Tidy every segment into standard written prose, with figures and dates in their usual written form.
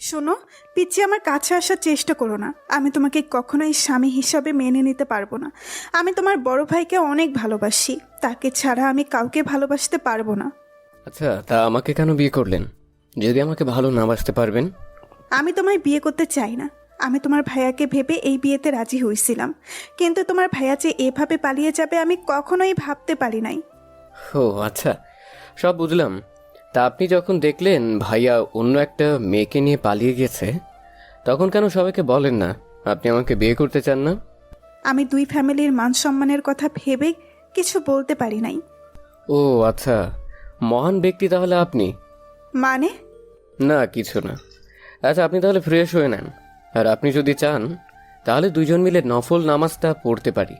শোনো, পিচ্ছি আমার কাছে আসার চেষ্টা করো না। আমি তোমাকে কখনোই স্বামী হিসাবে মেনে নিতে পারবো না। আমি তোমার বড় ভাইকে অনেক ভালোবাসি, তাকে ছাড়া আমি কাউকে ভালোবাসতে পারবো না। আচ্ছা, তা আমাকে কেন বিয়ে করলেন যদি আমাকে ভালো না বাসতে পারবেন? আমি তোমায় বিয়ে করতে চাই না। আমি তোমার ভাইয়াকে ভেবে এই বিয়েতে রাজি হয়েছিলাম, কিন্তু তোমার ভাইয়া যে এভাবে পালিয়ে যাবে আমি কখনোই ভাবতে পারি নাই। ও আচ্ছা, সব বুঝলাম। তা আপনি যখন দেখলেন ভাইয়া অন্য একটা মেয়েকে নিয়ে পালিয়ে গেছে, তখন কেন সবাইকে বলেন না আপনি আমাকে বিয়ে করতে চান না? আমি দুই ফ্যামিলির মান সম্মানের কথা ভেবে কিছু বলতে পারি নাই। ও আচ্ছা, মহান ব্যক্তি তাহলে আপনি। মানে? না, কিছু না। আচ্ছা, আপনি তাহলে ফ্রেশ হয়ে নেন, আর আপনি যদি চান তাহলে দুইজন মিলে নফল নামাজটা পড়তে পারি।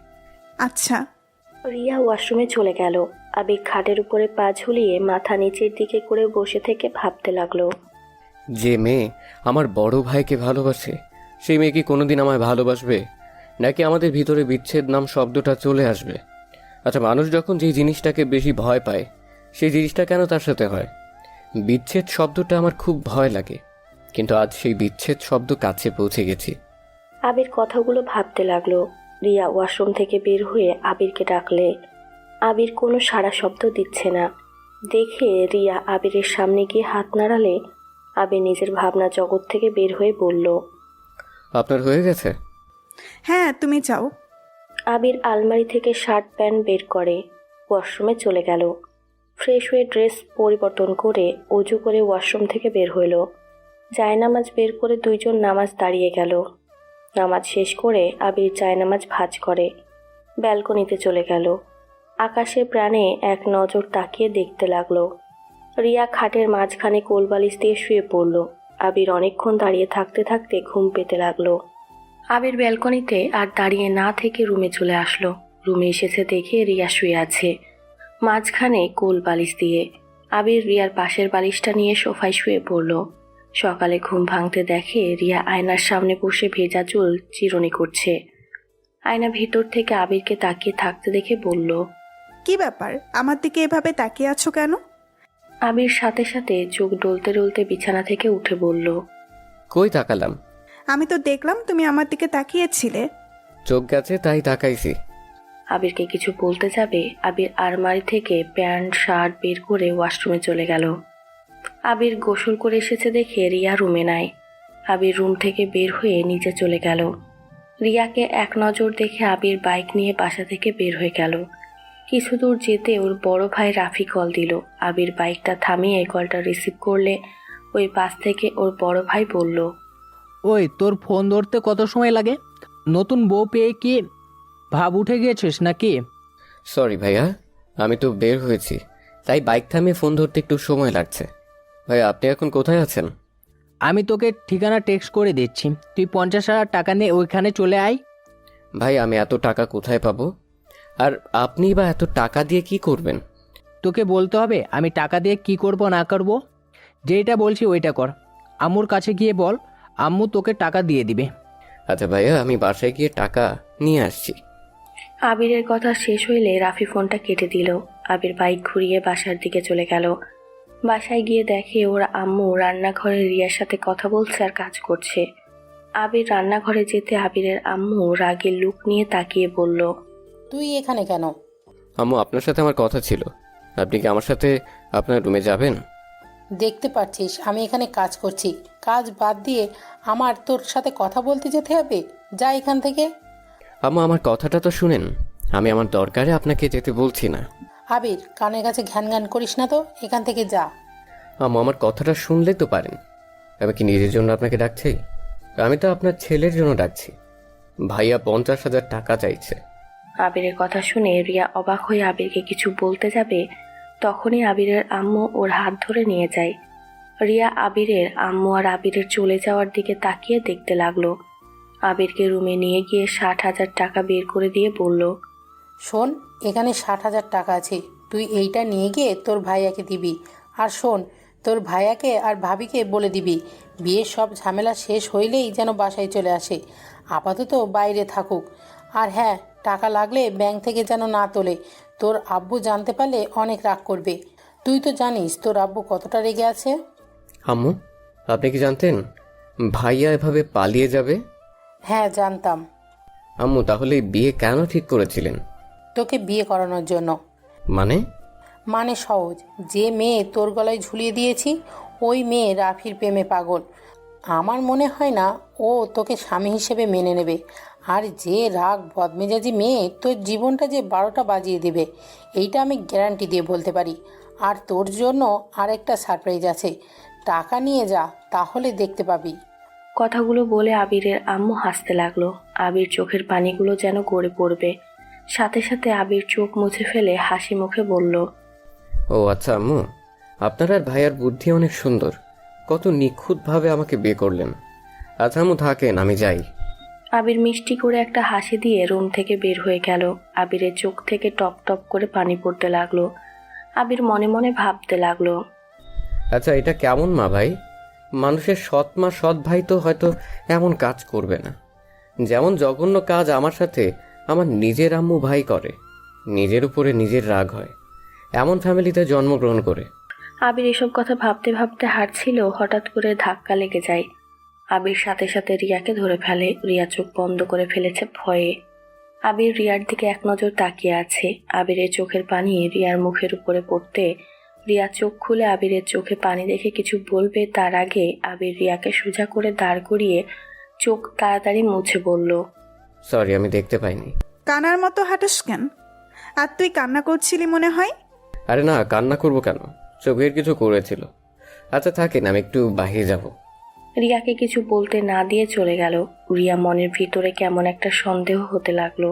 আচ্ছা। রিয়া ওয়াশরুমে চলে গেল। আবির খাটের উপরে পা ঝুলিয়ে মাথা নিচের দিকে করে বসে থেকে ভাবতে লাগলো। যে মেয়ে আমার বড় ভাইকে ভালোবাসে, সেই মেয়ে কি কোনোদিন আমায় ভালোবাসবে? নাকি আমাদের ভিতরে বিচ্ছেদ নাম শব্দটা চলে আসবে? আচ্ছা, মানুষ যখন যে জিনিসটাকে বেশি ভয় পায়, সেই জিনিসটা কেন তার সাথে হয়? বিচ্ছেদ শব্দটা আমার খুব ভয় লাগে, কিন্তু আজ সেই বিচ্ছেদ শব্দ কাছে পৌঁছে গেছি। আবির কথাগুলো ভাবতে লাগলো। রিয়া ওয়াশরুম থেকে বের হয়ে আবিরকে ডাকলে আবির কোনো সাড়া শব্দ দিচ্ছে না। দেখে রিয়া আবিরের সামনে গিয়ে হাত নাড়ালে আবির নিজের ভাবনা জগৎ থেকে বের হয়ে বলল, আপনার হয়ে গেছে? হ্যাঁ, তুমি যাও। আবির আলমারি থেকে শার্ট প্যান্ট বের করে ওয়াশরুমে চলে গেল। ফ্রেশ হয়ে ড্রেস পরিবর্তন করে অজু করে ওয়াশরুম থেকে বের হইল। জায়নামাজ বের করে দুইজন নামাজ দাঁড়িয়ে গেল। নামাজ শেষ করে আবির জায়নামাজ ভাঁজ করে ব্যালকনিতে চলে গেল। আকাশে প্রাণে এক নজর তাকিয়ে দেখতে লাগলো। রিয়া খাটের মাঝখানে কোলবালিশ দিয়ে শুয়ে পড়ল। আবির অনেকক্ষণ দাঁড়িয়ে থাকতে থাকতে ঘুম পেতে লাগলো। আবির ব্যালকনিতে আর দাঁড়িয়ে না থেকে রুমে চলে আসলো। রুমে এসেছে দেখে রিয়া শুয়ে আছে মাঝখানে কোল বালিশ দিয়ে। আবির রিয়ার পাশের বালিশটা নিয়ে সোফায় শুয়ে পড়ল। সকালে ঘুম ভাঙতে দেখে রিয়া আয়নার সামনে বসে ভেজা চুল চিরুনি করছে। আয়না ভিতর থেকে আবিরকে তাকিয়ে থাকতে দেখে বলল, কি ব্যাপার, আমার দিকে এভাবে তাকিয়ে আছো কেন? আবির সাথে সাথে চোখ ডলতে ডলতে বিছানা থেকে উঠে বলল, কই তাকালাম? আমি তো দেখলাম তুমি আমার দিকে তাকিয়েছিলে। চোখ গেছে তাই তাকাইছি। আবিরকে কিছু বলতে যাবে আবির আলমারি থেকে প্যান্ট শার্ট বের করে ওয়াশরুমে চলে গেল। আবির গোসল করে এসেছে দেখে রিয়া রুমে নাই। আবির রুম থেকে বের হয়ে নিচে চলে গেল। রিয়াকে এক নজর দেখে আবির বাইক নিয়ে বাসা থেকে বের হয়ে গেল। কিছু দূর যেতে ওর বড় ভাই রাফি কল দিল। আবির বাইকটা থামিয়ে কলটা রিসিভ করলে ওই পাশ থেকে ওর বড় ভাই বলল, ওই তোর ফোন ধরতে কত সময় লাগে? নতুন বউ পেয়ে কি ভাব উঠে গিয়েছিস নাকি? সরি ভাইয়া, আমি তো বের হয়েছি, তাই বাইক থামিয়ে ফোন ধরতে একটু সময় লাগছে। ভাইয়া, আপনি এখন কোথায় আছেন? আমি তোকে ঠিকানা টেক্সট করে দিচ্ছি, তুই 50,000 টাকা নিয়ে ওইখানে চলে আয়। ভাই, আমি এত টাকা কোথায় পাবো? আর আপনি বা এত টাকা দিয়ে কি করবেন? তোকে বলতে হবে আমি টাকা দিয়ে কি করব না করব? যেটা বলছি ওইটা কর। আম্মুর কাছে গিয়ে বল, আম্মু তোকে টাকা দিয়ে দিবে। আচ্ছা ভাইয়া, আমি বাসায় গিয়ে টাকা নিয়ে আসছি। আবিরের কথা শেষ হইলে রাফি ফোনটা কেটে দিল। আবির বাইক ঘুরিয়ে বাসার দিকে চলে গেল। বাসায় গিয়ে দেখে ওর আম্মু রান্নাঘরে রিয়ার সাথে কথা বলছে আর কাজ করছে। আবির রান্নাঘরে যেতে আবিরের আম্মু রাগের লুক নিয়ে তাকিয়ে বলল, তুই এখানে কেন? আম্মু, আপনার সাথে আমার কথা ছিল। আপনি কি আমার সাথে আপনার রুমে যাবেন? দেখতে পাচ্ছিস আমি এখানে কাজ করছি, কাজ বাদ দিয়ে আমার তোর সাথে কথা বলতে যেতে হবে? যা এখান থেকে। আম্মু, আমার কথাটা তো শুনেন। আমি আমার দরকারে আপনাকে যেতে বলছি না। আবির, কানের কাছে ঘ্যান ঘ্যান করিস না তো, এখান থেকে যা। আম্মু, আমার কথাটা শুনলে তো পারেন। আমি কি নিজের জন্য আপনাকে ডাকছি? আমি তো আপনার ছেলের জন্য ডাকছি। ভাইয়া 50,000 টাকা চাইছে। আবিরের কথা শুনে রিয়া অবাক হয়ে আবিরকে কিছু বলতে যাবে, তখনই আবিরের আম্মু ওর হাত ধরে নিয়ে যায়। রিয়া আবিরের আম্মু আর আবিরের চলে যাওয়ার দিকে তাকিয়ে দেখতে লাগলো। আবিরকে রুমে নিয়ে গিয়ে 60,000 টাকা বের করে দিয়ে বলল, শোন, এখানে 60,000 টাকা আছে, তুই এইটা নিয়ে গিয়ে তোর ভাইয়াকে দিবি। আর শোন, তোর ভাইয়াকে আর ভাবিকে বলে দিবি বিয়ের সব ঝামেলা শেষ হইলেই যেন বাসায় চলে আসে, আপাতত বাইরে থাকুক। আর হ্যাঁ, টাকা লাগলে ব্যাংক থেকে যেন না তোলে, তোর আব্বু জানতে পারলে অনেক রাগ করবে। তুই তো জানিস তোর আব্বু কতটা রেগে আছে। আম্মু, আপনি কি জানতেন ভাইয়া এভাবে পালিয়ে যাবে? হ্যাঁ জানতাম। আম্মু, তাহলে এই বিয়ে কেন ঠিক করেছিলেন? তোকে বিয়ে করানোর জন্য। মানে? মানে সহজ, যে মেয়ে তোর গলায় ঝুলিয়ে দিয়েছি ওই মেয়ে রাফির প্রেমে পাগল। আমার মনে হয় না ও তোকে স্বামী হিসেবে মেনে নেবে। আর যে রাগ বদমেজাজি মেয়ে তোর জীবনটা যে 12টা বাজিয়ে দেবে, এইটা আমি গ্যারান্টি দিয়ে বলতে পারি। আর তোর জন্য আরেকটা সারপ্রাইজ আছে, টাকা নিয়ে যা, তাহলে দেখতে পাবি। কথাগুলো বলে আবিরের আম্মু হাসতে লাগলো। আবির চোখের পানিগুলো যেন গড়ে পড়বে। সাথে সাথে আবির চোখ মুছে ফেলে হাসি মুখে বলল, ও আচ্ছা আম্মু, আপনার আর ভাইয়ার বুদ্ধি অনেক সুন্দর। কত নিখুঁতভাবে আমাকে বিয়ে করলেন। আচ্ছা আম্মু থাকেন, আমি যাই। আবির মিষ্টি করে একটা হাসি দিয়ে রুম থেকে বের হয়ে গেল। আবিরের চোখ থেকে টপ টপ করে পানি পড়তে লাগলো। আবির মনে মনে ভাবতে লাগলো, আচ্ছা এটা কেমন মা ভাই? মানুষের সৎ মা সৎ ভাই তো হয়তো এমন কাজ করবে না। যেমন জঘন্য কাজ আমার সাথে আমার নিজের আম্মু ভাই করে, নিজের উপরে নিজের রাগ হয়, এমন ফ্যামিলিতে জন্মগ্রহণ করে। আবির এসব কথা ভাবতে ভাবতে হাঁটছিল, হঠাৎ করে ধাক্কা লেগে যায়। আবির সাথে সাথে রিয়াকে ধরে ফেলে। রিয়া চোখ বন্ধ করে ফেলেছে ভয়ে। আবির রিয়ার দিকে এক নজর তাকিয়ে আছে। আবিরের চোখের পানি রিয়ার মুখের উপরে পড়তে রিয়া চোখ খুলে আবিরের চোখে পানি দেখে কিছু বলবে তার আগে আবির রিয়াকে সোজা করে দাঁড় করিয়ে চোখ তাড়াতাড়ি মুছে বলল, সরি, আমি দেখতে পাইনি। কানার মতো হাঁটস কেন? আর তুই কান্না করছিলি মনে হয়। আরে না, কান্না করবো কেন? চোখের কিছু করেছিল। আচ্ছা থাকেন, আমি একটু বাইরে যাব। রিয়াকে কিছু বলতে না দিয়ে চলে গেল। রিয়া মনের ভিতরে কেমন একটা সন্দেহ হতে লাগলো।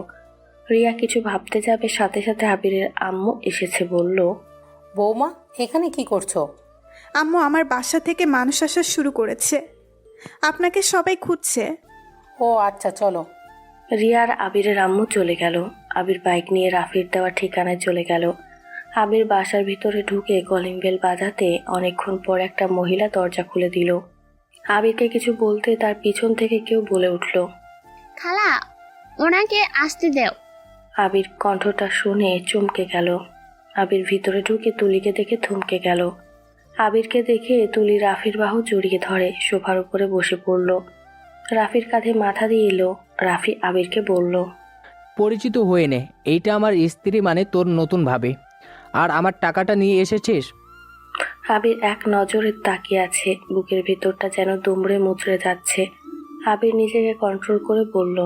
রিয়া কিছু ভাবতে যাবে, সাথে সাথে আবিরের আম্মু এসেছে, বলল, বৌমা এখানে কি করছো? আম্মু, আমার বাসা থেকে মানুষ আসা শুরু করেছে, আপনাকে সবাই খুঁজছে। ও আচ্ছা চলো। রিয়ার আবিরের আম্মু চলে গেল। আবির বাইক নিয়ে রাফির দেওয়া ঠিকানায় চলে গেল। আবির বাসার ভিতরে ঢুকে কলিং বেল বাজাতে অনেকক্ষণ পর একটা মহিলা দরজা খুলে দিল। আবিরকে কিছু বলতে তার পিছন থেকে কেউ বলে উঠল, খালা, ওনাকে আসতে দাও। আবির কণ্ঠটা শুনে চমকে গেল। আবির ভিতরে ঢুকে তুলিকে দেখে থমকে গেল। আবিরকে দেখে তুলি রাফির বাহু জড়িয়ে ধরে সোফার উপরে বসে পড়ল। রাফির কাঁধে মাথা দিয়ে এলো। রাফি আবিরকে বলল, পরিচিত হয়ে নে, এইটা আমার স্ত্রী, মানে তোর নতুন ভাবে। আর আমার টাকাটা নিয়ে এসেছিস? আবির এক নজরে তাকিয়ে আছে। বুকের ভিতরটা যেন দুমড়ে মুচড়ে যাচ্ছে। আবির নিজেকে কন্ট্রোল করে বলল,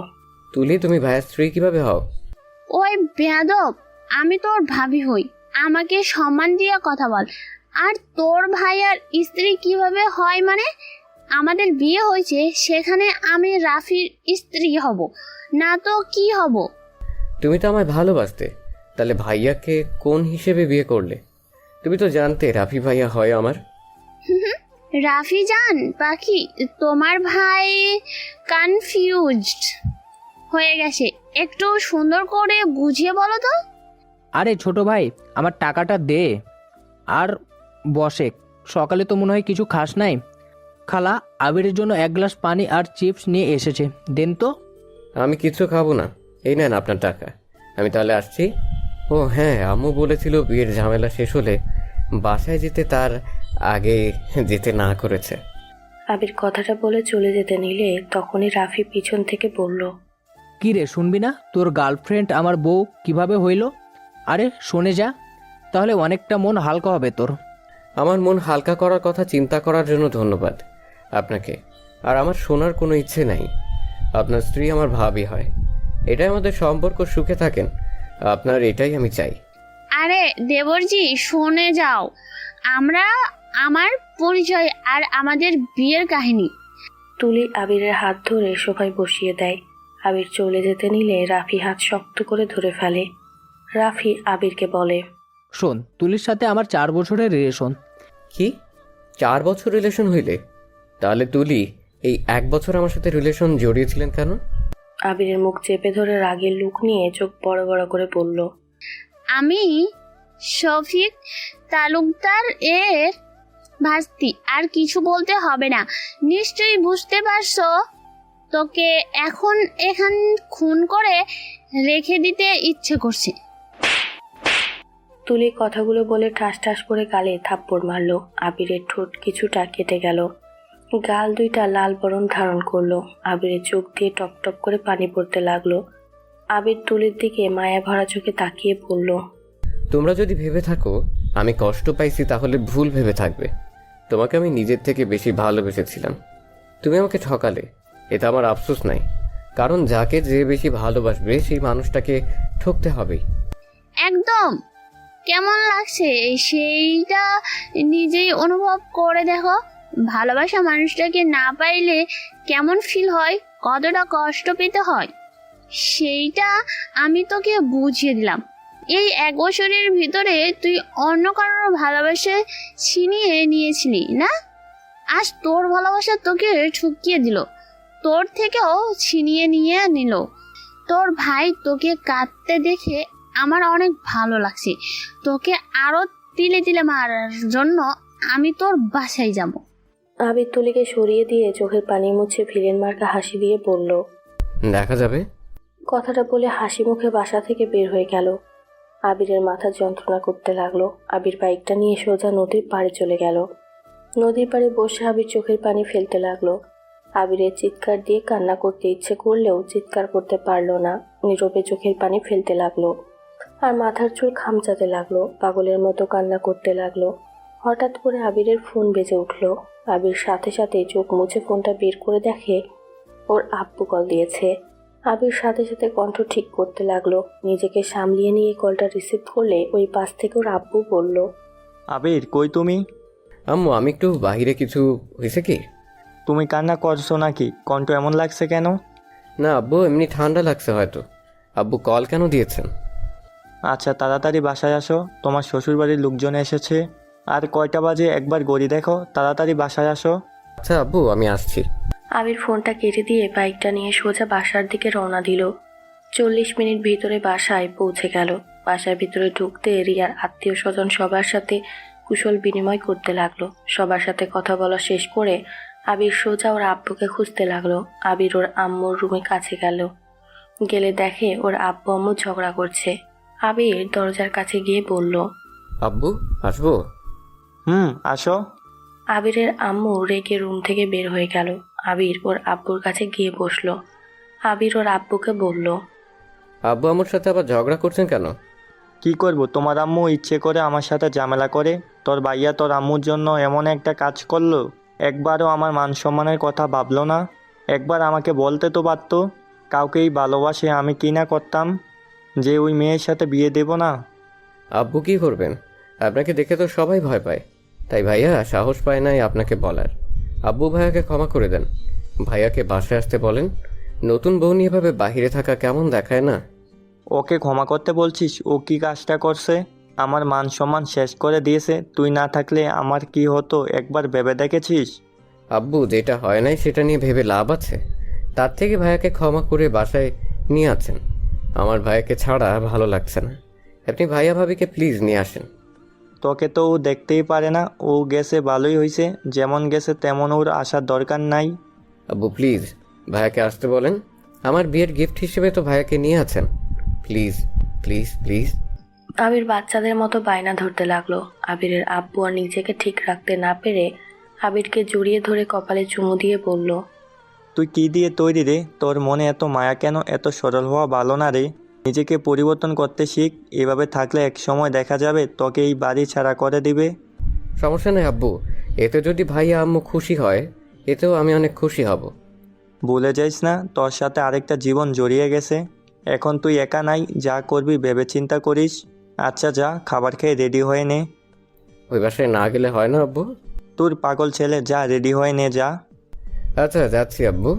তুলি, তুমি ভাইয়ের স্ত্রী কিভাবে হও? ওই বেয়াদব, আমি তোর ভাবি হই, আমাকে সম্মান দিয়ে কথা বল। আর তোর ভাই আর স্ত্রী কিভাবে হয় মানে? আমাদের বিয়ে হয়েছে, সেখানে আমি রাফির স্ত্রী হব না তো কি হব? তুমি তো আমায় ভালোবাসতে, তাহলে ভাইয়াকে কোন হিসেবে বিয়ে করলে? তুমি তো জানতে রাফি ভাইয়া হয় আমার। রাফি জান পাখি, তোমার ভাই কনফিউজড হয়ে গেছে, একটু সুন্দর করে বুঝিয়ে বলো তো। আরে ছোট ভাই, আমার টাকাটা দে আর বসে। সকালে তো মনে হয় কিছু খাস নাই। খালা আবিরের জন্য এক গ্লাস পানি আর চিপস নিয়ে এসেছে, দেন তো। আমি কিছু খাবো না, এই নেন আপনার টাকা। আমি তাহলে আসছি। ও হ্যাঁ, আম্মু বলেছিল বিয়ের ঝামেলা শেষ হলে বাসায় যেতে, তার আগে যেতে না করেছে। আবির কথাটা বলে চলে যেতে নিলে তখনই রাফি পিছন থেকে বলল, কি রে, শুনবি না? তোর গার্লফ্রেন্ড আমার বউ কিভাবে হইল? আরে শুনে যা, তাহলে অনেকটা মন হালকা হবে তোর। আমার মন হালকা করার কথা চিন্তা করার জন্য ধন্যবাদ আপনাকে। আর আমার শোনার কোনো ইচ্ছে নাই। আপনার স্ত্রী আমার ভাবি হয়, এটাই আমাদের সম্পর্ক, সুখে থাকেন। আপনার এটাই আমি চাই। আরে দেবরজি শুনে যাও, আমরা আমার পরিচয় আর আমাদের বিয়ের কাহিনী। তুলি আবিরের হাত ধরে সোফায় বসিয়ে দেয়। আবির চলে যেতে নিলে রাফি হাত শক্ত করে ধরে ফেলে। রাফি আবিরকে বলে, শোন, তুলির সাথে আমার 4 বছরের রিলেশন। কি 4 বছর রিলেশন হইলে? তাহলে তুলি এই 1 বছর আমার সাথে রিলেশন জড়িয়েছিলেন কেন? আবিরের মুখ চেপে ধরে রাগের লুক নিয়ে চোখ বড় বড় করে বলল, আমি শফিক তালুকদার এর ভাস্তি, আর কিছু বলতে হবে না, নিশ্চয়ই বুঝতে পারছো। তোকে এখন এখান খুন করে রেখে দিতে ইচ্ছে করছে। তুলি কথাগুলো বলে ঠাস ঠাস করে গালে থাপ্পড় মারল। আবিরের ঠোঁট কিছুটা কেটে গেল। গাল দুইটা লাল বরণ ধারণ করলো। আবিরের চোখ দিয়ে টপ টপ করে পানি পড়তে লাগলো। আবির তুলির দিকে মায়া ভরা চোখে তাকিয়ে বলল, তোমরা যদি ভেবে থাকো আমি কষ্ট পাইছি তাহলে ভুল ভেবে থাকবে। তোমাকে আমি নিজের থেকে বেশি ভালোবেসেছিলাম, তুমি আমাকে ঠকালে। এটা আমার আফসোস নাই, কারণ যাকে যে বেশি ভালোবাসবে সেই মানুষটাকে ঠকতে হবেই। একদম। কেমন লাগছে সেইটা নিজেই অনুভব করে দেখো। ভালোবাসা মানুষটাকে না পাইলে কেমন ফিল হয়, কতটা কষ্ট পেতে হয়, সেইটা আমি তোকে বুঝিয়ে দিলাম। এই 1 বছরের ভিতরে তুই অন্য কারোর ভালোবাসা ছিনিয়ে নিয়েছিলি না, আজ তোর ভালোবাসা তোকে ঠকিয়ে দিল, তোর থেকেও ছিনিয়ে নিয়ে নিল। তোর ভাই তোকে কাঁদতে দেখে আমার অনেক ভালো লাগছে। তোকে আরো তিলে তিলে মারার জন্য আমি তোর বাসায় যাব। আবির তুলিকে সরিয়ে দিয়ে চোখের পানি মুছে ভিলেন মার্কা হাসি দিয়ে বলল, দেখা যাবে। কথাটা বলে হাসি মুখে বাসা থেকে বের হয়ে গেল। আবিরের মাথা যন্ত্রণা করতে লাগলো। আবির বাইকটা নিয়ে সোজা নদীর পাড়ে চলে গেল। নদীর পাড়ে বসে আবির চোখের পানি ফেলতে লাগলো। আবিরের চিৎকার দিয়ে কান্না করতে ইচ্ছে করলেও চিৎকার করতে পারলো না। নীরবে চোখের পানি ফেলতে লাগলো আর মাথার চুল খামচাতে লাগলো। পাগলের মতো কান্না করতে লাগলো। হঠাৎ করে আবিরের ফোন বেজে উঠল। আবির সাথে সাথে চোখ মুছে ফোনটা বের করে দেখে ওর আব্বু কল দিয়েছে। আবির সাথে সাথে কণ্ঠ ঠিক করতে লাগলো। নিজেকে সামলিয়ে নিয়ে কলটা রিসিভ করলে ওই পাশ থেকে ওর আব্বু বলল, আবির কই তুমি? আম্মু আমি একটু বাইরে, কিছু হয়েছে কি? তুমি কান্না করছো নাকি? কণ্ঠ এমন লাগছে কেন? না আব্বু, এমনি ঠান্ডা লাগছে হয়তো। আব্বু কল কেন দিয়েছেন? আচ্ছা তাড়াতাড়ি বাসায় আসো, তোমার শ্বশুরবাড়ির লোকজন এসেছে। আর কয়টা বাজে একবার গড়ি দেখো, তাড়াতাড়ি বাসায় আসো। আচ্ছা আব্বু, আমি আসছি। আবির ফোনটা কেটে দিয়ে বাইকটা নিয়ে সোজা বাসার দিকে রওনা দিল। 40 মিনিট ভিতরে বাসায় পৌঁছে গেল। বাসার ভিতরে ঢুকতে রিয়ার আত্মীয় স্বজন সবার সাথে কুশল বিনিময় করতে লাগলো। সবার সাথে কথা বলা শেষ করে আবির সোজা ওর আব্বুকে খুঁজতে লাগলো। আবির ওর আম্মুর রুমে কাছে গেলে দেখে ওর আব্বু আম্মু ঝগড়া করছে। আবির দরজার কাছে গিয়ে বলল, আব্বু আসবো? আসো। আবিরের আম্মু রেগে রুম থেকে বের হয়ে গেল। আবির ওর আব্বুর কাছে গিয়ে বসলো। আবির ওর আব্বুকে বলল, আব্বু আমার সাথে আবার ঝগড়া করছেন কেন? কি করব, তোমার আম্মু ইচ্ছে করে আমার সাথে ঝামেলা করে। তোর ভাইয়া তোর আম্মুর জন্য এমন একটা কাজ করলো, একবারও আমার মান সম্মানের কথা ভাবলো না। একবার আমাকে বলতে তো পারতো, কাউকেই ভালোবাসে আমি কি না করতাম, যে ওই মেয়ের সাথে বিয়ে দেব না। আব্বু কি করবেন? আপনাকে দেখে তো সবাই ভয় পায়, তাই ভাইয়া সাহস পায় নাই আপনাকে বলার। আব্বু ভাইয়াকে ক্ষমা করে দেন। ভাইয়াকে বাসায় আসতে বলেন। নতুন বউ নিয়ে এভাবে বাহিরে থাকা কেমন দেখায় না? ওকে ক্ষমা করতে বলছিস? ও কি কাজটা করছে? আমার মান সম্মান শেষ করে দিয়েছে। তুই না থাকলে আমার কি হতো একবার ভেবে দেখেছিস? আব্বু, যেটা হয় নাই সেটা নিয়ে ভেবে লাভ আছে? তার থেকে ভাইয়াকে ক্ষমা করে বাসায় নিয়ে আছেন। আমার ভাইয়াকে ছাড়া ভালো লাগছে না। আপনি ভাইয়া ভাবিকে প্লিজ নিয়ে আসেন। তোকে তো ও দেখতেই পারে না। ও গেছে ভালোই হয়েছে, যেমন গেছে তেমন ওর আসার দরকার নাই। আব্বু প্লিজ ভাইয়াকে আসতে বলেন। আমার বিয়ের গিফট হিসেবে তো ভাইয়াকে নিয়ে আছেন। Please please please. আবির বাচ্চাদের মতো বায়না ধরতে লাগলো। আবিরের আব্বু আর নিজেকে ঠিক রাখতে না পেরে আবিরকে জড়িয়ে ধরে কপালে চুমু দিয়ে বলল, তুই কি দিয়ে তৈরি রে? তোর মনে এত মায়া কেন? এত সরল হওয়া ভালো না রে। নিজেকে পরিবর্তন করতে শিখ। এভাবে থাকলে এক সময় দেখা যাবে তোকে এই বাড়ি ছাড়া করে দিবে। সমস্যা নেই আব্বু, এতে যদি ভাইয়া আম্মু খুশি হয় এতেও আমি অনেক খুশি হব। ভুলে যাইস না তোর সাথে আরেকটা জীবন জড়িয়ে গেছে। এখন তুই একা নাই, যা করবি ভেবে চিন্তা করিস। আচ্ছা যা, খাবার খেয়ে রেডি হয়ে নে। ওই বাসায় না গেলে হয় না আব্বু? তোর পাগল ছেলে, যা রেডি হয়ে নে যা। আচ্ছা যাচ্ছি আব্বু।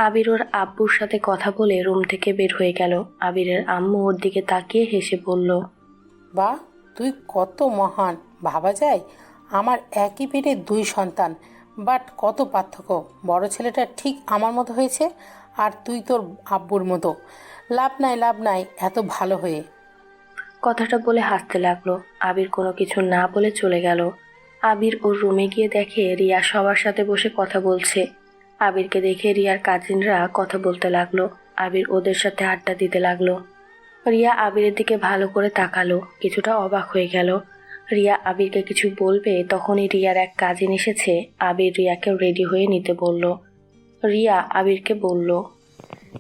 আবির ওর আব্বুর সাথে কথা বলে রুম থেকে বের হয়ে গেল। আবিরের আম্মু ওর দিকে তাকিয়ে হেসে বলল, বাহ, তুই কত মহান! ভাবা যায় আমার একই পেটে 2 সন্তান, বাট কত পার্থক্য। বড় ছেলেটা ঠিক আমার মতো হয়েছে আর তুই তোর আব্বুর মতো। লাভ নাই এত ভালো হয়ে। কথাটা বলে হাসতে লাগলো। আবির কোনো কিছু না বলে চলে গেল। আবির ওর রুমে গিয়ে দেখে রিয়া সবার সাথে বসে কথা বলছে। আবিরকে দেখে রিয়ার কাজিনরা কথা বলতে লাগলো। আবির ওদের সাথে আড্ডা দিতে লাগলো। রিয়া আবিরের দিকে ভালো করে তাকালো, কিছুটা অবাক হয়ে গেল। রিয়া আবিরকে কিছু বলবে তখনই রিয়ার এক কাজিন এসেছে। আবির রিয়াকে রেডি হয়ে নিতে বলল। রিয়া আবিরকে বলল,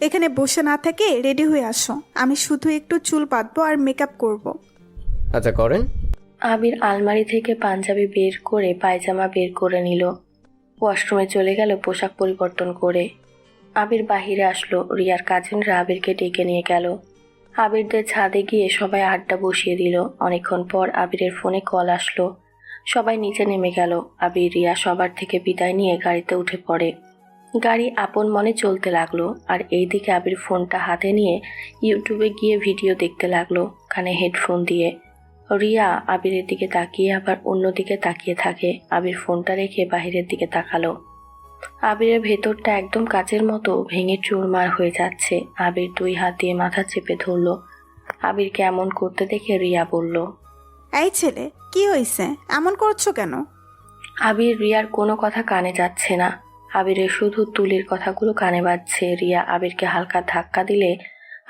এখানে বসে না থেকে রেডি হয়ে আসো, আমি শুধু একটু চুল বাঁধবো আর মেকআপ করব। আচ্ছা করেন। আবির আলমারি থেকে পাঞ্জাবি বের করে পায়জামা বের করে নিল। ওয়াশরুমে চলে গেল পোশাক পরিবর্তন করে। আবির বাহিরে আসলো। রিয়ার কাজিনরা আবিরকে ডেকে নিয়ে গেল। আবিরদের ছাদে গিয়ে সবাই আড্ডা বসিয়ে দিল। অনেকক্ষণ পর আবিরের ফোনে কল আসলো। সবাই নিচে নেমে গেল। আবির রিয়া সবার থেকে বিদায় নিয়ে গাড়িতে উঠে পড়ে। গাড়ি আপন মনে চলতে লাগলো। আর এইদিকে আবির ফোনটা হাতে নিয়ে ইউটিউবে গিয়ে ভিডিও দেখতে লাগলো, কানে হেডফোন দিয়ে। রিয়া আবিরের দিকে তাকিয়ে আবার অন্যদিকে তাকিয়ে থাকে। আবির ফোনটা রেখে বাহিরের দিকে তাকালো। আবিরের ভেতরটা একদম কাচের মতো ভেঙে চুরমার হয়ে যাচ্ছে। আবির 2 হাত দিয়ে মাথা চেপে ধরল। আবিরকে এমন করতে দেখে রিয়া বলল, এই ছেলে, কি হয়েছে? এমন করছো কেন? আবির রিয়ার কোনো কথা কানে যাচ্ছে না। আবিরের শুধু তুলির কথাগুলো কানে বাজছে। রিয়া আবিরকে হালকা ধাক্কা দিলে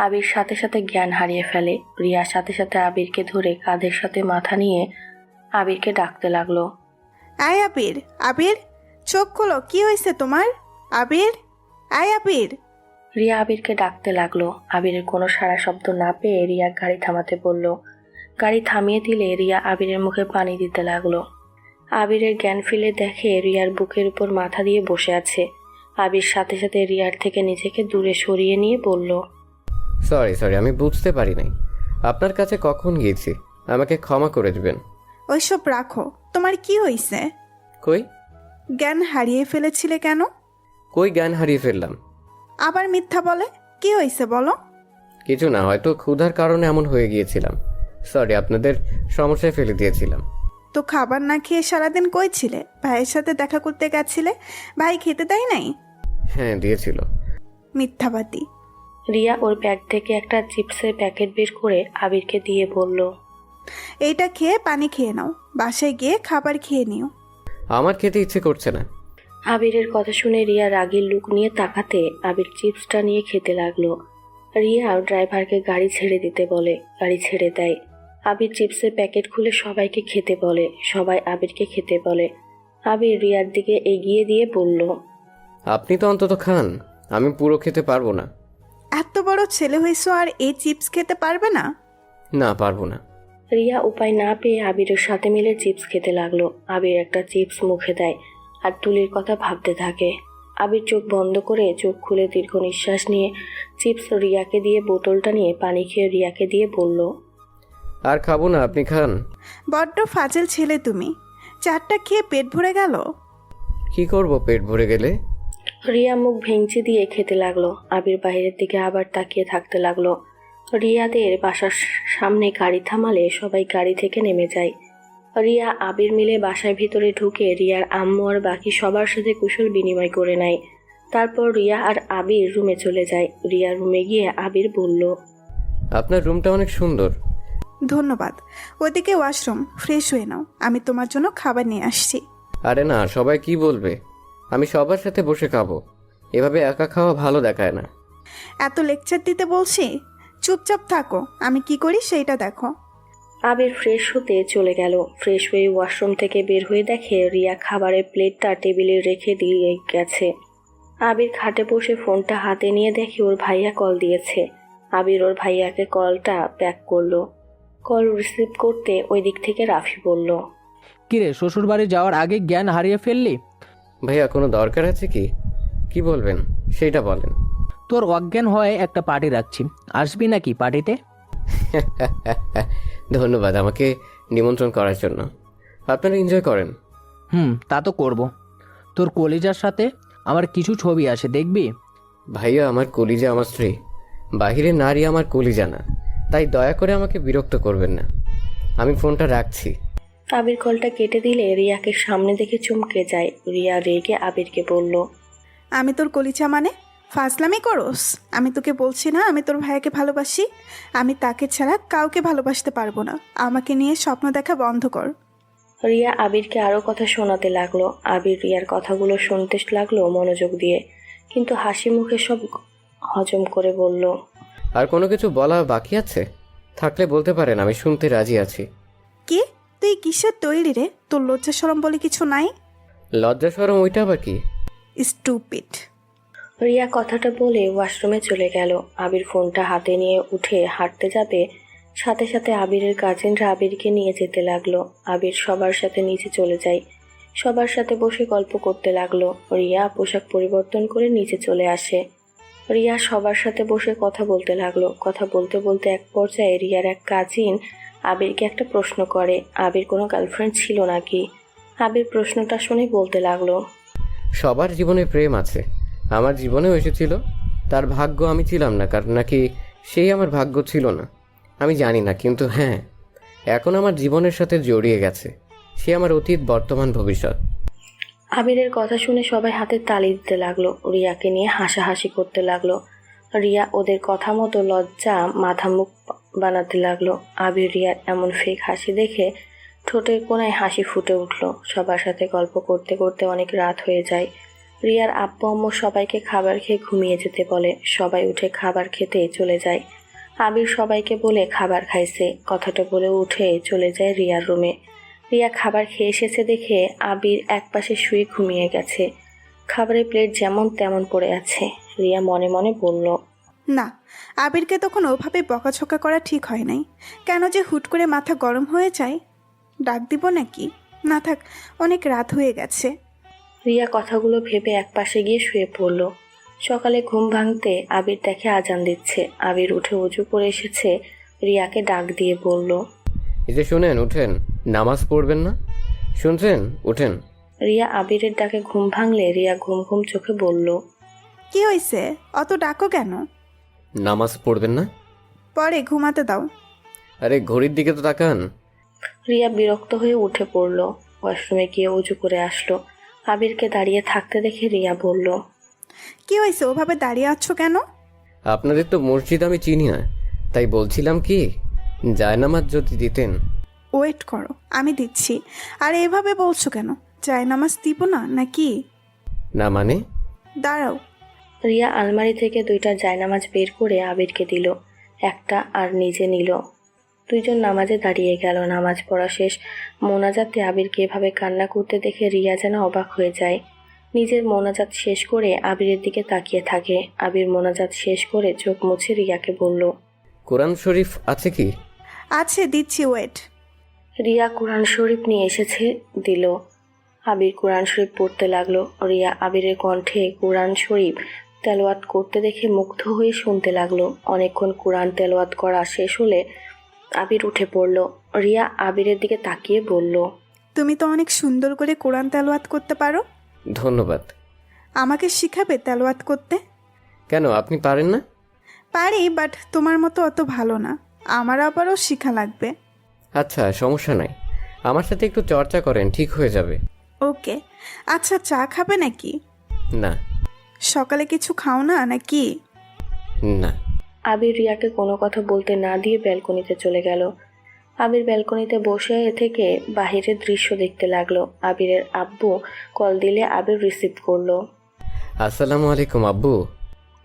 আবির সাথে সাথে জ্ঞান হারিয়ে ফেলে। রিয়ার সাথে সাথে আবিরকে ধরে কাঁধের সাথে মাথা নিয়ে আবিরকে ডাকতে লাগলো। আয় আবির, আবির চোখ খোলো, কি হয়েছে তোমার? আবির, আয় আবির। রিয়া আবিরকে ডাকতে লাগলো। আবিরের কোনো সাড়া শব্দ না পেয়ে রিয়া গাড়ি থামাতে বলল। গাড়ি থামিয়ে দিলে রিয়া আবিরের মুখে পানি দিতে লাগলো। আবিরের জ্ঞান ফিরে দেখে রিয়ার বুকের উপর মাথা দিয়ে বসে আছে। আবির সাথে সাথে রিয়ার থেকে নিজেকে দূরে সরিয়ে নিয়ে বলল, সরি, আমি বুঝতে পারি নাই। আপনার কাছে কখন গিয়েছি, আমাকে ক্ষমা করে দিবেন। ওইসব রাখো, তোমার কি হয়েছে? কই জ্ঞান হারিয়ে ফেলেছিলে কেন? কই জ্ঞান হারিয়ে ফেললাম? আবার মিথ্যা বলে, কি হয়েছে বলো? কিছু না, হয়তো ক্ষুধার কারণে এমন হয়ে গিয়েছিলাম। সরি, আপনাদের সমস্যায় ফেলে দিয়েছিলাম। তো খাবার না খেয়ে সারাদিন কই ছিলে? ভাইয়ের সাথে দেখা করতে গেছিলে, ভাই খেতে দেয় নাই? হ্যাঁ দিয়েছিল। মিথ্যাবাদী। রিয়া ওর ব্যাগ থেকে একটা চিপসের প্যাকেট বের করে আবিরকে দিয়ে বলল, এইটা খেয়ে পানি খেয়ে নাও, বাসায় গিয়ে খাবার খেয়ে নিও। আমার খেতে ইচ্ছে করছে না। আবিরের কথা শুনে রিয়া রাগের লুক নিয়ে তাকাতে আবির চিপসটা নিয়ে খেতে লাগলো। রিয়া ড্রাইভারকে গাড়ি ছেড়ে দিতে বলে, গাড়ি ছেড়ে দেয়। আবির চিপসের প্যাকেট খুলে সবাইকে খেতে বলে, সবাই আবিরকে খেতে বলে। আবির রিয়ার দিকে এগিয়ে দিয়ে বলল, আপনি তো অন্তত খান, আমি পুরো খেতে পারবো না। এত বড় ছেলে হয়েছো আর এই চিপস খেতে পারবে না? না, পারবো না। রিয়া উপায় না পেয়ে আবিরের সাথে মিলে চিপস খেতে লাগলো। আবির একটা চিপস মুখে দেয় আর তুলির কথা ভাবতে থাকে। আবির চোখ বন্ধ করে চোখ খুলে দীর্ঘ নিঃশ্বাস নিয়ে চিপস রিয়াকে দিয়ে বোতলটা নিয়ে পানি খেয়ে রিয়াকে দিয়ে বলল, আর খাবো না, আপনি খান। বড্ড ফাজল ছেলে তুমি, 4টা খেয়ে পেট ভরে গেল। কি করব পেট ভরে গেলে? রিয়া মুখ ভেঙচি দিয়ে খেতে লাগলো। আবির বাইরের দিকে আবার তাকিয়ে থাকতে লাগলো। রিয়াদের বাসার সামনে গাড়ি থামালে সবাই গাড়ি থেকে নেমে যায়। রিয়া আবির মিলে বাসার ভিতরে ঢুকে রিয়ার আম্মু আর বাকি সবার সাথে কুশল বিনিময় করে নেয়। তারপর রিয়া আর আবির রুমে চলে যায়। রিয়া রুমে গিয়ে আবির বলল, আপনার রুমটা অনেক সুন্দর। ধন্যবাদ। ওইদিকে ওয়াশরুম, ফ্রেশ হয়ে নাও, আমি তোমার জন্য খাবার নিয়ে আসছি। আরে না, সবাই কি বলবে? আমি সবার সাথে বসে খাবো, এভাবে একা খাওয়া ভালো দেখায় না। এত লেকচার দিতে বলছি, চুপচাপ থাকো, আমি কি করি সেইটা দেখো। আবির ফ্রেশ হতে চলে গেল। ফ্রেশ হয়ে ওয়াশরুম থেকে বের হয়ে দেখে রিয়া খাবারের প্লেটটা টেবিলে রেখে দিয়ে গেছে। আবির খাটে বসে ফোনটা হাতে নিয়ে দেখে ওর ভাইয়া কল দিয়েছে। আবির ওর ভাইয়াকে কলটা ব্যাক করলো। কল রিসিভ করতে ওই দিক থেকে রাফি বলল, কিরে, শ্বশুর বাড়ি যাওয়ার আগে জ্ঞান হারিয়ে ফেললি? ভাইয়া কোনো দরকার আছে কি? কি বলবেন সেইটা বলেন। তোর অজ্ঞান হয়ে একটা পার্টি রাখছি, আসবি নাকি পার্টিতে? ধন্যবাদ আমাকে নিমন্ত্রণ করার জন্য। আপনারা এনজয় করেন। তা তো করব। তোর কলিজার সাথে আমার কিছু ছবি আছে, দেখবি? ভাইয়া, আমার কলিজা আমার স্ত্রী, বাহিরে নারী আমার কলিজা না, তাই দয়া করে আমাকে বিরক্ত করবেন না। আমি ফোনটা রাখছি। আবির কলটা কেটে দিলে রিয়াকে সামনে দেখে চমকে যায়। রিয়া রেগে আবিরকে বলল, আমি তোর কলিজা মানে? ফাজলামি করোস? আমি তোকে বলছি না আমি তোর ভাইয়াকে ভালোবাসি? আমি তাকে ছাড়া কাউকে ভালোবাসতে পারবো না, আমাকে নিয়ে স্বপ্ন দেখা বন্ধ কর। রিয়া আবিরকে আরও কথা শোনাতে লাগলো। আবির রিয়ার কথাগুলো শুনতে লাগলো মনোযোগ দিয়ে, কিন্তু হাসি মুখে সব হজম করে বলল, আর কোনো কিছু বলা বাকি আছে? থাকলে বলতে পারেন, আমি শুনতে রাজি আছি। কি তুই কিসের তৈরি রে? তোর লজ্জা শরম বলে কিছু নাই? লজ্জা শরম ওইটা আবার কি? স্টুপিড। রিয়া কথাটা বলে ওয়াশরুমে চলে গেল। আবির ফোনটা হাতে নিয়ে উঠে হাঁটতে যাবে, সাথে সাথে আবিরের কাজিনরা আবিরকে নিয়ে যেতে লাগলো। আবির সবার সাথে নিচে চলে যায়, সবার সাথে বসে গল্প করতে লাগলো। রিয়া পোশাক পরিবর্তন করে নিচে চলে আসে। রিয়া সবার সাথে বসে কথা বলতে লাগলো। কথা বলতে বলতে এক পর্যায়ে রিয়ার এক কাজিন আবিরকে একটা প্রশ্ন করে, আবির কোনো গার্লফ্রেন্ড ছিল নাকি। আবির প্রশ্নটা শুনে বলতে লাগলো, সবার জীবনে প্রেম আছে, আমার জীবনেও এসেছিল। তার ভাগ্য আমি ছিলাম না, কারণ নাকি সেই আমার ভাগ্য ছিল না আমি জানি না, কিন্তু হ্যাঁ, এখন আমার জীবনের সাথে জড়িয়ে গেছে। সে আমার অতীত, বর্তমান, ভবিষ্যৎ। আবিরের কথা শুনে সবাই হাতে তালি দিতে লাগলো। রিয়াকে নিয়ে হাসাহাসি করতে লাগলো। রিয়া ওদের কথা মতো লজ্জা মাথা মুখ বানাতে লাগলো। আবির রিয়ার এমন ফেক হাসি দেখে ঠোঁটের কোণায় হাসি ফুটে উঠল। সবার সাথে গল্প করতে করতে অনেক রাত হয়ে যায়। রিয়ার আব্বু আম্মু সবাইকে খাবার খেয়ে ঘুমিয়ে যেতে বলে। সবাই উঠে খাবার খেতে চলে যায়। আবির সবাইকে বলে খাবার খাইছে কথাটা বলে উঠে চলে যায় রিয়ার রুমে। রিয়া খাবার খেয়ে এসেছে দেখে আবির একপাশে শুয়ে ঘুমিয়ে গেছে। খাবারের প্লেট যেমন তেমন পড়ে আছে। রিয়া মনে মনে বলল, না, আবিরকে তখন ওভাবে বকাঝকা করা ঠিক হয় নাই। কেন যে হুট করে মাথা গরম হয়ে যায়? ডাক দিব নাকি? না থাক, অনেক রাত হয়ে গেছে। রিয়া কথাগুলো ভেবে একপাশে গিয়ে শুয়ে পড়ল। সকালে ঘুম ভাঙতে আবির দেখে আজান দিচ্ছে। আবির উঠে উজু করে এসেছে। রিয়াকে ডাক দিয়ে বলল, এই যে শোনেন, উঠেন, নামাজ পড়বেন না? শুনছেন, উঠেন। রিয়া আবিরের ডাকে ঘুম ভাঙলে রিয়া ঘুম ঘুম চোখে বলল, কি হয়েছে? অত ডাকো কেন? নামাজ পড়বেন না? পরে ঘুমাতে দাও। আরে ঘড়ির দিকে তো তাকান। রিয়া বিরক্ত হয়ে উঠে পড়ল। ওয়াশরুমে গিয়ে উজু করে আসলো। আবিরকে দাঁড়িয়ে থাকতে দেখে রিয়া বলল, কি হয়েছে? ওভাবে দাঁড়িয়ে আছো কেন? আপনাদের তো মসজিদ আমি চিনি না, তাই বলছিলাম কি, জায়নামাজ যদি দিতেন। ওয়েট করো, আমি দিচ্ছি। আর এভাবে বলছো কেন? জায়নামাজ দিব না নাকি? না মানে? দাঁড়াও। রিয়া আলমারি থেকে 2টা জায়নামাজ বের করে আবিরকে দিল। একটা আর নিজে নিল। দুইজন নামাজে দাঁড়িয়ে গেল। নামাজ পড়া শেষ। মোনাজাতে আবিরকে এভাবে কান্না করতে দেখে রিয়া যেন অবাক হয়ে যায়। নিজের মোনাজাত শেষ করে আবিরের দিকে তাকিয়ে থাকে। আবির মোনাজাত শেষ করে চোখ মুছে রিয়াকে বলল, কোরআন শরীফ আছে কি? আছে, দিচ্ছি, ওয়েট। রিয়া কোরআন শরীফ নিয়ে এসেছে, দিল। আবির কোরআন শরীফ পড়তে লাগলো। রিয়া আবিরের কণ্ঠে কোরআন শরীফ তেলাওয়াত করতে দেখে মুগ্ধ হয়ে শুনতে লাগলো। অনেকক্ষণ কোরআন তেলাওয়াত করা শেষ হলে আবির উঠে পড়ল। রিয়া আবিরের দিকে তাকিয়ে বলল, তুমি তো অনেক সুন্দর করে কোরআন তেলাওয়াত করতে পারো। ধন্যবাদ। আমাকে শিখাবে তেলাওয়াত করতে? কেন, আপনি পারেন না? পারি, বাট তোমার মতো অত ভালো না। আমার আবারও শিখা লাগবে। আচ্ছা, সমস্যা নাই, আমার সাথে একটু চর্চা করেন, ঠিক হয়ে যাবে। ওকে। আচ্ছা, চা খাবে নাকি? না। সকালে কিছু খাও না নাকি? না। আবির রিয়াকে কোনো কথা বলতে না দিয়ে ব্যালকনিতে চলে গেল। আবির ব্যালকনিতে বসে থেকে বাহিরের দৃশ্য দেখতে লাগলো। আবিরের আব্বু কল দিলে আবির রিসিভ করলো। আসসালামু আলাইকুম আব্বু।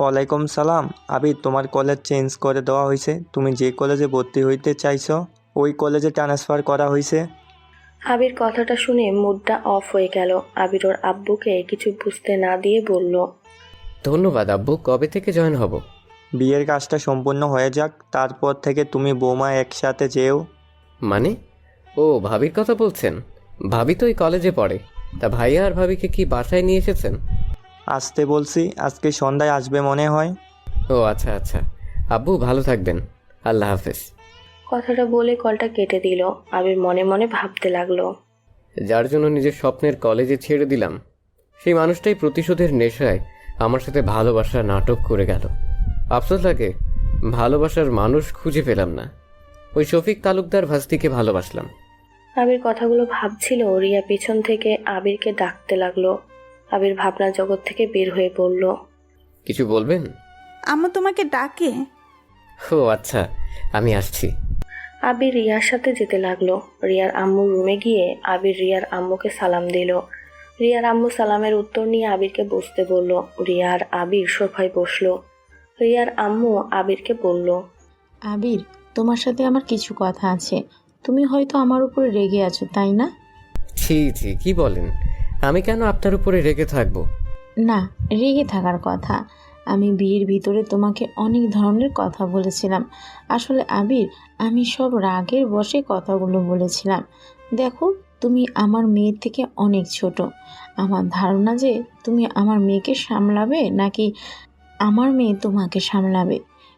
ওয়ালাইকুম সালাম। আবির, তোমার কলেজ চেঞ্জ করে দেওয়া হয়েছে। তুমি যে কলেজে ভর্তি হইতে চাইছো ওই কলেজে ট্রান্সফার করা হয়েছে। আবির কথাটা শুনে মুডটা অফ হয়ে গেল। আবির ওর আব্বুকে কিছু বুঝতে না দিয়ে বলল, ধন্যবাদ আব্বু, কবে থেকে জয়েন হব? বিয়ের কাজটা সম্পূর্ণ হয়ে যাক, তারপর থেকে তুমি বৌমা একসাথে যেও। মানে? ও, ভাবির কথা বলছেন? ভাবি তো এই কলেজে পড়ে। তা ভাইয়া আর ভাবিকে কি বাসায় নিয়ে এসেছেন? আসতে বলছি, আজকে সন্ধ্যায় আসবে মনে হয়। ও আচ্ছা আচ্ছা, আব্বু ভালো থাকবেন, আল্লাহ হাফেজ। কথাটা বলে কলটা কেটে দিল। আবির মনে মনে ভাবতে লাগলো, যার জন্য নিজের স্বপ্নের কলেজে ছেড়ে দিলাম, সেই মানুষটাই প্রতিশোধের নেশায় আমার সাথে ভালোবাসার নাটক করে গেল। আফসোস লাগে, ভালোবাসার মানুষ খুঁজে পেলাম না। ওই শফিক তালুকদার ভাস্তিকে ভালোবাসলাম। আবির কথাগুলো ভাবছিল। রিয়া পিছন থেকে আবিরকে ডাকতে লাগলো। আবির ভাবনা জগৎ থেকে বের হয়ে পড়ল। কিছু বলবেন? আম্মু তোমাকে ডাকে। ও আচ্ছা, আমি আসছি। আবির রিয়ার সাথে যেতে লাগলো। রিয়ার আম্মুর রুমে গিয়ে আবির রিয়ার আম্মুকে সালাম দিল। রিয়ার আম্মু সালামের উত্তর নিয়ে আবিরকে বসতে বলল। রিয়া আর আবির সোফায় বসলো। রিয়ার আম্মু আবিরকে বলল, আবির, তোমার সাথে আমার কিছু কথা আছে। তুমি হয়তো আমার উপরে রেগে আছো, তাই না? ছি ছি, কি বলেন? আমি কেন আপনার উপরে রেগে থাকবো? না, রেগে থাকার কথা। আমি বিয়ের ভিতরে তোমাকে অনেক ধরনের কথা বলেছিলাম। আসলে আবির, আমি সব রাগের বশে কথাগুলো বলেছিলাম। দেখো, তুমি আমার মেয়ের থেকে অনেক ছোট। আমার ধারণা যে তুমি আমার মেয়েকে সামলাবে নাকি আমার মেয়ে তোমাকে সামলাবে,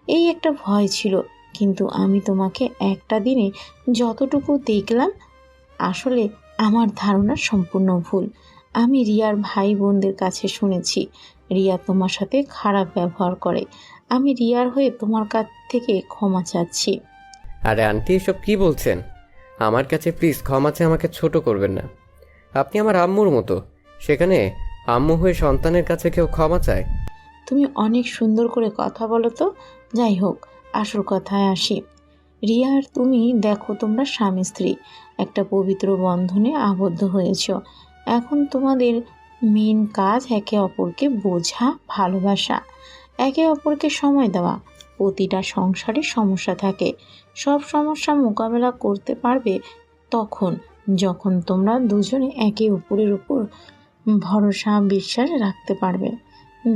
এই একটা ভয় ছিল। কিন্তু আমি তোমাকে একটা দিনে যতটুকু দেখলাম, আসলে আমার ধারণা সম্পূর্ণ ভুল। আমি রিয়ার ভাই বোনদের কাছে শুনেছি রিয়া তোমার সাথে খারাপ ব্যবহার করে। আমি রিয়ার হয়ে তোমার কাছ থেকে ক্ষমা চাচ্ছি। আরে আন্টি, এসব কি বলছেন? আমার কাছে প্লিজ ক্ষমা চেয়ে আমাকে ছোট করবেন না। আপনি আমার আম্মুর মতো, সেখানে আম্মু হয়ে সন্তানের কাছে কেউ ক্ষমা চায়? তুমি অনেক সুন্দর করে কথা বলো তো। যাই হোক, আসল কথায় আসি। রিয়া আর তুমি দেখো, তোমরা স্বামী স্ত্রী একটা পবিত্র বন্ধনে আবদ্ধ হয়েছ। এখন তোমাদের মেন কাজ একে অপরকে বোঝা, ভালোবাসা, একে অপরকে সময় দেওয়া। প্রতিটা সংসারে সমস্যা থাকে, সব সমস্যা মোকাবেলা করতে পারবে তখন যখন তোমরা দুজনে একে অপরের উপর ভরসা, বিশ্বাস রাখতে পারবে।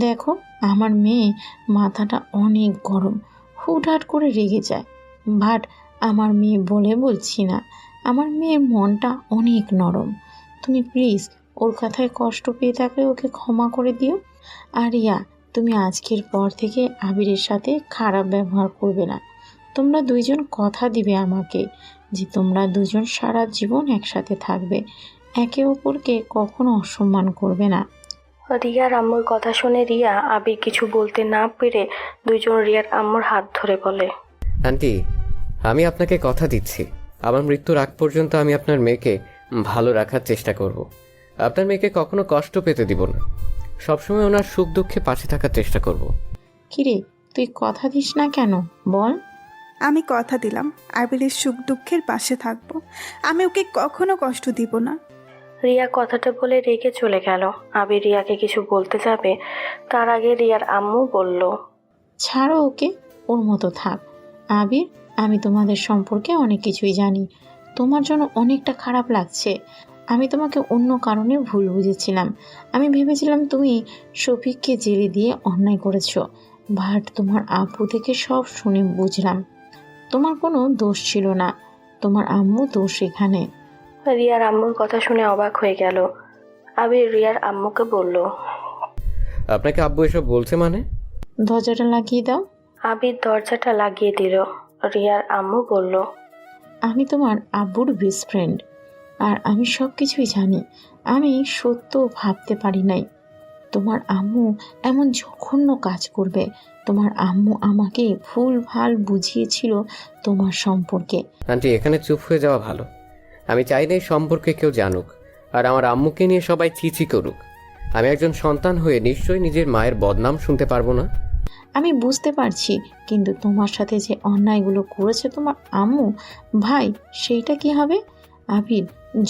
দেখো, আমার মেয়ে মাথাটা অনেক গরম, হুটহাট করে রেগে যায়। বাট আমার মেয়ে বলে বলছি না, আমার মেয়ের মনটা অনেক নরম। তুমি প্লিজ ওর কথায় কষ্ট পেয়ে থাকলে ওকে ক্ষমা করে দিও। আর রিয়া, তুমি আজকের পর থেকে আবিরের সাথে খারাপ ব্যবহার করবে না। তোমরা দুইজন কথা দিবে আমাকে যে তোমরা দুজন সারা জীবন একসাথে থাকবে, একে অপরকে কখনো অসম্মান করবে না। রিয়ার আম্মুর কথা শুনে রিয়া আবির কিছু বলতে না পেরে দুইজন রিয়ার আম্মুর হাত ধরে বলে, আন্টি, আমি আপনাকে কথা দিচ্ছি, আমার মৃত্যুর আগ পর্যন্ত আমি আপনার মেয়েকে ভালো রাখার চেষ্টা করব। আপনার মেয়েকে কখনো কষ্ট পেতে দিব না, সবসময় ওনার সুখ দুঃখে পাশে থাকার চেষ্টা করব। কিরে, তুই কথা দিস না কেন বল? আমি কথা দিলাম আবিরের সুখ দুঃখের পাশে থাকবো। আমি ওকে কখনো কষ্ট দিব না। রিয়া কথাটা বলে রেগে চলে গেল। আবির রিয়াকে কিছু বলতে যাবে, তার আগে রিয়ার আম্মু বলল, ছাড়ো ওকে, ওর মতো থাক। আবির, আমি তোমাদের সম্পর্কে অনেক কিছুই জানি। তোমার জন্য অনেকটা খারাপ লাগছে। আমি তোমাকে অন্য কারণে ভুল বুঝেছিলাম। আমি ভেবেছিলাম তুমি শফিককে জেলে দিয়ে অন্যায় করেছো। বাট তোমার আব্বু থেকে সব শুনে বুঝলাম তোমার কোনো দোষ ছিল না, তোমার আম্মু দোষ এখানে। রিয়ার আম্মুর কথা শুনে অবাক হয়ে গেল। আবির রিয়ার আম্মুকে বলল, আপনাকে আব্বু এসব বলছে মানে? দরজাটা লাগিয়ে দাও। আবির দরজাটা লাগিয়ে দিল। রিয়ার আম্মু বলল, আমি তোমার আব্বুর বেস্ট ফ্রেন্ড, আর আমি সব কিছুই জানি। আমি সত্য ভাবতে পারি নাই তোমার আম্মু এমন জঘন্য কাজ করবে। তোমার আম্মু আমাকে ভুল ভাল বুঝিয়েছিল তোমার সম্পর্কে। আন্টি, এখানে চুপ হয়ে যাওয়া ভালো। আমি চাই না এই সম্পর্কে কেউ জানুক, আর আমার আম্মুকে নিয়ে সবাই চিচি করুক। আমি একজন সন্তান হয়ে নিশ্চয়ই নিজের মায়ের বদনাম শুনতে পারবো না। আমি বুঝতে পারছি, কিন্তু তোমার সাথে যে অন্যায়গুলো করেছে তোমার আম্মু, ভাই, সেইটা কি হবে? আবির,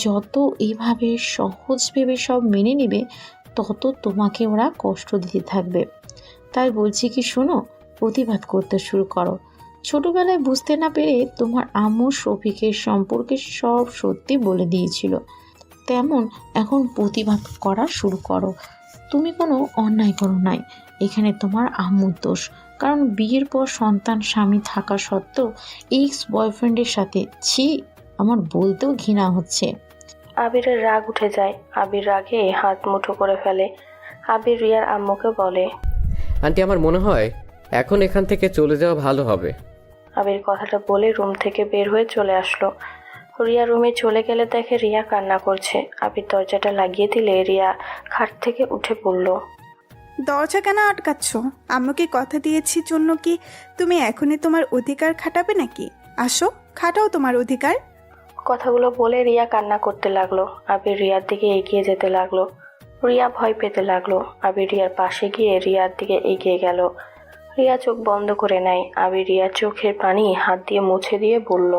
যত এভাবে সহজ ভেবে সব মেনে নেবে, তত তোমাকে ওরা কষ্ট দিতে থাকবে। তাই বলছি কি, শোনো, প্রতিবাদ করতে শুরু করো। ছোটবেলায় বুঝতে না পেরে তোমার আম্মু শফিকের সম্পর্কে সব সত্যি বলে দিয়েছিল, তেমন এখন প্রতিবাদ করা শুরু করো। তুমি কোনো অন্যায় করো নাই, এখানে তোমার আম্মুর দোষ। কারণ বিয়ের পর সন্তান স্বামী থাকা সত্ত্বেও এক্স বয়ফ্রেন্ডের সাথে, ছি, আমার বলতেও ঘৃণা হচ্ছে। আবিরের রাগ উঠে যায়। আবির রাগে হাত মুঠো করে ফেলে। আবির রিয়ার আম্মুকে বলে, আন্টি, আমার মনে হয় এখন এখান থেকে চলে যাওয়া ভালো হবে। আবির কথাটা বলে রুম থেকে বের হয়ে চলে আসলো। রিয়া রুমে চলে গেলে দেখে রিয়া কান্না করছে। আবির দরজাটা লাগিয়ে দিলে রিয়া খাট থেকে উঠে পড়ল। দরজা কেন আটকাচ্ছ? আম্মুকে কথা দিয়েছি জন্য কি তুমি এখনই তোমার অধিকার খাটাবে নাকি? আসো, খাটাও তোমার অধিকার। কথাগুলো বলে রিয়া কান্না করতে লাগলো। আবির রিয়ার দিকে এগিয়ে যেতে লাগলো। রিয়া ভয় পেতে লাগলো। আবির রিয়ার পাশে গিয়ে রিয়ার দিকে এগিয়ে গেল। রিয়া চোখ বন্ধ করে নেয়। আবির রিয়ার চোখের পানি হাত দিয়ে মুছে দিয়ে বলল,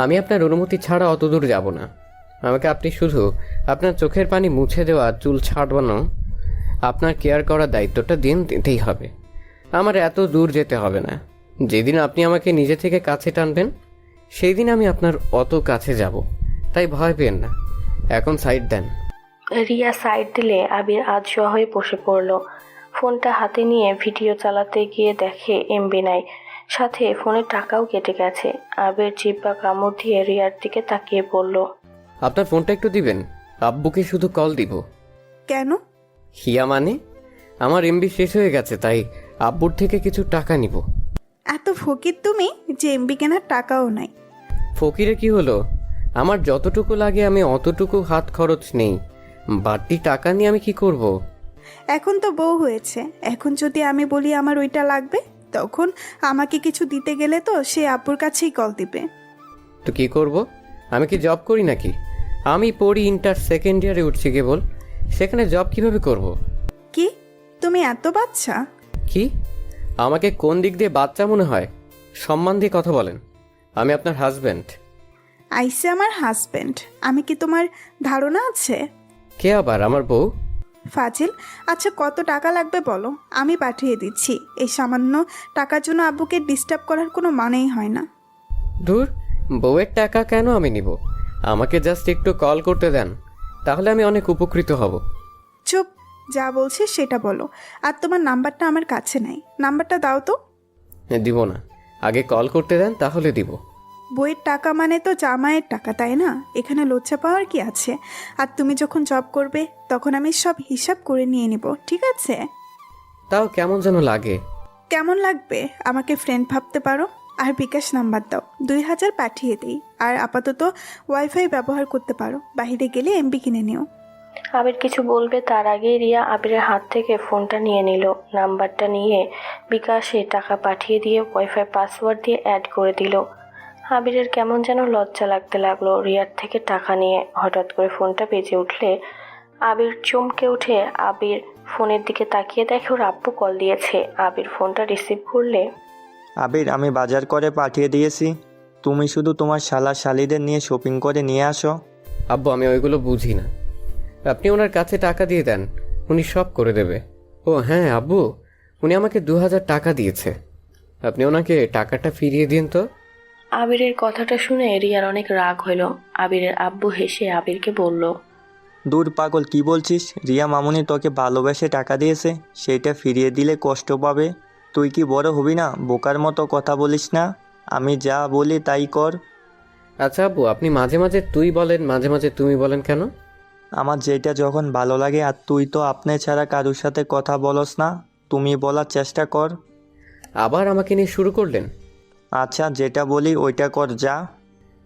আমি আপনার অনুমতি ছাড়া অত দূর যাব না। আমাকে আপনি শুধু আপনার চোখের পানি মুছে দেওয়া, চুল ছাড়বানো, আপনার কেয়ার করার দায়িত্বটা দিতেই হবে। আমার এত দূর যেতে হবে না। যেদিন আপনি আমাকে নিজে থেকে কাছে টানবেন, সেই দিন আমি আপনার অত কাছে যাব, তাই ভয় পেন না। এখন সাইড দেন। রিয়া সাইড দিলে আবির আধশোয়া হয়ে বসে পড়ল। ফোনটা হাতে নিয়ে ভিডিও চালাতে গিয়ে দেখে এমবি নাই, সাথে ফোনের টাকাও কেটে গেছে। আবির জিব্বা কামড় দিয়ে রিয়ার দিকে তাকিয়ে বলল, আপনার ফোনটা একটু দিবেন, আব্বুকে শুধু কল দিব। কেন? হিয়া মানে আমার এমবি শেষ হয়ে গেছে, তাই আব্বুর থেকে কিছু টাকা নিব। এত ফকির তুমি যে এমবি কেনার টাকাও নাই। ফকিরে কি হলো? আমার যতটুকু লাগে আমি অতটুকু হাত খরচ নেই, বাড়তি টাকা নিয়ে আমি কি করব? এখন তো বউ হয়েছে, এখন যদি আমি বলি আমার ওইটা লাগবে, তখন আমাকে কিছু দিতে গেলে তো সে আব্বুর কাছেই কল দিবে। তো কি করব? আমি কি জব করি নাকি? আমি পড়ি ইন্টার সেকেন্ড ইয়ারে উঠছি কেবল, সেখানে জব কিভাবে করব? কি তুমি এত বাচ্চা? কি আমাকে কোন দিক দিয়ে বাচ্চা মনে হয়? সম্মান দিয়ে কথা বলেন, আমি আপনার হাজব্যান্ড। আইসে আমার হাজবেন্ড, আমি কি তোমার ধারণা আছে? কে আবার আমার বউ? ফাজিল। আচ্ছা কত টাকা লাগবে বলো, আমি পাঠিয়ে দিচ্ছি। এই সামান্য টাকার জন্য আব্বুকে ডিস্টার্ব করার কোনো মানেই হয় না। ধুর, বউয়ের টাকা কেন আমি নিব? আমাকে জাস্ট একটু কল করতে দেন, তাহলে আমি অনেক উপকৃত হব। চুপ, যা বলছি সেটা বলো। আর তোমার নাম্বারটা আমার কাছে নেই, নাম্বারটা দাও তো। দিব না, আগে কল করতে দেন তাহলে দিব। বইয়ের টাকা মানে তো জামাইয়ের টাকা, তাই না? এখানে লজ্জা পাওয়ার কি আছে? আর তুমি যখন জব করবে তখন আমি সব হিসাব করে নিয়ে নিব, ঠিক আছে? তাও কেমন যেন লাগে। কেমন লাগবে? আমাকে ফ্রেন্ড ভাবতে পারো। আর বিকাশ নাম্বার দাও, 2000 পাঠিয়ে দিই। আর আপাতত ওয়াইফাই ব্যবহার করতে পারো, বাইরে গেলে এমবি কিনে নিও। আবির কিছু বলবে তার আগেই রিয়া আবিরের হাত থেকে ফোনটা নিয়ে নিল। নাম্বারটা নিয়ে বিকাশে টাকা পাঠিয়ে দিয়ে ওয়াইফাই পাসওয়ার্ড দিয়ে অ্যাড করে দিল। আবিরের কেমন যেন লজ্জা লাগতে লাগলো রিয়ার থেকে টাকা নিয়ে। হঠাৎ করে ফোনটা বেজে উঠলে আবির চমকে উঠে আবির ফোনের দিকে তাকিয়ে দেখে ওর আব্বু কল দিয়েছে। আবির ফোনটা রিসিভ করলে, আবির, আমি বাজার করে পাঠিয়ে দিয়েছি, তুমি শুধু তোমার শালা শালিদের নিয়ে শপিং করে নিয়ে আসো। আব্বু আমি ওইগুলো বুঝি না, আপনি ওনার কাছে টাকা দিয়ে দেন, উনি সব করে দেবে। ও হ্যাঁ আব্বু, উনি আমাকে 2000 টাকা দিয়েছে, আপনি ওনাকে টাকাটা ফিরিয়ে দিন তো। আবিরের কথাটা শুনে রিয়ার অনেক রাগ হইল। আবিরের আব্বু হেসে আবিরকে বলল, দূর পাগল, কি বলছিস? রিয়া মামুনি তোকে ভালোবেসে টাকা দিয়েছে, সেইটা ফিরিয়ে দিলে কষ্ট পাবে। তুই কি বড় হবি না? বোকার মতো কথা বলিস না, আমি যা বলি তাই কর। আচ্ছা আব্বু, আপনি মাঝে মাঝে তুই বলেন, মাঝে মাঝে তুমি বলেন কেন? আমার যেটা যখন ভালো লাগে, আর তুই তো আপনি ছাড়া কারোর সাথে কথা বলস না, তুমি বলার চেষ্টা কর। আবার আমাকে নিয়ে শুরু করলেন? আচ্ছা যেটা বলি ওইটা কর, যা।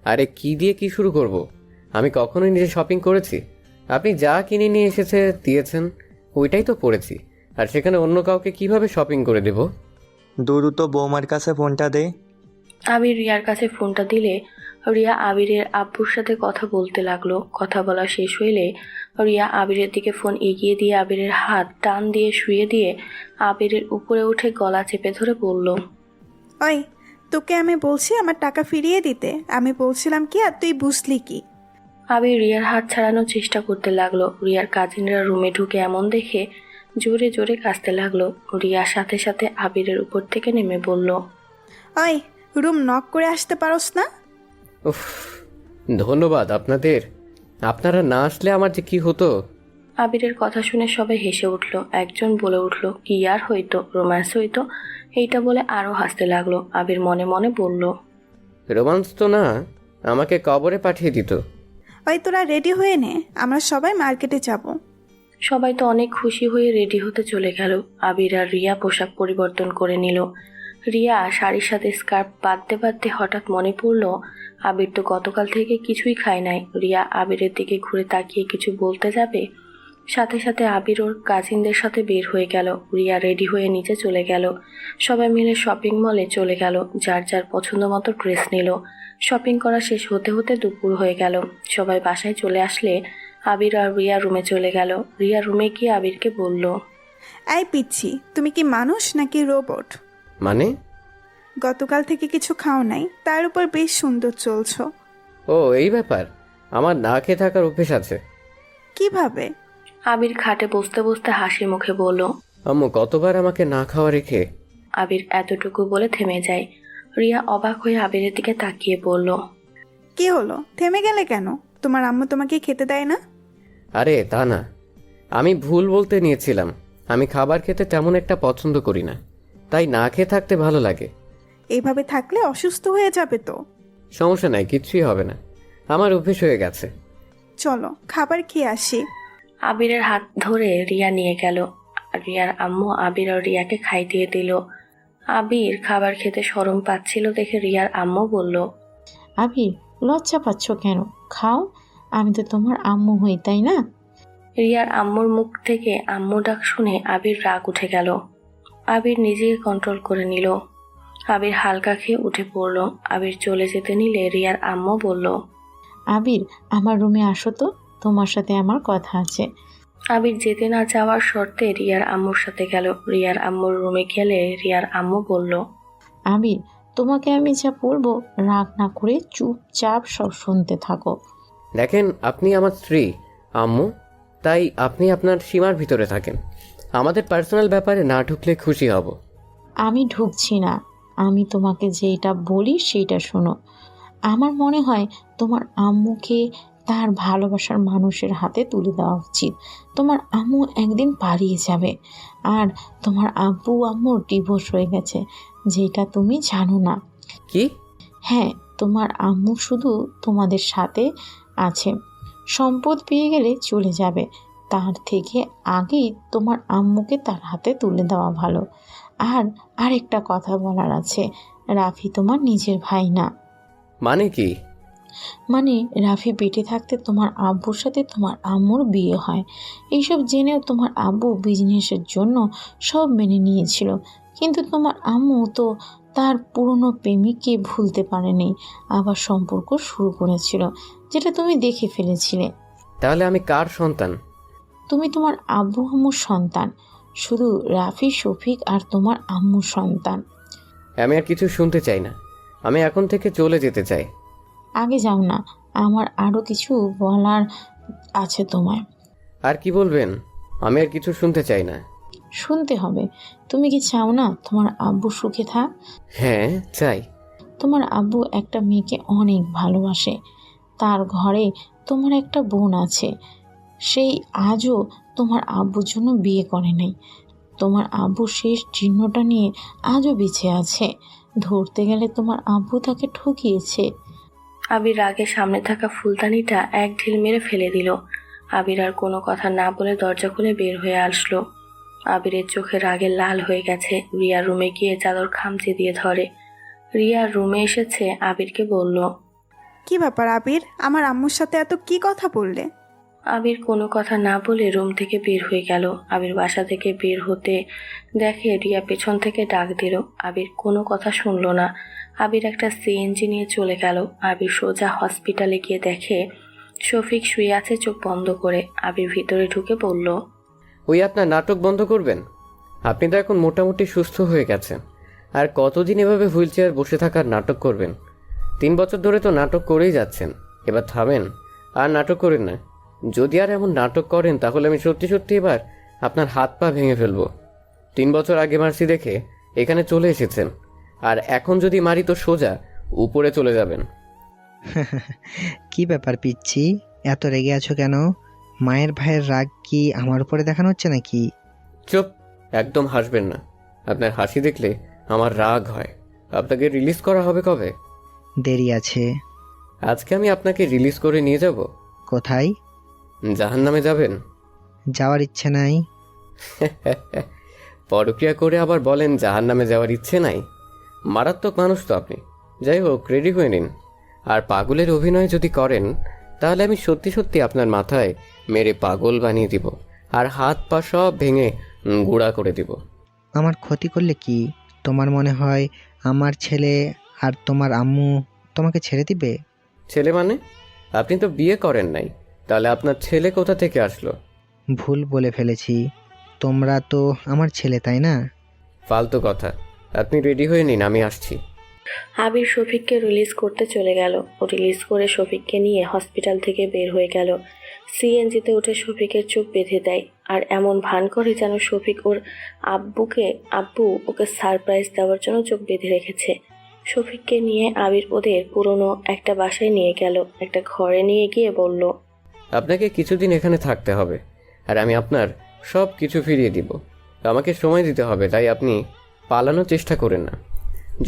আরে কি দিয়ে কি শুরু করব? আমি কখনোই নিজে শপিং করেছি? আপনি যা কিনে নিয়ে এসেছে দিয়েছেন ওইটাই তো পড়েছি, আর সেখানে অন্য কাউকে কিভাবে শপিং করে দেব? দ্রুত বৌমার কাছে ফোনটা দে। আবির রিয়ার কাছে ফোনটা দিলে রিয়া আবিরের আব্বুর সাথে কথা বলতে লাগলো। কথা বলা শেষ হইলে রিয়া আবিরের দিকে ফোন এগিয়ে দিয়ে আবিরের হাত টান দিয়ে শুয়ে দিয়ে আবিরের উপরে উঠে গলা চেপে ধরে বলল, ওই, তোকে আমি বলছি আমার টাকা ফিরিয়ে দিতে। আমি বলছিলাম কি আর তুই বুঝলি কি? আবির রিয়ার হাত ছাড়ানোর চেষ্টা করতে লাগলো। রিয়ার কাজিনরা রুমে ঢুকে এমন দেখে জোরে জোরে কাঁদতে লাগলো। রিয়ার সাথে সাথে আবিরের উপর থেকে নেমে বলল, ওই, রুম নক করে আসতে পারোস না? উফ, ধন্যবাদ আপনাদের, আপনারা না আসলে আমার যে কি হতো। আবিরের কথা শুনে সবাই হেসে উঠল। একজন বলে উঠল, কি আর হইতো, রোম্যান্স হইতো। এইটা বলে আরও হাসতে লাগলো। আবির মনে মনে বলল, রোমান্স তো না, আমাকে কবরে পাঠিয়ে দিত। ওই তোরা রেডি হয়ে নে, আমরা সবাই মার্কেটে যাব। সবাই তো অনেক খুশি হয়ে রেডি হতে চলে গেল। আবির আর রিয়া পোশাক পরিবর্তন করে নিল। রিয়া শাড়ির সাথে স্কার্ফ বাঁধতে বাঁধতে হঠাৎ মনে পড়ল আবির তো গতকাল থেকে কিছুই খায় নাই। রিয়া আবিরের দিকে ঘুরে তাকিয়ে কিছু বলতে যাবে, সাথে সাথে আবির ওর কাজিনদের সাথে বের হয়ে গেল। রিয়া রেডি হয়ে নিচে চলে গেল। সবাই মিলে শপিং মলে চলে গেল, যার যার পছন্দ মতো ড্রেস নিল। শপিং করা শেষ হতে হতে দুপুর হয়ে গেল। সবাই বাসায় চলে আসলে আবির আর রিয়া রুমে চলে গেল। রিয়া রুমে গিয়ে আবিরকে বলল, এই পিচ্ছি, তুমি কি মানুষ নাকি রোবট? মানে? গতকাল থেকে কিছু খাও নাই, তার উপর বেশ সুন্দর চলছো। ও এই ব্যাপার, আমার না খেয়ে থাকার অভ্যেস আছে। কিভাবে? আবির খাটে বসতে বসতে হাসি মুখে বলল, আম্মু কতবার আমাকে না খাওয়া রেখে। আবির এতটুকু বলে থেমে যায়। রিয়া অবাক হয়ে আবিরের দিকে তাকিয়ে বলল, কি হলো, থেমে গেলে কেন? তোমার আম্মু তোমাকে খেতে দেয় না? আরে তা না, আমি ভুল বলতে নিয়েছিলাম। আমি খাবার খেতে তেমন একটা পছন্দ করি না, তাই না খেয়ে থাকতে ভালো লাগে। এইভাবে থাকলে অসুস্থ হয়ে যাবে তো। সমস্যা নাই, কিচ্ছুই হবে না, আমার অভ্যেস হয়ে গেছে। চলো খাবার খেয়ে আসি। আবিরের হাত ধরে রিয়া নিয়ে গেল। রিয়ার আম্মু আবির আর রিয়াকে খাই দিয়ে দিল। আবির খাবার খেতে শরম পাচ্ছিল দেখে রিয়ার আম্মু বলল, আবির, লজ্জা পাচ্ছ কেন? খাও, আমি তো তোমার আম্মু হই, তাই না? রিয়ার আম্মুর মুখ থেকে আম্মু ডাক শুনে আবির রাগ উঠে গেল। আবির নিজেকে কন্ট্রোল করে নিল। আবির হালকা খেয়ে উঠে পড়ল। আবির চলে যেতে নিলে রিয়ার আম্মু বলল, আবির, আমার রুমে আসো তো, তোমার সাথে আমার কথা আছে। আবির যেতে না যাওয়ার শর্তে রিয়ার আম্মুর সাথে গেল। রিয়ার আম্মুর রুমে গেলে রিয়ার আম্মু বলল, আবির, তোমাকে আমি যা বলবো রাগ না করে চুপচাপ সব শুনতে থাকো। দেখেন, আপনি আমার স্ত্রী, আম্মু, তাই আপনি আপনার সীমার ভিতরে থাকেন। আমাদের পার্সোনাল ব্যাপারে না ঢুকলে খুশি হব। আমি ঢুকছি না, আমি তোমাকে যেটা বলি সেইটা শোনো। আমার মনে হয় তোমার আম্মুকে তার ভালোবাসার মানুষের হাতে তুলে দেওয়া উচিত। তোমার আম্মু একদিন পালিয়ে যাবে, আর তোমার আব্বু আম্মুর ডিভোর্স হয়ে গেছে, যেটা তুমি জানো না। কি? হ্যাঁ, তোমার আম্মু শুধু তোমাদের সাথে আছে, সম্পদ পেয়ে গেলে চলে যাবে। তার থেকে আগেই তোমার আম্মুকে তার হাতে তুলে দেওয়া ভালো। আর আরেকটা কথা বলার আছে, রাফি তোমার নিজের ভাই না। মানে কি? মানে রাফি বেঁচে থাকতে তোমার আব্বুর সাথে তোমার আম্মুর বিয়ে হয়। এইসব জেনেও তোমার আব্বু বিজনেসের জন্য সব মেনে নিয়েছিল, কিন্তু তোমার আম্মু তো তার পুরনো প্রেমিককে ভুলতে পারেনি, আবার সম্পর্ক শুরু করেছিল, যেটা তুমি দেখে ফেলেছিলে। তাহলে আমি কার সন্তান? তুমি তোমার আব্বু আম্মুর সন্তান, শুধু রাফি, শফিক আর তোমার আম্মুর সন্তান। আমি আর কিছু শুনতে চাই না, আমি এখন থেকে চলে যেতে চাই। আগে যাও না, আমার আরও কিছু বলার আছে তোমায়। আর কি বলবেন? আমি আর কিছু শুনতে চাই না। শুনতে হবে। তুমি কি চাও না তোমার আব্বু সুখে থাক? হ্যাঁ, চাই। তোমার আব্বু একটা মেয়েকে অনেক ভালোবাসে, তার ঘরে তোমার একটা বোন আছে, সেই আজও তোমার আব্বুর জন্য বিয়ে করে নাই। তোমার আব্বু শেষ চিহ্নটা নিয়ে আজও বেঁচে আছে, ধরতে গেলে তোমার আব্বু তাকে ঠকিয়েছে। আবির রাগে সামনে থাকা ফুলদানিটা এক ঢিল মেরে ফেলে দিল। আবির আর কোনো কথা না বলে দরজা খুলে বের হয়ে আসলো। আবিরের চোখে রাগে লাল হয়ে গেছে। রিয়ার রুমে গিয়ে চাদর খামচে দিয়ে ধরে। রিয়ার রুমে এসেছে, আবিরকে বলল, কি ব্যাপার আবির, আমার আম্মুর সাথে এত কি কথা বললে? আবির কোনো কথা না বলে রুম থেকে বের হয়ে গেল। আবির বাসা থেকে বের হতে দেখে রিয়া পেছন থেকে ডাক দিল। আবির কোনো কথা শুনল না। আবির একটা সিএনজি নিয়ে চলে গেল। আবির সোজা হসপিটালে গিয়ে দেখে শফিক শুয়ে আছে চোখ বন্ধ করে। আবির ভিতরে ঢুকে বলল, ওই আপনার নাটক বন্ধ করবেন? আপনি তো এখন মোটামুটি সুস্থ হয়ে গেছেন, আর কতদিন এভাবে হুইল চেয়ার বসে থাকার নাটক করবেন? 3 বছর ধরে তো নাটক করেই যাচ্ছেন, এবার থামেন, আর নাটক করেন না। যদি আর এমন নাটক করেন তাহলে আমি সত্যি সত্যি এবার আপনার হাত পা ভেঙে ফেলবো। 3 বছর আগে মারছি দেখে এখানে চলে এসেছেন, আর এখন যদি মারি তো সোজা উপরে চলে যাবেন। কি ব্যাপার পিচ্ছি, এত রেগে আছো কেন? মায়ের ভাইয়ের রাগ কি আমার উপরে দেখানো হচ্ছে নাকি? চুপ, একদম হাসবেন না। আপনার হাসি দেখলে আমার রাগ হয়। আপনাকে রিলিজ করা হবে কবে? দেরি আছে। আজকে আমি আপনাকে রিলিজ করে নিয়ে যাব। কোথায়? জাহান্নামে যাবেন? যাওয়ার ইচ্ছে নাই। পরক্রিয়া করে আবার বলেন জাহান্নামে যাওয়ার ইচ্ছে নাই? মারাত্মক মানুষ তো আপনি। যাই হোক, রেডি হয়ে নিন। আর পাগলের অভিনয় যদি করেন তাহলে আমি সত্যি সত্যি আপনার মাথায় মেরে পাগল বানিয়ে দিব, আর হাত পা সব ভেঙে গুঁড়া করে দিব। আমার ক্ষতি করলে কি তোমার মনে হয় আমার ছেলে আর তোমার আম্মু তোমাকে ছেড়ে দিবে? ছেলে মানে? আপনি তো বিয়ে করেন নাই, তাহলে আপনার ছেলে কোথা থেকে আসলো? ভুল বলে ফেলেছি, তোমরা তো আমার ছেলে, তাই না? ফালতু কথা। আপনি রেডি হয়ে নিন, আমি আসছি। আবির শফিককে রিলিজ করতে চলে গেল। ও রিলিজ করে শফিককে নিয়ে হসপিটাল থেকে বের হয়ে গেল। সিএনজিতে উঠে শফিকের চোখ বেঁধে দেয়, আর এমন ভান করে যেন শফিক ওর আব্বু ওকে সারপ্রাইজ দেওয়ার জন্য চোখ বেঁধে রেখেছে। শফিককে নিয়ে আবির ওদের পুরনো একটা বাসায় নিয়ে গেল। একটা ঘরে নিয়ে গিয়ে বলল, আপনাকে কিছুদিন এখানে থাকতে হবে, আর আমি আপনার সব কিছু ফিরিয়ে দিব। আমাকে সময় দিতে হবে, তাই আপনি পালানোর চেষ্টা করেন না।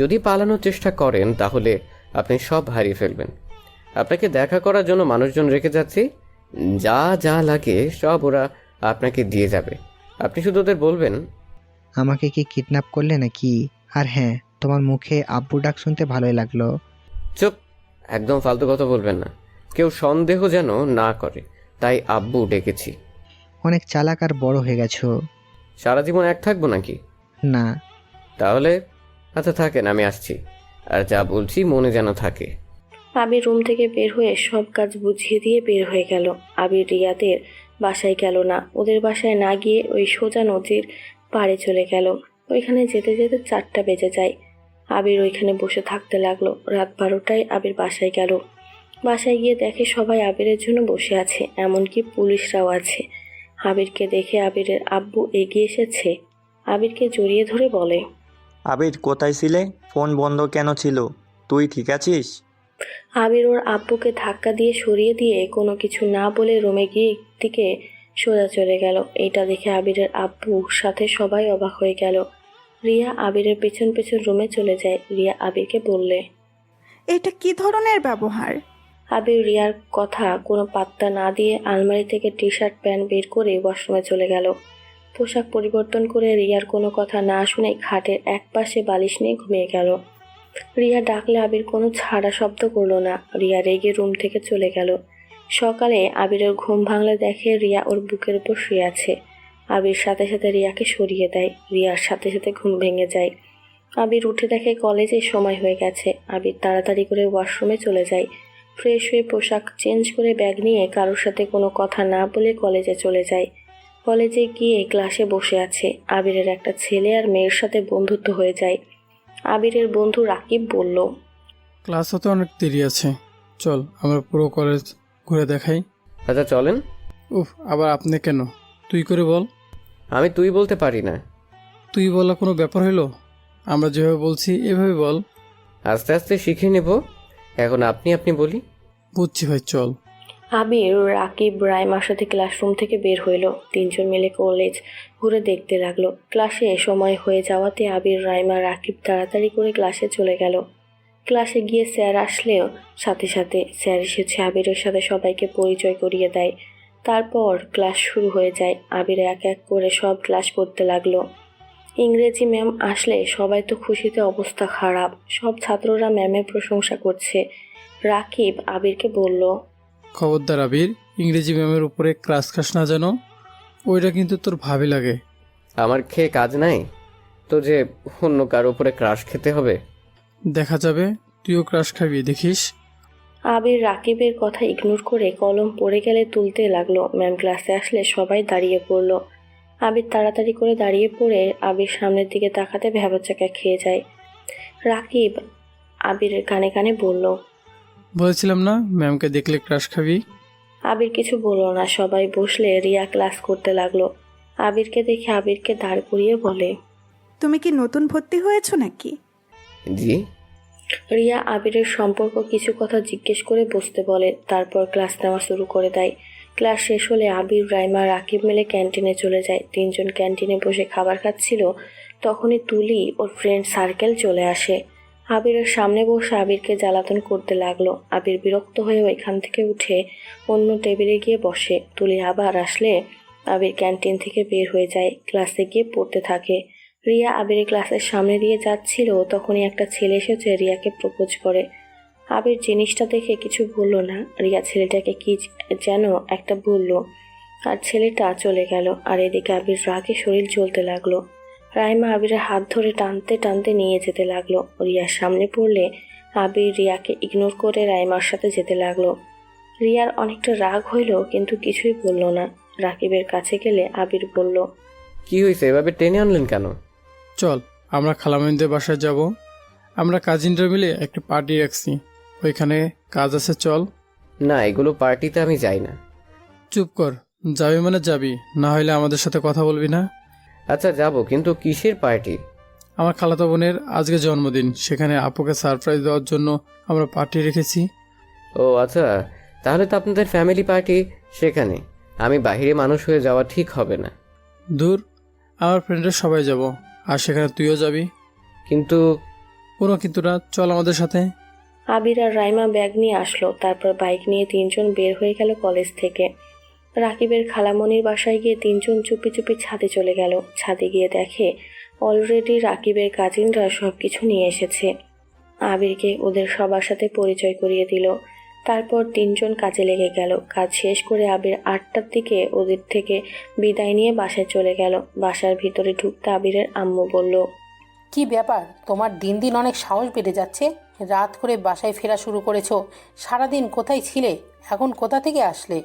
যদি পালানোর চেষ্টা করেন তাহলে আপনি সব হারিয়ে ফেলবেন। আপনাকে দেখা করার জন্য মানুষজন রেখে যাচ্ছি, যা যা লাগে সব ওরা আপনাকে দিয়ে যাবে। আপনি শুধু ওদের বলবেন, আমাকে কি কিডন্যাপ করলে নাকি? আর হ্যাঁ, তোমার মুখে আব্বু ডাক শুনতে ভালোই লাগলো। চুপ, একদম ফালতু কথা বলবেন না। কেউ সন্দেহ যেন না করে, তাই আব্বু ডেকেছি। অনেক চালাক আর বড় হয়ে গেছো। সারা জীবন এক থাকবো নাকি? না, তাহলে আচ্ছা থাকেন, আমি আসছি। আর যা বলছি মনে যেন থাকে। আবির রুম থেকে বের হয়ে সব কাজ বুঝিয়ে দিয়ে বের হয়ে গেল। আবির রিয়াদের বাসায় গেল না। ওদের বাসায় না গিয়ে ওই সোজা নদীর পাড়ে চলে গেল। ওইখানে যেতে যেতে 4টা বেজে যায়। আবির ওইখানে বসে থাকতে লাগলো। রাত 12টায় আবির বাসায় গেল। বাসায় গিয়ে দেখে সবাই আবিরের জন্য বসে আছে, এমনকি পুলিশরাও আছে। আবিরকে দেখে আবিরের আব্বু এগিয়ে এসেছে। আবিরকে জড়িয়ে ধরে বলে, আবির কোথায় ছিলে? ফোন বন্ধ কেন ছিল? তুই ঠিক আছিস? আবির ওর আব্বুকে ধাক্কা দিয়ে সরিয়ে দিয়ে কোনো কিছু না বলে রুমে গিয়ে দিকে সোজা চলে গেল। এটা দেখে আবিরের আব্বুর সাথে সবাই অবাক হয়ে গেল। রিয়া আবিরের পেছন পেছন রুমে চলে যায়। রিয়া আবিরকে বললে, এটা কি ধরনের ব্যবহার? আবির রিয়ার কথা কোনো পাত্তা না দিয়ে আলমারি থেকে টি শার্ট প্যান্ট বের করে ওয়াশরুমে চলে গেল। পোশাক পরিবর্তন করে রিয়ার কোনো কথা না শুনে খাটের এক পাশে বালিশ নিয়ে ঘুমিয়ে গেল। রিয়া ডাকলে আবির কোনো ছাড়া শব্দ করলো না। রিয়া রেগে রুম থেকে চলে গেল। সকালে আবিরের ঘুম ভাঙলে দেখে রিয়া ওর বুকের উপর শুয়ে আছে। আবির সাথে সাথে রিয়াকে সরিয়ে দেয়। রিয়ার সাথে সাথে ঘুম ভেঙে যায়। আবির উঠে দেখে কলেজের সময় হয়ে গেছে। আবির তাড়াতাড়ি করে ওয়াশরুমে চলে যায়। ফ্রেশ হয়ে পোশাক চেঞ্জ করে ব্যাগ নিয়ে কারোর সাথে কোনো কথা না বলে কলেজে চলে যায়। কলেজে গিয়ে ক্লাসে বসে আছে। আবিরের একটা ছেলে আর মেয়ের সাথে বন্ধুত্ব হয়ে যায়। আবিরের বন্ধু রাকিব বলল, ক্লাস হতে অনেক দেরি আছে, চল আমরা পুরো কলেজ ঘুরে দেখাই। আচ্ছা চলেন। উফ, আবার আপনি কেন? তুই করে বল। আমি তুই বলতে পারি না। তুই বলা কোনো ব্যাপার হলো? আমরা যেভাবে বলছি এভাবে বল। আস্তে আস্তে শিখে নেব। এখন আপনি আপনি বলি। বুঝছি ভাই, চল। আবির, রাকিব, রাইমার সাথে ক্লাসরুম থেকে বের হইল। 3জন মিলে কলেজ ঘুরে দেখতে লাগলো। ক্লাসে সময় হয়ে যাওয়াতে আবির, রাইমা, রাকিব তাড়াতাড়ি করে ক্লাসে চলে গেল। ক্লাসে গিয়ে স্যার আসলেও সাথে সাথে স্যার এসেছে আবিরের সাথে সবাইকে পরিচয় করিয়ে দেয়। তারপর ক্লাস শুরু হয়ে যায়। আবির এক এক করে সব ক্লাস করতে লাগলো। ইংরেজি ম্যাম আসলে সবাই তো খুশিতে অবস্থা খারাপ। সব ছাত্ররা ম্যামের প্রশংসা করছে। রাকিব আবিরকে বলল, খবরদার আবির, ইংরেজি ম্যামের উপরে ক্লাস খাস না যেন, ওইটা কিন্তু তোর ভাবি লাগে। আমার খেয়ে কাজ নাই তো যে অন্য কারো উপরে ক্রাশ খেতে হবে? দেখা যাবে, তুইও ক্রাশ খাবি, দেখিস। আবির রাকিবের কথা ইগনোর করে কলম পড়ে গেলে তুলতে লাগলো। ম্যাম ক্লাসে আসলে সবাই দাঁড়িয়ে পড়ল। আবির তাড়াতাড়ি করে দাঁড়িয়ে পড়ে আবির সামনের দিকে তাকাতে ভ্যাবাচাকা খেয়ে যায়। রাকিব আবিরের কানে কানে বলল, বলেছিলাম না ম্যামকে দেখলে ক্রাশ খাবি। আবির কিছু বলল না। সবাই বসলে রিয়া ক্লাস করতে লাগলো। আবিরকে দেখে আবিরকে দাঁড় করিয়ে বলে, তুমি কি নতুন ভর্তি হয়েছো নাকি? জি। রিয়া আবিরের সম্পর্ক কিছু কথা জিজ্ঞেস করে বসতে বলে। তারপর ক্লাস নেওয়া শুরু করে দেয়। ক্লাস শেষ হলে আবির, রাইমা, রাকিব মিলে ক্যান্টিনে চলে যায়। 3জন ক্যান্টিনে বসে খাবার খাচ্ছিল। তখনই তুলি ওর ফ্রেন্ড সার্কেল চলে আসে। আবিরের সামনে বসে আবিরকে জ্বালাতন করতে লাগলো। আবির বিরক্ত হয়ে ওইখান থেকে উঠে অন্য টেবিলে গিয়ে বসে। তুলি আবার আসলে আবির ক্যান্টিন থেকে বের হয়ে যায়। ক্লাসে গিয়ে পড়তে থাকে। রিয়া আবিরের ক্লাসের সামনে দিয়ে যাচ্ছিল, তখনই একটা ছেলে এসেছে রিয়াকে প্রপোজ করে। আবির জিনিসটা দেখে কিছু বলল না। রিয়া ছেলেটাকে কি যেন একটা বলল, আর ছেলেটা চলে গেল। আর এদিকে আবির রাগে শরীর জ্বলতে লাগলো। রাইমা আবিরের হাত ধরে টানতে টানতে নিয়ে যেতে লাগলো। রিয়ার সামনে পড়লে আবির রিয়াকে ইগনোর করে রাইমার সাথে যেতে লাগলো। রিয়ার অনেকটা রাগ হইল, কিন্তু কিছুই বলল না। রাকিবের কাছে গেলে আবির বলল, কি হয়েছে, এভাবে টেনে আনলেন কেন? চল আমরা খালামাইনদের বাসায় যাব। আমরা কাজিনরা মিলে একটা পার্টি রাখছি, ওইখানে কাজ আছে, চল। না, এগুলো পার্টিতে আমি যাই না। চুপ কর, যাবি মানে যাবি, না হলে আমাদের সাথে কথা বলবি না। আচ্ছা যাব, কিন্তু কিসের পার্টি? আমার খালাতো বোনের আজকে জন্মদিন, সেখানে আপুকে সারপ্রাইজ দেওয়ার জন্য আমরা পার্টি রেখেছি। ও আচ্ছা, তাহলে তো আপনাদের ফ্যামিলি পার্টি সেখানে। আমি বাইরে মানুষ হয়ে যাওয়া ঠিক হবে না। দূর, আমার ফ্রেন্ডরা সবাই যাব, আর সেখানে তুইও যাবি। কিন্তু কোনো কিন্তু না, চল আমাদের সাথে। আবির আর রাইমা ব্যাগ নিয়ে আসলো, তারপর বাইক নিয়ে তিনজন বের হয়ে গেল কলেজ থেকে। রাকিবের খালামণির বাসায় গিয়ে তিনজন চুপি চুপি ছাদে চলে গেল। ছাদে গিয়ে দেখে অলরেডি রাকিবের কাজিনরা সব কিছু নিয়ে এসেছে। আবিরকে ওদের সবার সাথে পরিচয় করিয়ে দিল। তারপর তিনজন কাজে লেগে গেল। কাজ শেষ করে আবির 8টার দিকে ওদের থেকে বিদায় নিয়ে বাসায় চলে গেল। বাসার ভিতরে ঢুকতে আবিরের আম্মু বলল, কি ব্যাপার, তোমার দিন দিন অনেক সাহস বেড়ে যাচ্ছে। রাত করে বাসায় ফেরা শুরু করেছো। সারাদিন কোথায় ছিলে, এখন কোথা থেকে আসলে?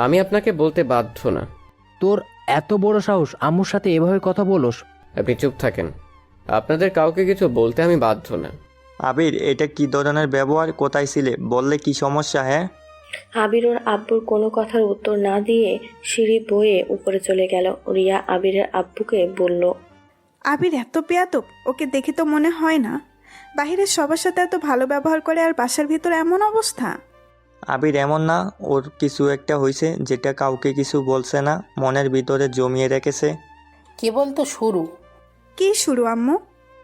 আমি আপনাকে বলতে বাধ্য না। তোর এত বড় সাহস আম্মুর সাথে এভাবে কথা বলোস? আপনি চুপ থাকেন। আপনাদের কাউকে কিছু বলতে আমি বাধ্য না। আবির, এটা কি ধরনের ব্যবহার? কোথায় ছিলে? বললে কি সমস্যা? হ্যাঁ, আবির ওর আব্বুর কোনো কথার উত্তর না দিয়ে সিঁড়ি বয়ে উপরে চলে গেল। রিয়া আবিরের আব্বুকে বলল, আবির এত বেয়াদব, ওকে দেখে তো মনে হয় না। বাহিরের সবার সাথে এত ভালো ব্যবহার করে আর বাসার ভিতরে এমন অবস্থা। আবির এমন না, ওর কিছু একটা হয়েছে যেটা কাউকে কিছু বলছে না, মনের ভিতরে জমিয়ে রেখেছে। কেবল তো শুরু। কি শুরু আম্মু?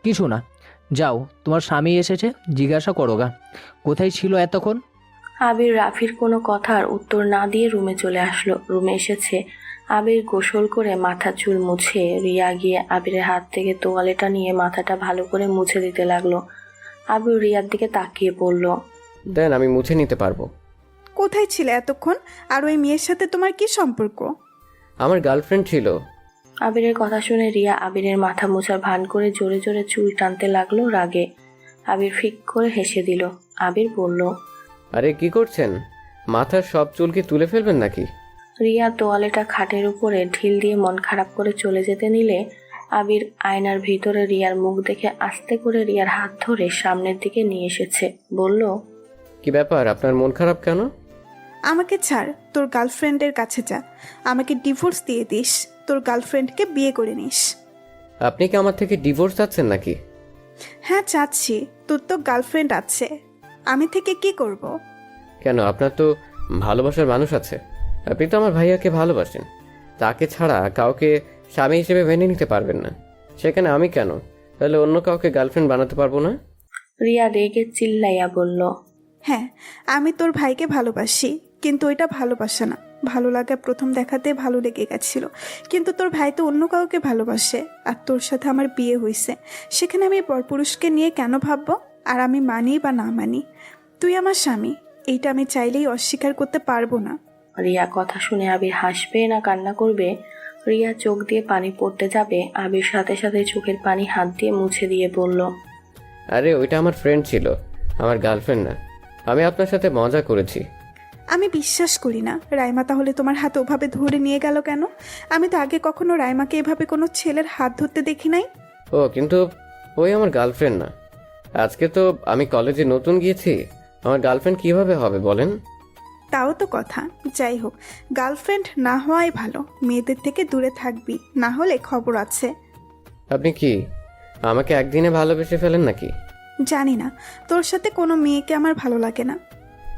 কিছু না, যাও, তোমার স্বামী এসেছে, জিজ্ঞাসা করো গা কোথায় ছিল এতক্ষণ। আবির রাফির কোনো কথার উত্তর না দিয়ে রুমে চলে আসলো। রুমে এসেছে আবির গোসল করে মাথা চুল মুছে। রিয়া গিয়ে আবিরের হাত থেকে তোয়ালেটা নিয়ে মাথাটা ভালো করে মুছে দিতে লাগলো। আবির রিয়ার দিকে তাকিয়ে বলল, দেন, আমি মুছে নিতে পারবো। কোথায় ছিলে এতক্ষণ? আর ওই মেয়ের সাথে তোমার কি সম্পর্ক? আমার গার্লফ্রেন্ড ছিল। আবিরের কথা শুনে রিয়া আবিরের মাথা মোছার ভান করে জোরে জোরে চুল টানতে লাগলো রাগে। আবির ফিক করে হেসে দিল। আবির বলল, আরে কি করছেন? মাথার সব চুল কি তুলে ফেলবেন নাকি? রিয়া তোয়ালেটা খাটের উপরে ঢিল দিয়ে মন খারাপ করে চলে যেতে নিলে আবির আয়নার ভিতরে রিয়ার মুখ দেখে আস্তে করে রিয়ার হাত ধরে সামনের দিকে নিয়ে এসেছে। বলল, কি ব্যাপার, আপনার মন খারাপ কেন? আমাকে ছাড়, তোর গার্লফ্রেন্ডের কাছে যা, আমাকে ডিভোর্স দিয়ে দিস, তোর গার্লফ্রেন্ডকে বিয়ে করে নিস। আপনি কি আমার থেকে ডিভোর্স চাচ্ছেন নাকি? হ্যাঁ চাচ্ছি, তোর তো গার্লফ্রেন্ড আছে, আমি থেকে কি করব? কেন, আপনার তো ভালোবাসার মানুষ আছে। আপনি তো আমার ভাইয়াকে ভালোবাসেন। তাকে ছাড়া কাউকে স্বামী হিসেবে মেনে নিতে পারবেন না। সেখানে আমি কেন তাহলে অন্য কাউকে গার্লফ্রেন্ড বানাতে পারবো না? রিয়া রেগে চিল্লাইয়া বলল, হ্যাঁ, আমি তোর ভাইকে ভালোবাসি, কিন্তু এটা ভালোবাসা না। ভালো লাগা প্রথম দেখাতে ভালো লেগে গেছিল, কিন্তু তোর ভাই তো অন্য কাউকে ভালোবাসে, আর তোর সাথে আমার বিয়ে হয়েছে, সেখানে আমি পরপুরুষকে নিয়ে কেন ভাববো? আর আমি মানি বা না মানি, তুই আমার স্বামী, এইটা আমি চাইলেই অস্বীকার করতে পারবো না। রিয়া কথা শুনে আবির হাসবে না কান্না করবে? রিয়া চোখ দিয়ে পানি পড়তে যাবে, আবির সাথে সাথে চোখের পানি হাত দিয়ে মুছে দিয়ে বলল, আরে ওইটা আমার ফ্রেন্ড ছিল, আমার গার্লফ্রেন্ড না। আমি আপনার সাথে মজা করেছি। আমি বিশ্বাস করি না। রাইমা তাহলে তোমার হাত ওভাবে ধরে নিয়ে গেল কেন? আমি তো আগে কখনো রাইমাকে এভাবে কোনো ছেলের হাত ধরতে দেখি নাই। ও কিন্তু ওই আমার গার্লফ্রেন্ড না। আজকে তো আমি কলেজে নতুন গিয়েছি, আমার গার্লফ্রেন্ড কিভাবে হবে বলেন? তাও তো কথা। যাই হোক, গার্লফ্রেন্ড না হওয়াই ভালো, মেয়েদের থেকে দূরে থাকবি, না হলে খবর আছে। আপনি কি আমাকে একদিনে ভালোবেসে ফেলেন নাকি? জানি না, তোর সাথে কোনো মেয়েকে আমার ভালো লাগে না।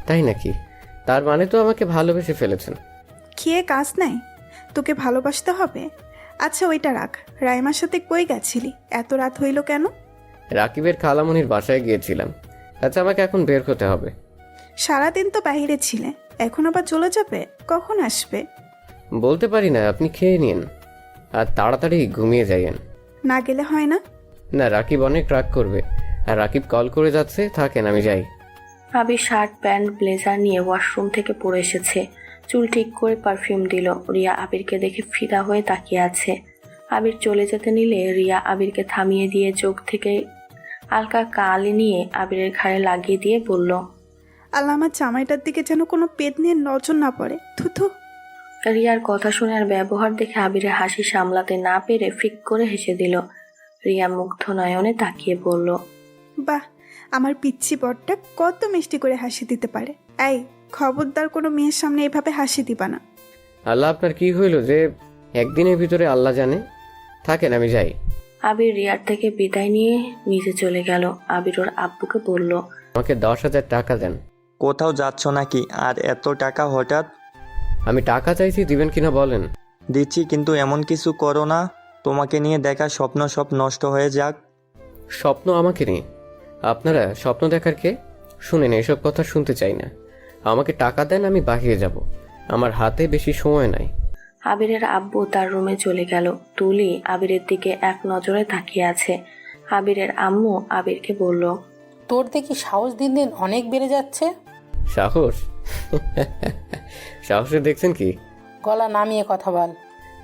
তাই নাকি? তার মানে তো আমাকে ভালোবেসে ফেলেছেন। খেয়ে কাজ নাই, তোকে ভালোবাসতে হবে। আচ্ছা ওইটা রাখ, রাইমার সাথে কই গেছিলি? এত রাত হইল কেন? রাকিবের খালামণির বাসায় গিয়েছিলাম। আচ্ছা, আমাকে এখন বের হতে হবে। সারাদিন তো বাইরে ছিলে, এখন আবার চলে যাবে? কখন আসবে? বলতে পারি না, আপনি খেয়ে নিন আর তাড়াতাড়ি ঘুমিয়ে যাইয়েন। না গেলে হয় না? না, রাকিব অনেক রাগ করবে। আর রাকিব কল করে যাচ্ছে, থাকেন আমি যাই। আবির শার্ট প্যান্ট ব্লেজার নিয়ে ওয়াশরুম থেকে পড়ে এসেছে। চুল ঠিক করে পারফিউম দিল। রিয়া আবিরকে দেখে ফিদা হয়ে তাকিয়ে আছে। আবির চলে যেতে নিলে রিয়া আবিরকে থামিয়ে দিয়ে চোখ থেকে হালকা কালি নিয়ে আবিরের ঘাড়ে লাগিয়ে দিয়ে বলল, আল্লাহ, আমার জামাইটার দিকে যেন কোনো পেট নিয়ে নজর না পড়ে। থুথু। রিয়ার কথা শুনে আর ব্যবহার দেখে আবিরের হাসি সামলাতে না পেরে ফিক করে হেসে দিল। রিয়া মুগ্ধ নয়নে তাকিয়ে বলল, বাহ, আমার পিচ্ছি বরটা কত মিষ্টি করে হাসি দিতে পারে। এই, খবরদার কোনো মেয়ের সামনে এভাবে হাসি দিবা না। আল্লাহ, আপনার কি হইল যে একদিনের ভিতরে আল্লাহ জানে। থাকেন আমি যাই। আবির রিয়ার থেকে বিদায় নিয়ে নিচে চলে গেল। আবির ওর আব্বুকে বলল, আমাকে 10,000 টাকা দেন। কোথাও যাচ্ছ নাকি আর এত টাকা হঠাৎ? আমি টাকা চাইছি, দিবেন কিনা বলেন। দিচ্ছি, কিন্তু এমন কিছু করো না তোমাকে নিয়ে দেখা স্বপ্ন সব নষ্ট হয়ে যাক। স্বপ্ন আমাকে নিয়ে? আপনারা স্বপ্ন দেখার কে? শুনেন, এসব কথা শুনতে চাই না। আমাকে টাকা দেন, আমি বাহিরে যাব। আমার হাতে বেশি সময় নাই। আবিরের আব্বু তার রুমে চলে গেল। তুলি আবিরের দিকে এক নজরে তাকিয়ে আছে। আবিরের আম্মু আবিরকে বলল, তোর দেখি সাহস দিন দিন অনেক বেড়ে যাচ্ছে। সাহস? সাহসে দেখছেন কি? গলা নামিয়ে কথা বল।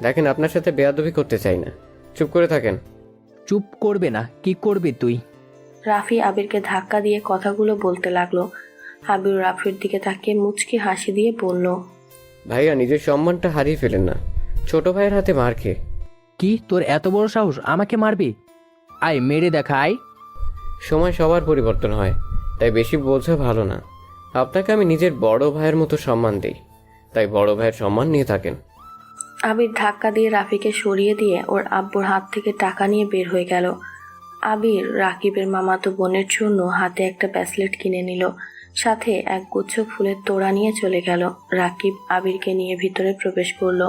দেখেন, আপনার সাথে বেয়াদবি করতে চাই না, চুপ করে থাকেন। চুপ করবে না? কি করবি তুই? রাফি আবিরকে ধাক্কা দিয়ে কথাগুলো বলতে লাগলো। আবির রাফির দিকে তাকিয়ে মুচকি হাসি দিয়ে বলল, ভাইয়া, নিজের সম্মানটা হারিয়ে ফেলেন না, ছোট ভাইয়ের হাতে মার খেয়ে। কি তোর এত বড় সাহস? আমাকে মারবি? আয় মেরে দেখা, আয়। সময় সবার পরিবর্তন হয়, তাই বেশি বোঝা ভালো না। আপনাকে আমি নিজের বড় ভাইয়ের মতো সম্মান দিই, তাই বড় ভাইয়ের সম্মান নিয়ে থাকেন। আবির ধাক্কা দিয়ে রাফিকে সরিয়ে দিয়ে ওর আব্বুর হাত থেকে টাকা নিয়ে বের হয়ে গেল। আবির রাকিবের মামাতো বোনের জন্য হাতে একটা ব্রেসলেট কিনে নিল, সাথে এক গুচ্ছ ফুলের তোড়া নিয়ে চলে গেল। রাকিব আবিরকে নিয়ে ভিতরে প্রবেশ করলো।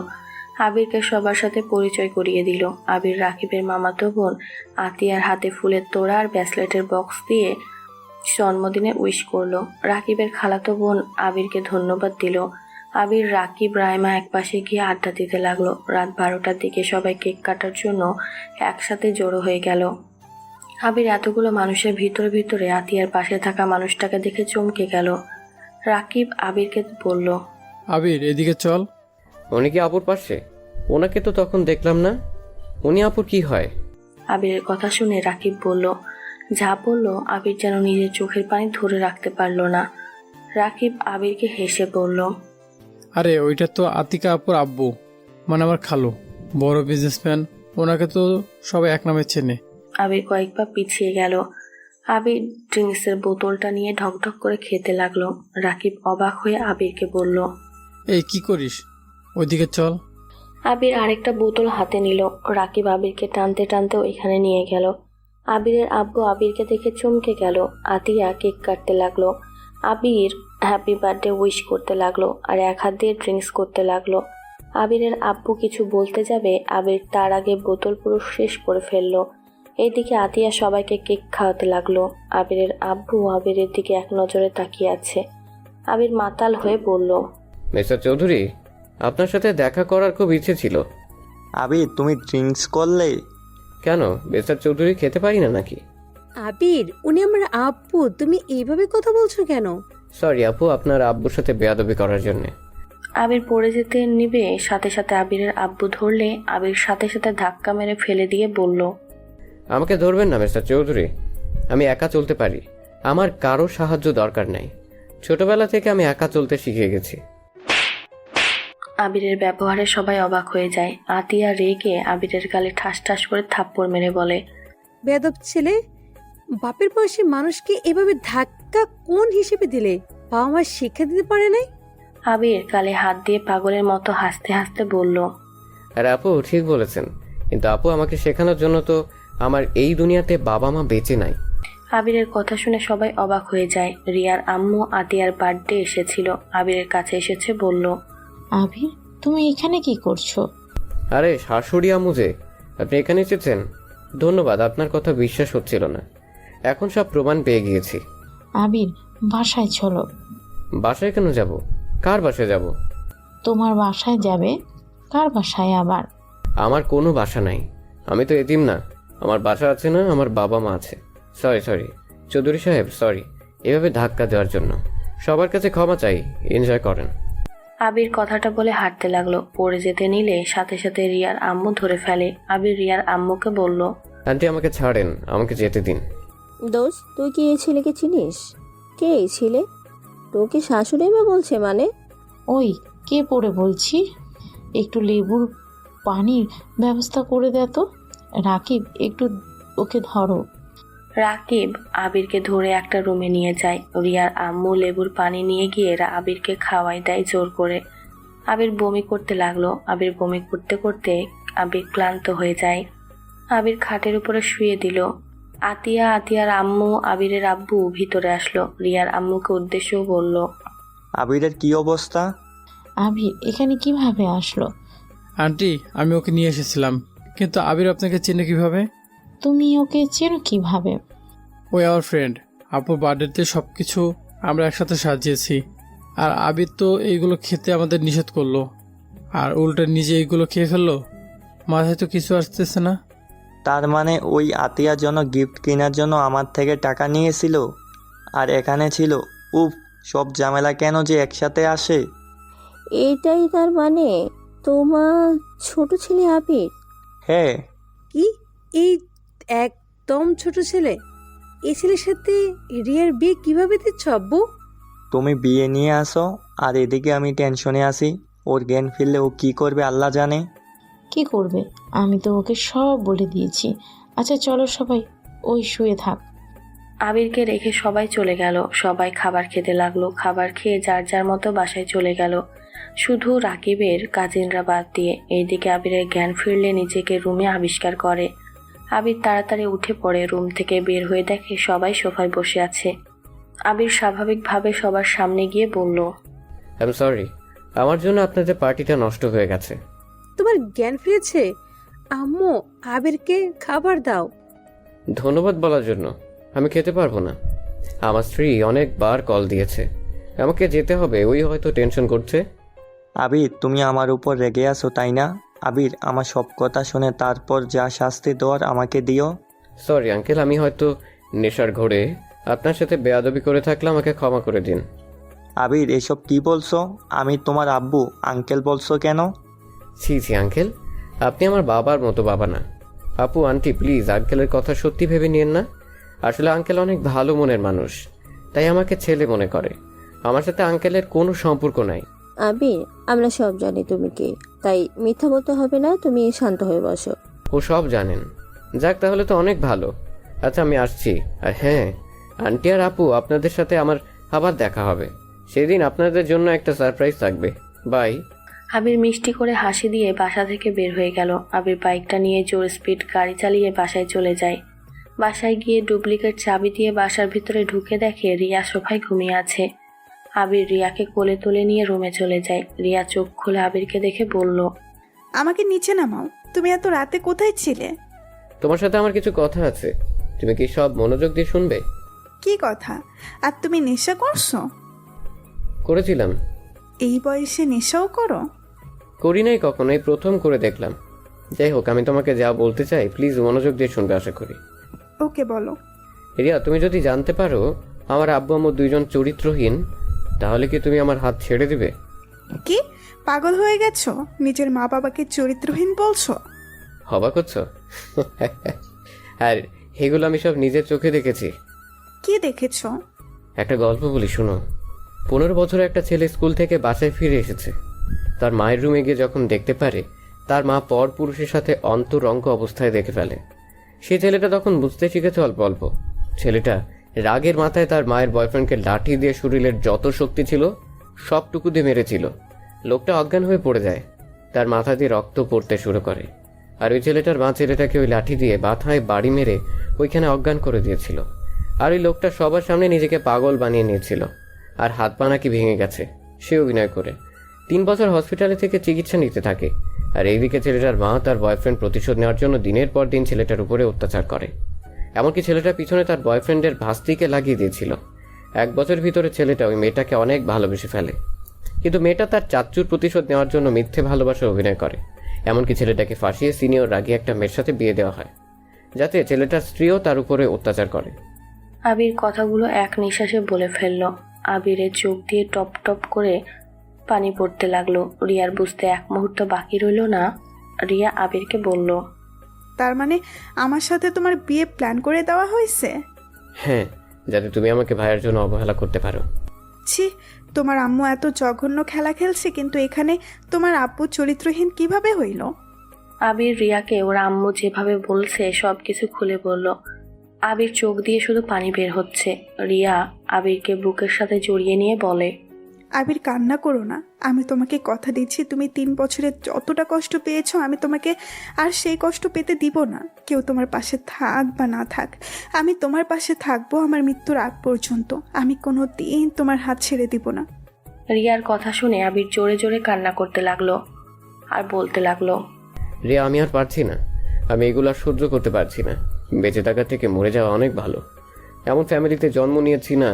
আবিরকে সবার সাথে পরিচয় করিয়ে দিল। আবির রাকিবের মামাতো বোন আতিয়ার হাতে ফুলের তোড়া আর ব্রেসলেটের বক্স দিয়ে জন্মদিনে উইশ করলো। রাকিবের খালাতো বোন আবিরকে ধন্যবাদ দিল। আবির, রাকিব, রাইমা একপাশে গিয়ে আড্ডা দিতে লাগলো। রাত 12টার দিকে সবাই কেক কাটার জন্য একসাথে জড়ো হয়ে গেল। আবির এতগুলো মানুষের ভিতরে ভিতরে আতিয়ার পাশে থাকা মানুষটাকে দেখে চমকে গেল। রাকিব আবিরকে বলল, আবির, এদিকে চল। উনি কি আপুর পাশে? ওনাকে তো তখন দেখলাম না। উনি আপুর কি হয়? আবিরের কথা শুনে রাকিব বলল, যা বলল আবির যেন নিজের চোখের পানি ধরে রাখতে পারল না। রাকিব আবিরকে হেসে বলল, আরে ওইটা তো আতিকা আপুর আব্বু, মানে আমার খালু, বড় বিজনেসম্যান। ওনাকে তো সবাই এক নামে চেনে। আবির কয়েকবার পিছিয়ে গেল। আবির ড্রিঙ্কসের বোতলটা নিয়ে ঢকঢক করে খেতে লাগলো। রাকিব অবাক হয়ে আবিরকে বলল, এই কি করিস? ওইদিকে চল। আবির আরেকটা বোতল হাতে নিল। রাকিব আবিরকে টানতে টানতে ওইখানে নিয়ে গেল। আবিরের আব্বু আবিরকে দেখে চমকে গেল। আতিয়া কেক কাটতে লাগলো। আবির হ্যাপি বার্থডে উইশ করতে লাগলো আর এক হাত দিয়ে ড্রিঙ্কস করতে লাগলো। আবিরের আব্বু কিছু বলতে যাবে, আবির তার আগে বোতল পুরো শেষ করে ফেললো। এইদিকে আতিয়া সবাইকে কেক খাওয়াতে লাগলো। আবিরের আব্বু আবিরের দিকে এক নজরে তাকিয়ে আছে। আবির মাতাল হয়ে বলল, মিস্টার চৌধুরী, আপনার সাথে দেখা করার খুব ইচ্ছে ছিল। আবির, তুমি ড্রিঙ্কস করলে? কেন, মিস্টার চৌধুরী খেতে পারি না নাকি? আবির, উনি আমার আব্বু, তুমি এইভাবে কথা বলছো কেন? সরি আপু, আপনার আব্বুর সাথে বেয়াদবি করার জন্য। আবির পড়ে যেতে নিবে, সাথে সাথে আবিরের আব্বু ধরলে আবির সাথে সাথে ধাক্কা মেরে ফেলে দিয়ে বলল, আমাকে ধরবেন না মিস্টার চৌধুরী, আমি একা চলতে পারি, আমার কারো সাহায্য দরকার নাই। ছোটবেলা থেকে আমি একা চলতে শিখে গেছি। আবিরের ব্যবহারে সবাই অবাক হয়ে যায়। আতিয়া রেগে আবিরের গালে ঠাস ঠাস করে থাপ্পড় মেরে বলে, বেয়াদব ছেলে, বাপের বয়সে মানুষকে এভাবে ধাক্কা কোন হিসেবে দিলে? বাবা মা শিক্ষা দিতে পারে নাই? আবির গালে হাত দিয়ে পাগলের মতো হাসতে হাসতে বলল, আর আপু ঠিক বলেছেন, কিন্তু আপু আমাকে শেখানোর জন্য তো আমার এই দুনিয়াতে বাবা মা বেঁচে নাই। আবিরের কথা শুনে সবাই অবাক হয়ে যায়। রিয়ার আম্মু আতিয়ার বার্থডে এসেছিল, আবিরের কাছে এসেছে, বলল, আবির, তুমি এখানে কি করছো? আরে শাশুড়ি আম্মু যে, আপনি এখানে এসেছেন? ধন্যবাদ, আপনার কথা বিশ্বাস হচ্ছিল না, এখন সব প্রমাণ পেয়ে গিয়েছি। আবির, বাসায় চলো। বাসায় কেন যাব? কার বাসায় যাব? তোমার বাসায় যাবে। কার বাসায় আবার? আমার কোনো বাসা নাই, আমি তো এতিম না। আমার বাসা আছে না, আমার বাবা মা আছে। সরি চৌধুরী সাহেব, সরি এভাবে ধাক্কা দেওয়ার জন্য। সবার কাছে ক্ষমা চাই, এনজয় করেন। আবির কথাটা বলে হাঁটতে লাগলো। পড়ে যেতে নিলে সাথে সাথে রিয়ার আম্মু ধরে ফেলে। আবির রিয়ার আম্মুকে বলল, আন্টি আমাকে ছাড়েন, আমাকে যেতে দিন। দোস্ত, তুই কি এই ছেলেকে চিনিস? কে এই ছেলে? তোকে শাশুড়ি মা বলছে মানে? ওই কে পড়ে বলছি? একটু লেবুর পানির ব্যবস্থা করে দে তো। রাকিব, একটু ওকে ধরো। রাকিব আবিরকে ধরে একটা রুমে নিয়ে যায়। রিয়ার আম্মু লেবুর পানি নিয়ে গিয়ে আবিরকে খাওয়াই দেয় জোর করে। আবির বমি করতে লাগলো। আবির বমি করতে করতে আবির ক্লান্ত হয়ে যায়। আবির খাটের উপরে শুয়ে দিল। আতিয়ার আম্মু, আবিরের আব্বু ভিতরে আসলো। রিয়ার আম্মুকে উদ্দেশ্যও বলল, আবিরের কি অবস্থা? আবির এখানে কিভাবে আসলো? আন্টি, আমি ওকে নিয়ে এসেছিলাম, কিন্তু আবির আপনাকে চেনে কিভাবে? তুমি ওকে চেনো কিভাবে? ওই আমার ফ্রেন্ড। আপুর বার্থডেতে সব কিছু আমরা একসাথে সাজিয়েছি, আর আবির তো এইগুলো খেতে আমাদের নিষেধ করলো, আর উল্টে নিজে এইগুলো খেয়ে ফেললো। মাথায় তো কিছু আসতেছে না। তার মানে ওই আতিয়ার জন্য গিফট কেনার জন্য আমার থেকে টাকা নিয়েছিল আর এখানে ছিল। উফ, সব ঝামেলা কেন যে একসাথে আসে। এটাই তার মানে, তোমার ছোট ছেলে আবির? হ্যাঁ। কি, এই একদম ছোট ছেলে? এই ছেলের সাথে রিয়ার বিয়ে কিভাবে দিচ্ছ আব্বু? তুমি বিয়ে নিয়ে আসো আর এদিকে আমি টেনশনে আছি। ওর জ্ঞান ফিরলে ও কি করবে আল্লাহ জানে। কি করবে? আমি তো ওকে সব বলে দিয়েছি। আচ্ছা চলো সবাই, ওই শুয়ে থাক। আবিরকে রেখে সবাই চলে গেল। সবাই খাবার খেতে লাগলো। খাবার খেয়ে যার যার মতো বাসায় চলে গেল, শুধু রাকিবের কাজিনরা বাদ দিয়ে। এইদিকে আবিরের জ্ঞান ফিরলে নিজেকে রুমে আবিষ্কার করে। আবির তাড়াতাড়ি উঠে পড়ে। রুম থেকে বের হয়ে দেখে সবাই সোফায় বসে আছে। আবির স্বাভাবিকভাবে সবার সামনে গিয়ে বলল, আই এম সরি, আমার জন্য আপনাদের পার্টিটা নষ্ট হয়ে গেছে। তোমার জ্ঞান ফিরেছে? আম্মু, আবিরকে খাবার দাও। ধন্যবাদ বলার জন্য। আমি খেতে পারবো না। আমার স্ত্রী অনেকবার কল দিয়েছে, আমাকে যেতে হবে। ওই হয়তো টেনশন করছে। আবির, তুমি আমার উপর রেগে আছো তাই না? আবির, আমার সব কথা শুনে তারপর যা শাস্তি দেওয়ার আমাকে দিও। সরি আঙ্কেল, আমি হয়তো নেশার ঘোরে আপনার সাথে বেয়াদবি করে থাকলে আমাকে ক্ষমা করে দিন। আবির, এসব কি বলছো? আমি তোমার আব্বু, আঙ্কেল বলছো কেন? ছি ছি আঙ্কেল, আপনি আমার বাবার মতো বাবা না। আপু আন্টি প্লিজ আঙ্কেলের কথা সত্যি ভেবে নিয়েন না। আসলে আঙ্কেল অনেক ভালো মনের মানুষ, তাই আমাকে ছেলে মনে করে। আমার সাথে আঙ্কেলের কোনো সম্পর্ক নাই। আবির, আমরা সব জানি তুমি কে, তাই মিথ্যা বলতে হবে না। তুমি শান্ত হয়ে বসো। ও সব জানেন? যাক, তাহলে তো অনেক ভালো। আচ্ছা আমি আসছি। আর হ্যাঁ আন্টি আর আপু, আপনাদের সাথে আমার আবার দেখা হবে। সেদিন আপনাদের জন্য একটা সারপ্রাইজ থাকবে। বাই। আবির মিষ্টি করে হাসি দিয়ে বাসা থেকে বের হয়ে গেল। আবির বাইকটা নিয়ে জোর স্পিড গাড়ি চালিয়ে বাসায় চলে যায়। বাসায় গিয়ে ডুপ্লিকেট চাবি দিয়ে বাসার ভিতরে ঢুকে দেখে রিয়া সোফায় ঘুমিয়ে আছে। আবির রিয়াকে কোলে তুলে নিয়ে রুমে চলে যায়। রিয়া চোখ খুলে আবিরকে দেখে বলল, আমাকে নিচে নামাও। তুমি এত রাতে কোথায় ছিলে? তোমার সাথে আমার কিছু কথা আছে, তুমি কি সব মনোযোগ দিয়ে শুনবে? কি কথা? আর তুমি নেশা করছো? করেছিলাম। এই বয়সে নেশাও করো? করি নাই কখনো, এই প্রথম করে দেখলাম। যাই হোক, আমি তোমাকে যা বলতে চাই প্লিজ মনোযোগ দিয়ে শুনবে আশা করি। ওকে বলো। রিয়া, তুমি যদি জানতে পারো আমার আব্বু আম্মু দুইজন চরিত্রহীন, তাহলে কি তুমি আমার হাত ছেড়ে দিবে? কি পাগল হয়ে গেছো? নিজের মা বাবাকে চরিত্রহীন বলছো? অবাক হচ্ছ? আর এগুলো আমি সব নিজের চোখে দেখেছি। কি দেখেছো? একটা গল্প বলি, শুনো। 15 বছরের একটা ছেলে স্কুল থেকে বাসায় ফিরে এসেছে। তার মায়ের রুমে গিয়ে যখন দেখতে পারে তার মা পর পুরুষের সাথে অন্তরঙ্গ অবস্থায় দেখে ফেলে। সেই ছেলেটা তখন বুঝতে শিখেছে অল্প অল্প। ছেলেটা রাগের মাথায় তার মায়ের বয়ফ্রেন্ডকে লাঠি দিয়ে শরীরের যত শক্তি ছিল সবটুকু দিয়ে মেরেছিল। লোকটা অজ্ঞান হয়ে পড়ে যায়, তার মাথা দিয়ে রক্ত পড়তে শুরু করে। আর ওই ছেলেটার মা ছেলেটাকে ওই লাঠি দিয়ে মাথায় বাড়ি মেরে ওইখানে অজ্ঞান করে দিয়েছিল। আর ওই লোকটা সবার সামনে নিজেকে পাগল বানিয়ে নিয়েছিল, আর হাত পা নাকি ভেঙে গেছে সে অভিনয় করে। 3 বছর হসপিটালে থেকে চিকিৎসা নিতে থাকে। আর এইদিকে ছেলেটার মা তার বয়ফ্রেন্ড প্রতিশোধ নেওয়ার জন্য দিনের পর দিন ছেলেটার উপরে অত্যাচার করে। এমনকি ছেলেটার পিছনে তার বয়ফ্রেন্ডের ভাস্তিকে লাগিয়ে দিয়েছিল। 1 বছর ভিতরে ছেলেটা ওই মেয়েটাকে অনেক ভালোবেসে ফেলে, কিন্তু মেয়েটা তার চাচ্চুর প্রতিশোধ নেওয়ার জন্য মিথ্যে ভালোবাসার অভিনয় করে। এমনকি ছেলেটাকে ফাঁসিয়ে সিনিয়র রাগী একটা মেয়ের সাথে বিয়ে দেওয়া হয়, যাতে ছেলেটার স্ত্রীও তার উপরে অত্যাচার করে। আবির কথাগুলো এক নিঃশ্বাসে বলে ফেলল। আবিরের চোখ দিয়ে টপ টপ করে পানি পড়তে লাগলো। রিয়ার বুঝতে এক মুহূর্ত বাকি রইল না। রিয়া আবিরকে বলল, তার মানে আমার সাথে তোমার বিয়ে প্ল্যান করে দেওয়া হয়েছে? হ্যাঁ, যাতে তুমি আমাকে ভাইয়ের জন্য অবহেলা করতে পারো। ছি, তোমার আম্মু এত জঘন্য খেলা খেলছে, কিন্তু এখানে তোমার আব্বু চরিত্রহীন কিভাবে হইল? আবির রিয়াকে ওর আম্মু যেভাবে বলছে সব কিছু খুলে বলল। আবির চোখ দিয়ে শুধু পানি বের হচ্ছে। রিয়া আবিরকে বুকের সাথে জড়িয়ে নিয়ে বলে, আবির কান্না করো না। আমি তোমাকে কথা দিচ্ছি, তুমি 3 বছরে যতটা কষ্ট পেয়েছো আমি তোমাকে আর সেই কষ্ট পেতে দিব না। কেউ তোমার পাশে থাক বা না থাক, আমি তোমার পাশে থাকবো আমার মৃত্যুর আগ পর্যন্ত। আমি কোনো দিন তোমার হাত ছেড়ে দিব না। রিয়ার কথা শুনে আবির জোরে জোরে কান্না করতে লাগলো আর বলতে লাগলো, রিয়া, আমি আর পারছি না। আমি এগুলো আর সহ্য করতে পারছি না। বেঁচে থাকা থেকে মরে যাওয়া অনেক ভালো। এমন ফ্যামিলিতে জন্ম নিয়েছি না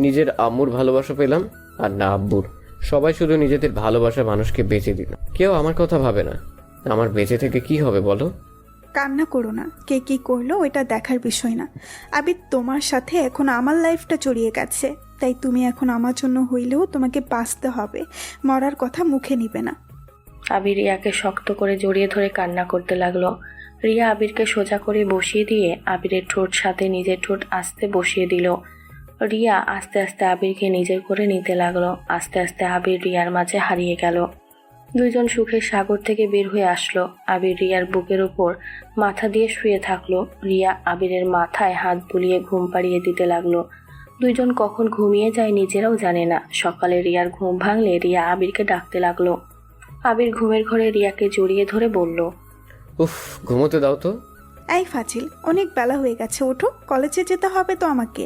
নিজের আম্মুর ভালোবাসা পেলাম, আর না আব্বুর। সবাই শুধু নিজেদের ভালোবাসা মানুষকে বেঁচে দিল, কেউ আমার কথা ভাবে না। আমার বেঁচে থেকে কি হবে বলো? কান্না করো না, কে কি করলো ওইটা দেখার বিষয় না। আবির, তোমার সাথে এখন আমার লাইফটা জড়িয়ে গেছে, তাই তুমি এখন আমার জন্য হইলেও তোমাকে বাঁচতে হবে, মরার কথা মুখে নিবে না। আবির রিয়াকে শক্ত করে জড়িয়ে ধরে কান্না করতে লাগলো। রিয়া আবিরকে সোজা করে বসিয়ে দিয়ে আবিরের ঠোঁট সাথে নিজের ঠোঁট আস্তে বসিয়ে দিল। রিয়া আস্তে আস্তে আবিরকে নিজের করে নিতে লাগলো। আস্তে আস্তে আবির রিয়ার মাঝে হারিয়ে গেল। দুইজন সুখের সাগর থেকে বের হয়ে আসলো। আবির রিয়ার বুকের উপর মাথা দিয়ে শুয়ে থাকলো। রিয়া আবিরের মাথায় হাত বুলিয়ে ঘুম পাড়িয়ে দিতে লাগলো। দুইজন কখন ঘুমিয়ে যায় নিজেরাও জানে না। সকালে রিয়ার ঘুম ভাঙলে রিয়া আবিরকে ডাকতে লাগলো। আবির ঘুমের ঘরে রিয়াকে জড়িয়ে ধরে বলল, উফ, ঘুমোতে দাও তো। এই ফাজিল, অনেক বেলা হয়ে গেছে, ওঠো, কলেজে যেতে হবে তো আমাকে।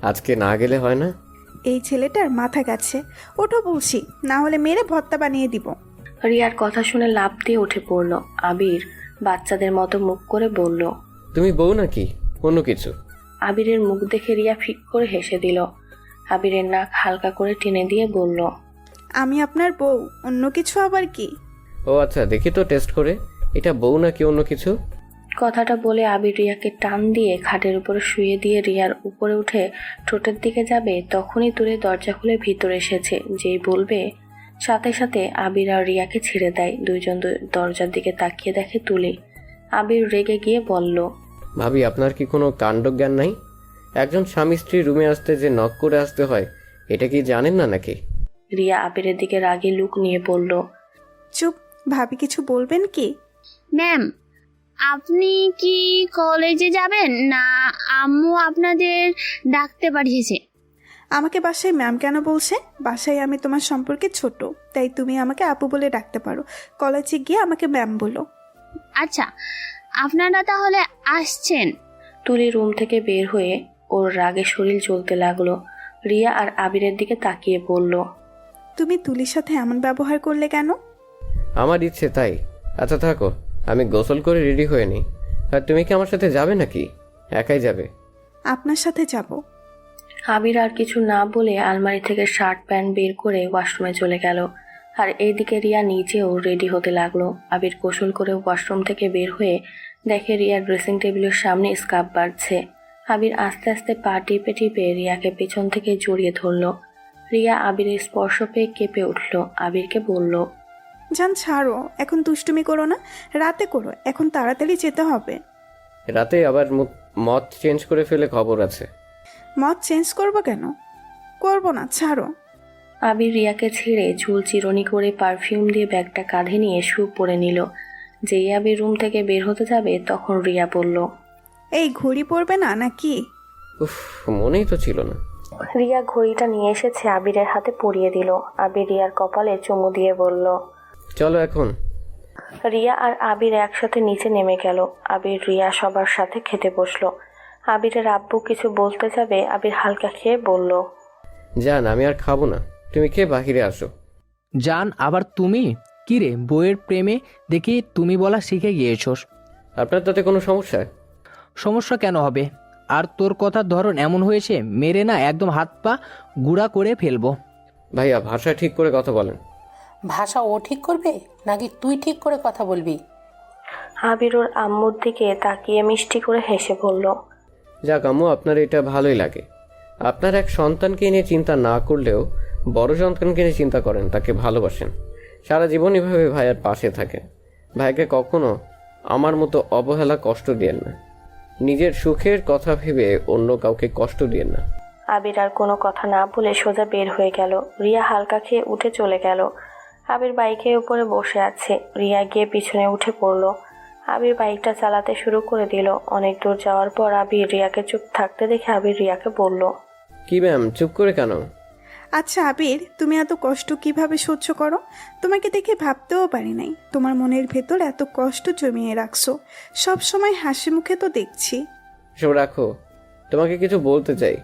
আজকে না গেলে হয় না? এই ছেলেটার মাথা গেছে, ওঠো বলছি, না হলে মেরে ভর্তা বানিয়ে দিব। রিয়ার কথা শুনে লাফ দিয়ে উঠে পড়ল। আবির বাচ্চাদের মতো মুখ করে বলল, তুমি বউ নাকি অন্য কিছু? আবিরের মুখ দেখে রিয়া ফিক করে হেসে দিল। আবিরের নাক হালকা করে টেনে দিয়ে বলল, আমি আপনার বউ, অন্য কিছু আবার কি? ও আচ্ছা, দেখি তো টেস্ট করে, এটা বউ নাকি অন্য কিছু। কথাটা বলে আবির রিয়াকে টান দিয়ে খাটের উপরে শুয়ে দিয়ে রিয়ার উপরে উঠে ঠোঁটের দিকে যাবে, তখনই তুলে দরজা খুলে ভিতরে এসেছে। যেই বলবে সাথে সাথে আবির আর রিয়াকে ছেড়ে দেয়। দুইজন দরজার দিকে তাকিয়ে দেখে তুলি। আবির রেগে গিয়ে বলল, ভাবি, আপনার কি কোনো কাণ্ডজ্ঞান নাই? একজন স্বামী স্ত্রী রুমে আসতে যে নক করে আসতে হয়, এটা কি জানেন না নাকি? রিয়া আবিরের দিকে রাগে লুক নিয়ে বলল, চুপ, ভাবি কিছু বলবেন কি? ম্যাম, আপনি কি কলেজে যাবেন না আম্মু আপনাদের ডাকতে পাঠিয়েছে? আমাকে বাসায় ম্যাম কেন বলছে? বাসায় আমি তোমার সম্পর্কে ছোট, তাই তুমি আমাকে আপু বলে ডাকতে পারো। কলেজে গিয়ে আমাকে ম্যাম বলো। আচ্ছা, আপনারা তাহলে আসছেন। তুলি রুম থেকে বের হয়ে ওর রাগে শরীর জ্বলতে লাগলো। রিয়া আর আবিরের দিকে তাকিয়ে বলল, তুমি তুলির সাথে এমন ব্যবহার করলে কেন? আমার ইচ্ছে তাই। আচ্ছা থাকো, আমি গোসল করে রেডি হয়ে নিই। আর তুমি কি আমার সাথে যাবে নাকি একাই যাবে? আপনার সাথে যাব। আবির আর কিছু না বলে আলমারি থেকে শার্ট প্যান্ট বের করে ওয়াশরুমে চলে গেল। আর এইদিকে রিয়া নিজেও রেডি হতে লাগলো। আবির গোসল করে ওয়াশরুম থেকে বের হয়ে দেখে রিয়ার ড্রেসিং টেবিলের সামনে স্কার্ফ বাঁধছে। আবির আস্তে আস্তে পা টিপে টিপে রিয়াকে পেছন থেকে জড়িয়ে ধরল। রিয়া আবিরের স্পর্শ পেয়ে কেঁপে উঠল। আবিরকে বলল, জান ছাড়ো, এখন দুষ্টুমি করো না, রাতে করো, এখন তাড়াতাড়ি যেতে হবে। রাতে আবার মত চেঞ্জ করে ফেলে খবর আছে। মত চেঞ্জ করবো কেন? করবো না, ছাড়ো। আবির রিয়াকে ছেড়ে চুল চিরুনি করে পারফিউম দিয়ে ব্যাগটা কাঁধে নিয়ে শু পরে নিল। যেই আবির রুম থেকে বের হতে যাবে তখন রিয়া বলল, এই ঘড়ি পরবে না নাকি? উফ, মনেই তো ছিল না। রিয়া ঘড়িটা নিয়ে এসেছে আবিরের হাতে পরিয়ে দিল। আবির রিয়ার কপালে চুমু দিয়ে বলল, চলো এখন। রিয়া আর আবির একসাথে নিচে নেমে গেল। আবির রিয়া সবার সাথে খেতে বসলো। আবিরের আব্বু কিছু বলতে যাবে, আবির হালকা খেয়ে বলল, জান, আমি আর খাবো না, তুমি খেয়ে বাহিরে আসো। জান, আবার তুমি? কি রে, বইয়ের প্রেমে দেখি তুমি বলা শিখে গিয়েছোস। আপনার তাতে কোনো সমস্যা? সমস্যা কেন হবে? আর তোর কথার ধরন এমন হয়েছে, মেরে না একদম হাত পা গুঁড়া করে ফেলবো। ভাইয়া, ভাষা ঠিক করে কথা বলেন। ভাষা ও ঠিক করবে নাকি তুই ঠিক করে কথা বলবি? আবির ওর আম্মুর দিকে তাকিয়ে মিষ্টি করে হেসে বলল, যাক আম্মু, আপনার এটা ভালোই লাগে। আপনার এক সন্তানকে নিয়ে চিন্তা না করলেও বড় সন্তানকে নিয়ে চিন্তা করেন, তাকে ভালোবাসেন, সারা জীবন এভাবে ভাইয়ার পাশে থাকেন। ভাইকে কখনো আমার মতো অবহেলা কষ্ট দিয়েন না। নিজের সুখের কথা ভেবে অন্য কাউকে কষ্ট দিয়েন না। আবির আর কোনো কথা না বলে সোজা বের হয়ে গেল। রিয়া হালকা খেয়ে উঠে চলে গেল। আবির বাইকের উপরে বসে আছে। রিয়া গিয়ে পিছনে উঠে পড়ল। আবির বাইকটা চালাতে শুরু করে দিল। অনেক দূর যাওয়ার পর আবির রিয়াকে চুপ থাকতে দেখে আবির রিয়াকে বলল, কি ম্যাম, চুপ করে কেন? আচ্ছা আবির, তুমি এত কষ্ট কিভাবে সহ্য করো? তোমাকে দেখে ভাবতেও পারি নাই তোমার মনের ভেতর এত কষ্ট জমিয়ে রাখছো। সব সময় হাসি মুখে তো দেখছি। সব রাখো, তোমাকে কিছু বলতে চাই।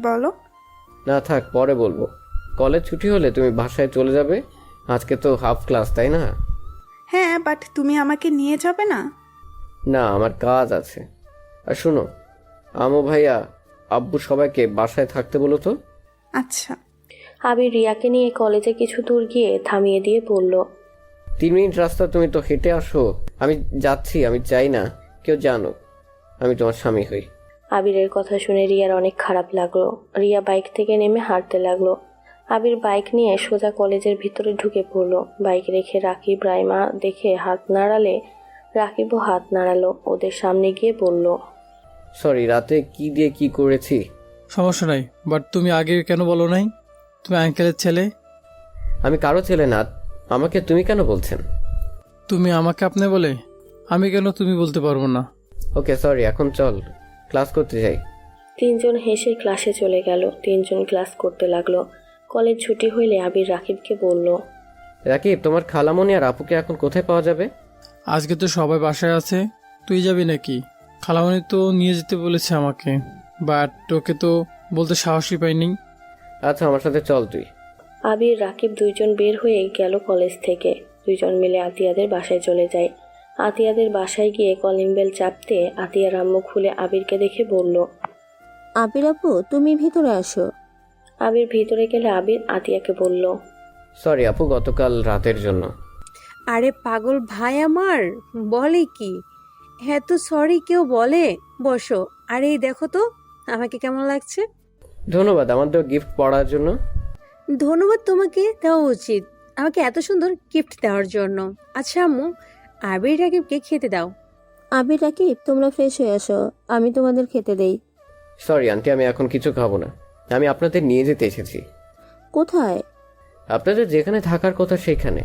বলো। না থাক, পরে বলবো। কলেজ ছুটি হলে তুমি বাসায় চলে যাবে। আজকে তো হাফ ক্লাস, তাই না? হ্যাঁ, বাট তুমি আমাকে নিয়ে যাবে না? না, আমার কাজ আছে। আর শোনো, আমু ভাইয়া আব্বু সবাইকে বাসায় থাকতে বলো তো। আচ্ছা। আবির রিয়াকে নিয়ে কলেজে কিছু দূর গিয়ে থামিয়ে দিয়ে বলল, 3 মিনিট রাস্তা, তুমি তো হেঁটে আসো। আমি যাচ্ছি, আমি চাই না কেউ জানুক আমি তোমার স্বামী হই। আবিরের কথা শুনে রিয়ার অনেক খারাপ লাগলো। রিয়া বাইক থেকে নেমে হাঁটতে লাগলো। আবির বাইক নিয়ে সোজা কলেজের ভিতরে ঢুকে পড়লো। বাইক রেখে রাকিব রাইমা দেখে হাত নাড়ালে রাকিবও হাত নাড়ালো। ওদের সামনে গিয়ে বলল, সরি, রাতে কি দিয়ে কি করেছি। সমস্যা নাই, বাট তুমি আগে কেন বলো নাই? তুমি আঙ্কেলের ছেলে। আমি কারো ছেলে না, আমাকে তুমি কেন বলছেন? তুমি আমাকে আপনি বলে, আমি কেন তুমি বলতে পারবো না? ওকে সরি, এখন চল ক্লাস করতে যাই। 3 জন হেসে ক্লাসে চলে গেল। 3 জন ক্লাস করতে লাগলো। কলেজ ছুটি হইলে আবির রাকিবকে বলল, রাকিব, তোমার খালামণি আর আপুকে এখন কোথায় পাওয়া যাবে? আজকে তো সবাই বাসায় আছে, তুই যাবি নাকি? খালামণি তো নিয়ে যেতে বলেছে আমাকে, বাট তোকে তো বলতে সাহসই পাইনি। আচ্ছা, আমার সাথে চল তুই। আবির রাকিব 2 জন বের হয়ে গেল কলেজ থেকে। 2 জন মিলে আতিয়াদের বাসায় চলে যায়। আতিয়াদের বাসায় গিয়ে কলিং বেল চাপতে আতিয়ার আম্মু খুলে আবিরকে দেখে বলল, আবির আপু, তুমি ভিতরে আসো। আবির ভিতরে গেলে আবির আতিয়াকে বলল, সরি আপু, গতকাল রাতের জন্য। আরে পাগল ভাই আমার, বলে কি? হ্যাঁ তো সরি কেউ বলে? বসো। আরে এই দেখো তো আমাকে কেমন লাগছে। ধন্যবাদ আমাদের গিফট পড়ার জন্য। ধন্যবাদ তোমাকে দেওয়া উচিত আমাকে এত সুন্দর গিফট দেওয়ার জন্য। আচ্ছা আম্মু, আবির রাকিবকে খেতে দাও। আবির রাকিব, তোমরা ফ্রেশ হয়ে আসো, আমি তোমাদের খেতে দেই। সরি আন্টি, আমি এখন কিছু খাবো না। আমি আপনাদের নিয়ে যেতে এসেছি। কোথায়? আপনাদের যেখানে থাকার কথা সেখানে।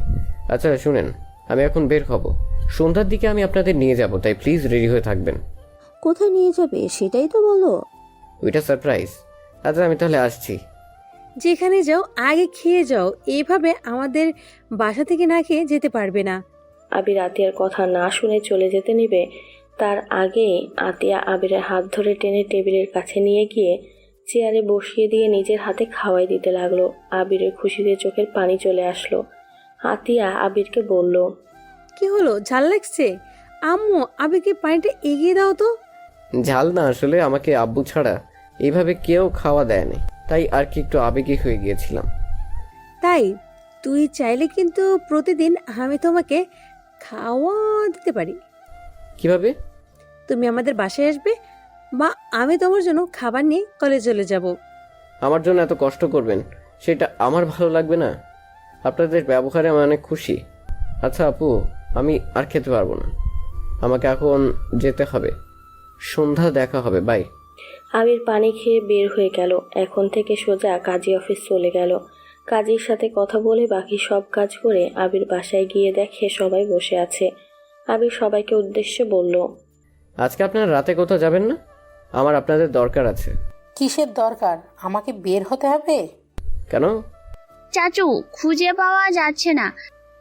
আচ্ছা শুনেন, আমি এখন বের হব। সন্ধ্যার দিকে আমি আপনাদের নিয়ে যাব, তাই প্লিজ রেডি হয়ে থাকবেন। কোথায় নিয়ে যাবে সেটাই তো বলো। ওইটা সারপ্রাইজ। আচ্ছা আমি তাহলে আসছি। যেখানে যাও আগে খেয়ে যাও, এইভাবে আমাদের বাসা থেকে না খেয়ে যেতে পারবে না। আবির আতিয়ার কথা না শুনে চলে যেতে নিবে, তার আগে আতিয়া আবিরের হাত ধরে টেনে টেবিলের কাছে নিয়ে গিয়ে চেয়ারে বসিয়ে দিয়ে নিজের হাতে খাওয়াই দিতে লাগলো। আবিরের খুশিতে চোখের পানি চলে আসলো। আতিয়া আবিরকে বলল, কি হলো, ঝাল লাগছে? আম্মু, আবিরকে পানিটা এগিয়ে দাও তো। ঝাল না, আসলে আমাকে আব্বু ছাড়া এইভাবে কেউ খাওয়া দেয়নি, তাই আর কি একটু আবেগী হয়ে গিয়েছিলাম। তাই তুই চাইলে কিন্তু প্রতিদিন আমি তোমাকে খাওয়া দিতে পারি। কিভাবে? তুমি আমাদের বাসায় আসবে বা আমি তোমার জন্য খাবার নিয়ে কলেজ চলে যাব। আমার জন্য এত কষ্ট করবেন সেটা আমার ভালো লাগবে না। আপনাদের ব্যবহারে আমি অনেক খুশি। আচ্ছা আপু, আমি আর খেতে পারবো না, আমাকে এখন যেতে হবে। সন্ধ্যা দেখা হবে, বাই। আবির পানি খেয়ে বের হয়ে গেল। এখন থেকে সোজা কাজী অফিস চলে গেল। কাজীর সাথে কথা বলে বাকি সব কাজ করে আবির বাসায় গিয়ে দেখে সবাই বসে আছে। আবির সবাইকে উদ্দেশ্যে বলল, আজকে আপনারা রাতে কোথাও যাবেন না? আমার আপনাদের দরকার আছে। কিসের দরকার? আমাকে বের হতে হবে? কেন? চাচু খুঁজে পাওয়া যাচ্ছে না,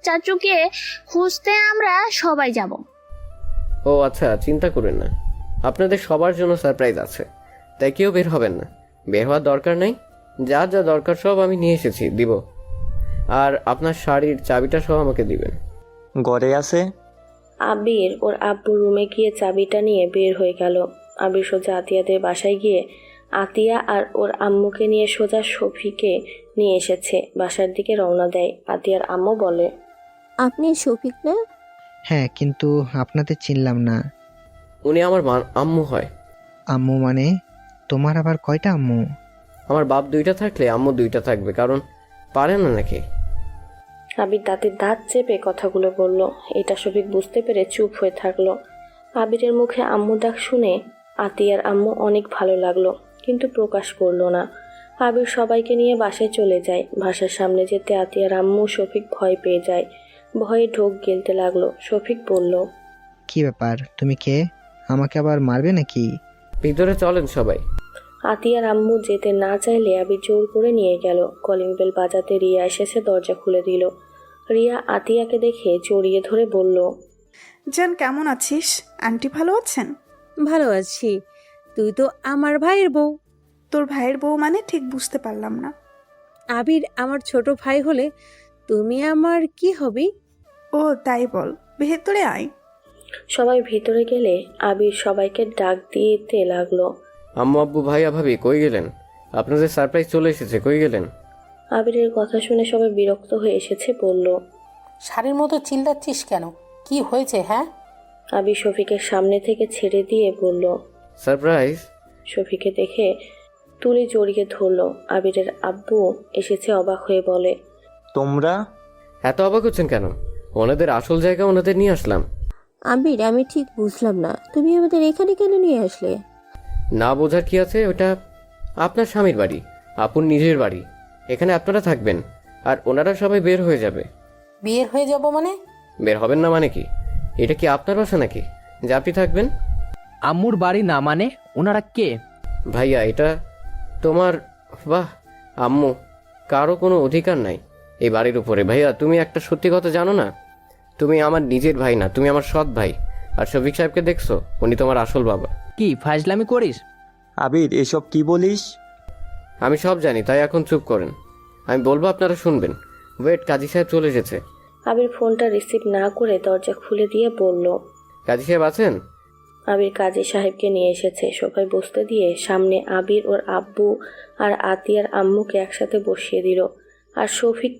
চাচুকে খুঁজতে আমরা সবাই যাব। ও আচ্ছা, চিন্তা করেন না, আপনাদের সবার জন্য সারপ্রাইজ আছে, তাই কেউ বের হবেন না। বের হওয়ার দরকার নেই, যা যা দরকার সব আমি নিয়ে এসেছি, দিব। আর আপনার শাড়ির চাবিটা সহ আমাকে দিবেন। ঘরে আছে। আবির ওর আব্বুর রুমে গিয়ে চাবিটা নিয়ে বের হয়ে গেল। আবির সোজা আতিয়াদের বাসায় গিয়ে আতিয়া আর ওর আম্মুকে নিয়ে সোজা শফিকে নিয়ে এসেছে। বাসার দিকে রওনা দেয়। আতিয়ার আম্মু বলে, আপনি শফিক না? হ্যাঁ, কিন্তু আপনাদের চিনলাম না। উনি আমার আম্মু হয়। আম্মু মানে? তোমার আবার কয়টা আম্মু? আমার বাপ 2টা থাকলে আম্মু 2টা থাকবে, কারণ পারে না নাকি? আবির দাঁতের দাঁত চেপে কথাগুলো বলল। এটা শফিক বুঝতে পেরে চুপ হয়ে থাকলো। আবিরের মুখে আম্মু ডাক শুনে আতিয়ার আম্মু অনেক ভালো লাগলো, কিন্তু প্রকাশ করলো না। আবির সবাইকে নিয়ে বাসায় চলে যায়। বাসার সামনে যেতে আতিয়ার আম্মু শফিক ভয় পেয়ে যায়। ভয়ে ঢোক গিলতে লাগলো। শফিক বলল, কি ব্যাপার, তুমি কে? আমাকে আবার মারবে নাকি? ভিতরে চলেন সবাই। আতিয়ার আম্মু যেতে না চাইলে আবির জোর করে নিয়ে গেল। কলিং বেল বাজাতে রিয়া এসেছে, দরজা খুলে দিল। রিয়া আতিয়াকে দেখে জড়িয়ে ধরে বলল, জান কেমন আছিস? আন্টি ভালো আছেন? ভালো আছি। তুই তো আমার ভাইয়ের বউ। তোর ভাইয়ের বউ মানে ঠিক বুঝতে পারলাম না। আবির আমার ছোট ভাই হলে তুমি আমার কি হবি? ও তাই বল, ভেতরে আয়। সবাই ভিতরে গেলে আবির সবাইকে ডাক দিতে লাগলো। আম্মু আব্বু ভাইয়া ভাবি কই গেলেন? আপনাদের সারপ্রাইজ চলে এসেছে, কই গেলেন? আবিরের কথা শুনে সবাই বিরক্ত হয়ে এসেছে, বলল, শাড়ির মতো চিল্লাচ্ছিস কেন? কি হয়েছে হ্যাঁ? আবির শফিকের সামনে থেকে ছেড়ে দিয়ে বলল। সারপ্রাইজ? শফিকে দেখে তুলি জড়িয়ে ধরলো। আবিরের আব্বু এসেছে, অবাক হয়ে বলে, তোমরা এত অবাক হচ্ছেন কেন? ওনাদের আসল জায়গা ওনাদের নিয়ে আসলাম। আবির, আমি ঠিক বুঝলাম না, তুমি আমাদের এখানে কেন নিয়ে আসলে? না বোঝার কি আছে? ওটা আপনার স্বামীর বাড়ি, আপুর নিজের বাড়ি। এখানে আপনারা থাকবেন আর ওনারা সবাই বের হয়ে যাবে। বিয়ের হয়ে যাব মানে? বের হবেন না মানে কি? এটা কি আপনার বাসা নাকি যে আপনি থাকবেন? আম্মুর বাড়ি না মানে? ওনারা কে? ভাইয়া এটা তোমার, বাহ আম্মু, কারো কোনো অধিকার নাই এই বাড়ির উপরে। ভাইয়া তুমি একটা সত্যি কথা জানো না? তুমি আমার নিজের ভাই না, তুমি আমার সৎ ভাই। আর শফিক সাহেবকে দেখছো? উনি তোমার আসল বাবা। কি ফাজলামি করিস? আবির, এসব কি বলিস? আমি সব জানি, তাই এখন চুপ করেন। আমি বলবো আপনারা শুনবেন। ওয়েট, কাজী সাহেব চলে এসেছে। আবির ফোনটা রিসিভ না করে দরজা খুলে দিয়ে বলল, কাজী সাহেব আছেন? আবির কাজী সাহেবকে নিয়ে এসেছে। সবাই বসতে দিয়ে সামনে আবির ওর আব্বু আর আতিয়ার আম্মুকে একসাথে বসিয়ে দিল। আর শফিক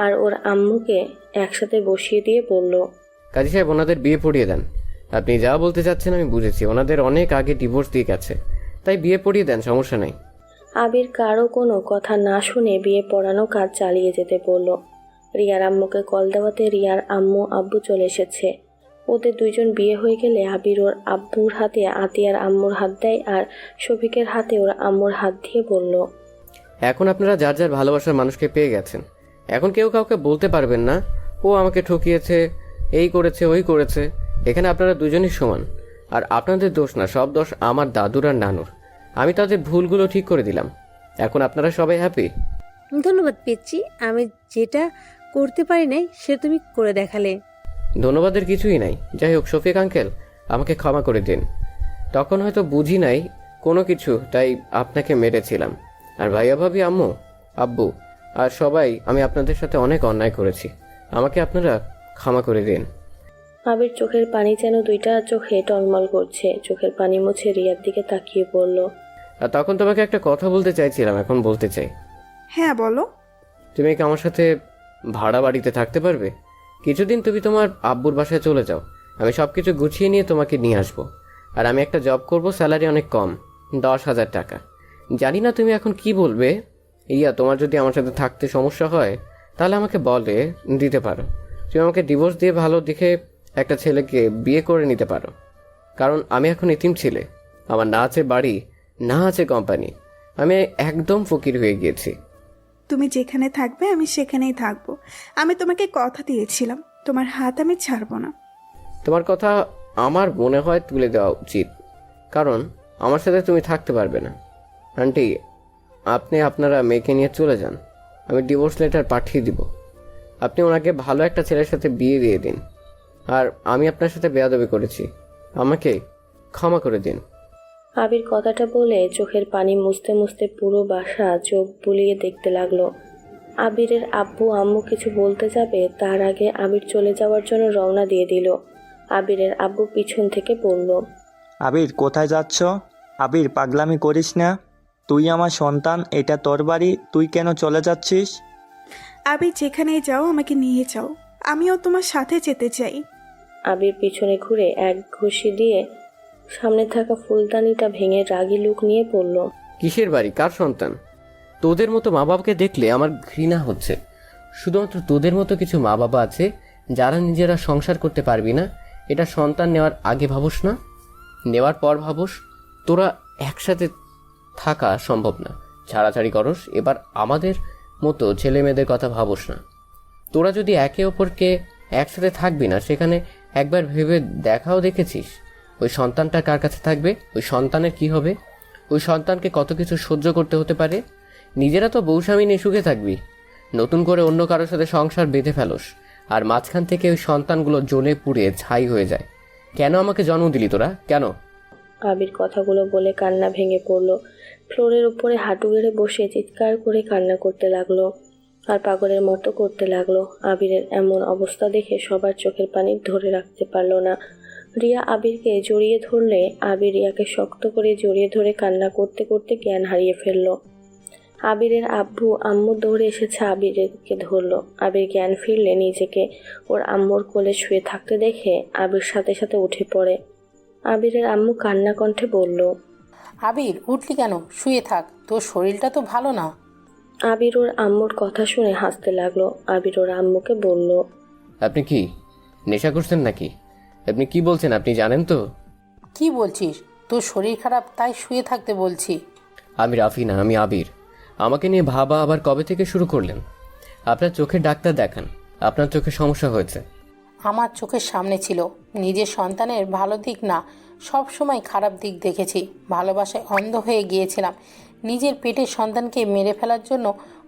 আর ওর আম্মুকে একসাথে বসিয়ে দিয়ে বলল, কাজী সাহেব ওনাদের বিয়ে পড়িয়ে দেন। আপনি যা বলতে চাচ্ছেন আমি বুঝেছি, ওনাদের অনেক আগে ডিভোর্স দিয়ে গেছে, তাই বিয়ে পড়িয়ে দেন, সমস্যা নেই। আবির কারো কোনো কথা না শুনে বিয়ে পড়ানো কাজ চালিয়ে যেতে বলল। রিয়ার আম্মুকে কল দেওয়াতে রিয়ার আম্মু আব্বু চলে এসেছে। ওদের দুইজন বিয়ে হয়ে গেলে আবির ওর আব্বুর হাতে আতিয়ার আম্মুর হাত দেয় আর শফিকের হাতে ওর আম্মুর হাত দিয়ে বলল, এখন আপনারা যার যার ভালোবাসার মানুষকে পেয়ে গেছেন। এখন কেউ কাউকে বলতে পারবেন না ও আমাকে ঠকিয়েছে, এই করেছে, ওই করেছে। এখানে আপনারা দুজনই সমান। আর আপনাদের দোষ না, সব দোষ আমার দাদুর আর নানুর। আমি তাদের ভুলগুলো ঠিক করে দিলাম। এখন আপনারা সবাই হ্যাপি? ধন্যবাদ পেয়েছি। আমি যেটা করতে পারি নাই সে তুমি করে দেখালে। ধন্যবাদের কিছুই নাই। যাই হোক শফিক আঙ্কেল, আমাকে ক্ষমা করে দিন। তখন হয়তো বুঝি নাই কোনো কিছু, তাই আপনাকে মেরেছিলাম। আর ভাইয়া ভাবি, আম্মু আব্বু আর সবাই, আমি আপনাদের সাথে অনেক অন্যায় করেছি, আমাকে আপনারা ক্ষমা করে দিন। আবির চোখের পানি যেন দুইটা চোখে টলমল করছে। চোখের পানি মুছে রিয়ার দিকে তাকিয়ে বলল, আর তখন তোমাকে একটা কথা বলতে চাইছিলাম, এখন বলতে চাই। হ্যাঁ বলো। তুমি কি আমার সাথে ভাড়া বাড়িতে থাকতে পারবে? কিছুদিন তুমি তোমার আব্বুর বাসায় চলে যাও, আমি সব কিছু গুছিয়ে নিয়ে তোমাকে নিয়ে আসবো। আর আমি একটা জব করব, স্যালারি অনেক কম, 10,000 টাকা। জানি না তুমি এখন কি বলবে। ইয়া, তোমার যদি আমার সাথে থাকতে সমস্যা হয় তাহলে আমাকে বলে দিতে পারো। তুমি আমাকে ডিভোর্স দিয়ে ভালো দেখে একটা ছেলেকে বিয়ে করে নিতে পারো। কারণ আমি এখন এতিম ছেলে, আমার না আছে বাড়ি, না আছে কোম্পানি, আমি একদম ফকির হয়ে গিয়েছি। তুমি যেখানে থাকবে আমি সেখানেই থাকবো। আমি তোমাকে কথা দিয়েছিলাম, তোমার হাত আমি ছাড়বো না। তোমার কথা আমার মনে হয় তুলে দেওয়া উচিত, কারণ আমার সাথে তুমি থাকতে পারবে না। আন্টি, আপনি আপনারা মেয়েকে নিয়ে চলে যান, আমি ডিভোর্স লেটার পাঠিয়ে দিব। আপনি ওনাকে ভালো একটা ছেলের সাথে বিয়ে দিয়ে দিন। আর আমি আপনার সাথে বেয়াদবি করেছি, আমাকে ক্ষমা করে দিন। আবির কথাটা বলে চোখের পানি মুছতে মুছতে পুরো বাসা চোখ বুলিয়ে দেখতে লাগলো। আবিরের আব্বু আম্মু কিছু বলতে যাবে তার আগে আবির চলে যাওয়ার জন্য রওনা দিয়ে দিল। আবিরের আব্বু পিছন থেকে বলল, আবির, কোথায় যাচ্ছ? আবির, পাগলামি করিস না, তুই আমার সন্তান, এটা তোর বাড়ি, তুই কেন চলে যাচ্ছিস? আবির যেখানেই যাও আমাকে নিয়ে যাও, আমিও তোমার সাথে যেতে চাই। আবির পিছনে ঘুরে এক ঘুষি দিয়ে সামনে থাকা ফুলদানিটা ভেঙে রাগী লুক নিয়ে পড়ল, কিসের বাড়ি, কার সন্তান? তোদের মতো মা বাবাকে দেখলে আমার ঘৃণা হচ্ছে। শুধুমাত্র তোদের মতো কিছু মা বাবা আছে যারা নিজেরা সংসার করতে পারবি না, এটা সন্তান নেওয়ার আগে ভাবস না, নেওয়ার পর ভাবস। তোরা একসাথে থাকা সম্ভব না, ছাড়াছাড়ি করস। এবার আমাদের মতো ছেলে মেয়েদের কথা ভাবস না। তোরা যদি একে অপরকে একসাথে থাকবি না, সেখানে একবার ভেবে দেখাও দেখেছিস ওই সন্তানটা কার কাছে থাকবে, ওই সন্তানের কি হবে? ওই সন্তানকে কত কিছু সহ্য করতে হতে পারে। নিজেরা তো বউ স্বামী নিয়ে সুখে থাকবি, নতুন করে অন্য কারোর সাথে সংসার বেঁধে ফেলোস, আর মাঝখান থেকে ওই সন্তানগুলো জ্বলে পুড়ে ছাই হয়ে যায়। কেন আমাকে জন্ম দিলি তোরা, কেন? আবির কথাগুলো বলে কান্না ভেঙে পড়লো। ফ্লোরের উপরে হাঁটু গেড়ে বসে চিৎকার করে কান্না করতে লাগলো আর পাগলের মতো করতে লাগলো। আবিরের এমন অবস্থা দেখে সবার চোখের পানি ধরে রাখতে পারলো না। রিয়া আবিরকে জড়িয়ে ধরলে আবির রিয়াকে শক্ত করে জড়িয়ে ধরে কান্না করতে করতে জ্ঞান হারিয়ে ফেললো। আবিরের আব্বু আম্মু দৌড়ে এসেছে আবিরকে ধরলো। আবির জ্ঞান ফিরলে নিজেকে ওর আম্মুর কোলে শুয়ে থাকতে দেখে আবির সাথে সাথে উঠে পড়ে। আবিরের আম্মু কান্না কণ্ঠে বলল, আবির উঠলি কেন? শুয়ে থাক, তোর শরীরটা তো ভালো না। আবির ওর আম্মুর কথা শুনে হাসতে লাগলো। আবির ওর আম্মুকে বলল, আপনি কি নেশা করছেন নাকি? আপনি কি বলছেন আপনি জানেন তো? কি বলছিস? তোর শরীর খারাপ তাই শুয়ে থাকতে বলছি। আমি রাফি না, আমি আবির। আমাকে নিয়ে ভাবা আবার কবে থেকে শুরু করলেন? আপনার চোখের ডাক্তার দেখান, আপনার চোখে সমস্যা হয়েছে। আমার চোখের সামনে ছিল, নিজের সন্তানের ভালো দিক না, সব সময় খারাপ দিক দেখেছি। ভালোবাসায় অন্ধ হয়ে গিয়েছিলাম। নিজের পেটের সন্তানকে মেরে ফেলার জন্য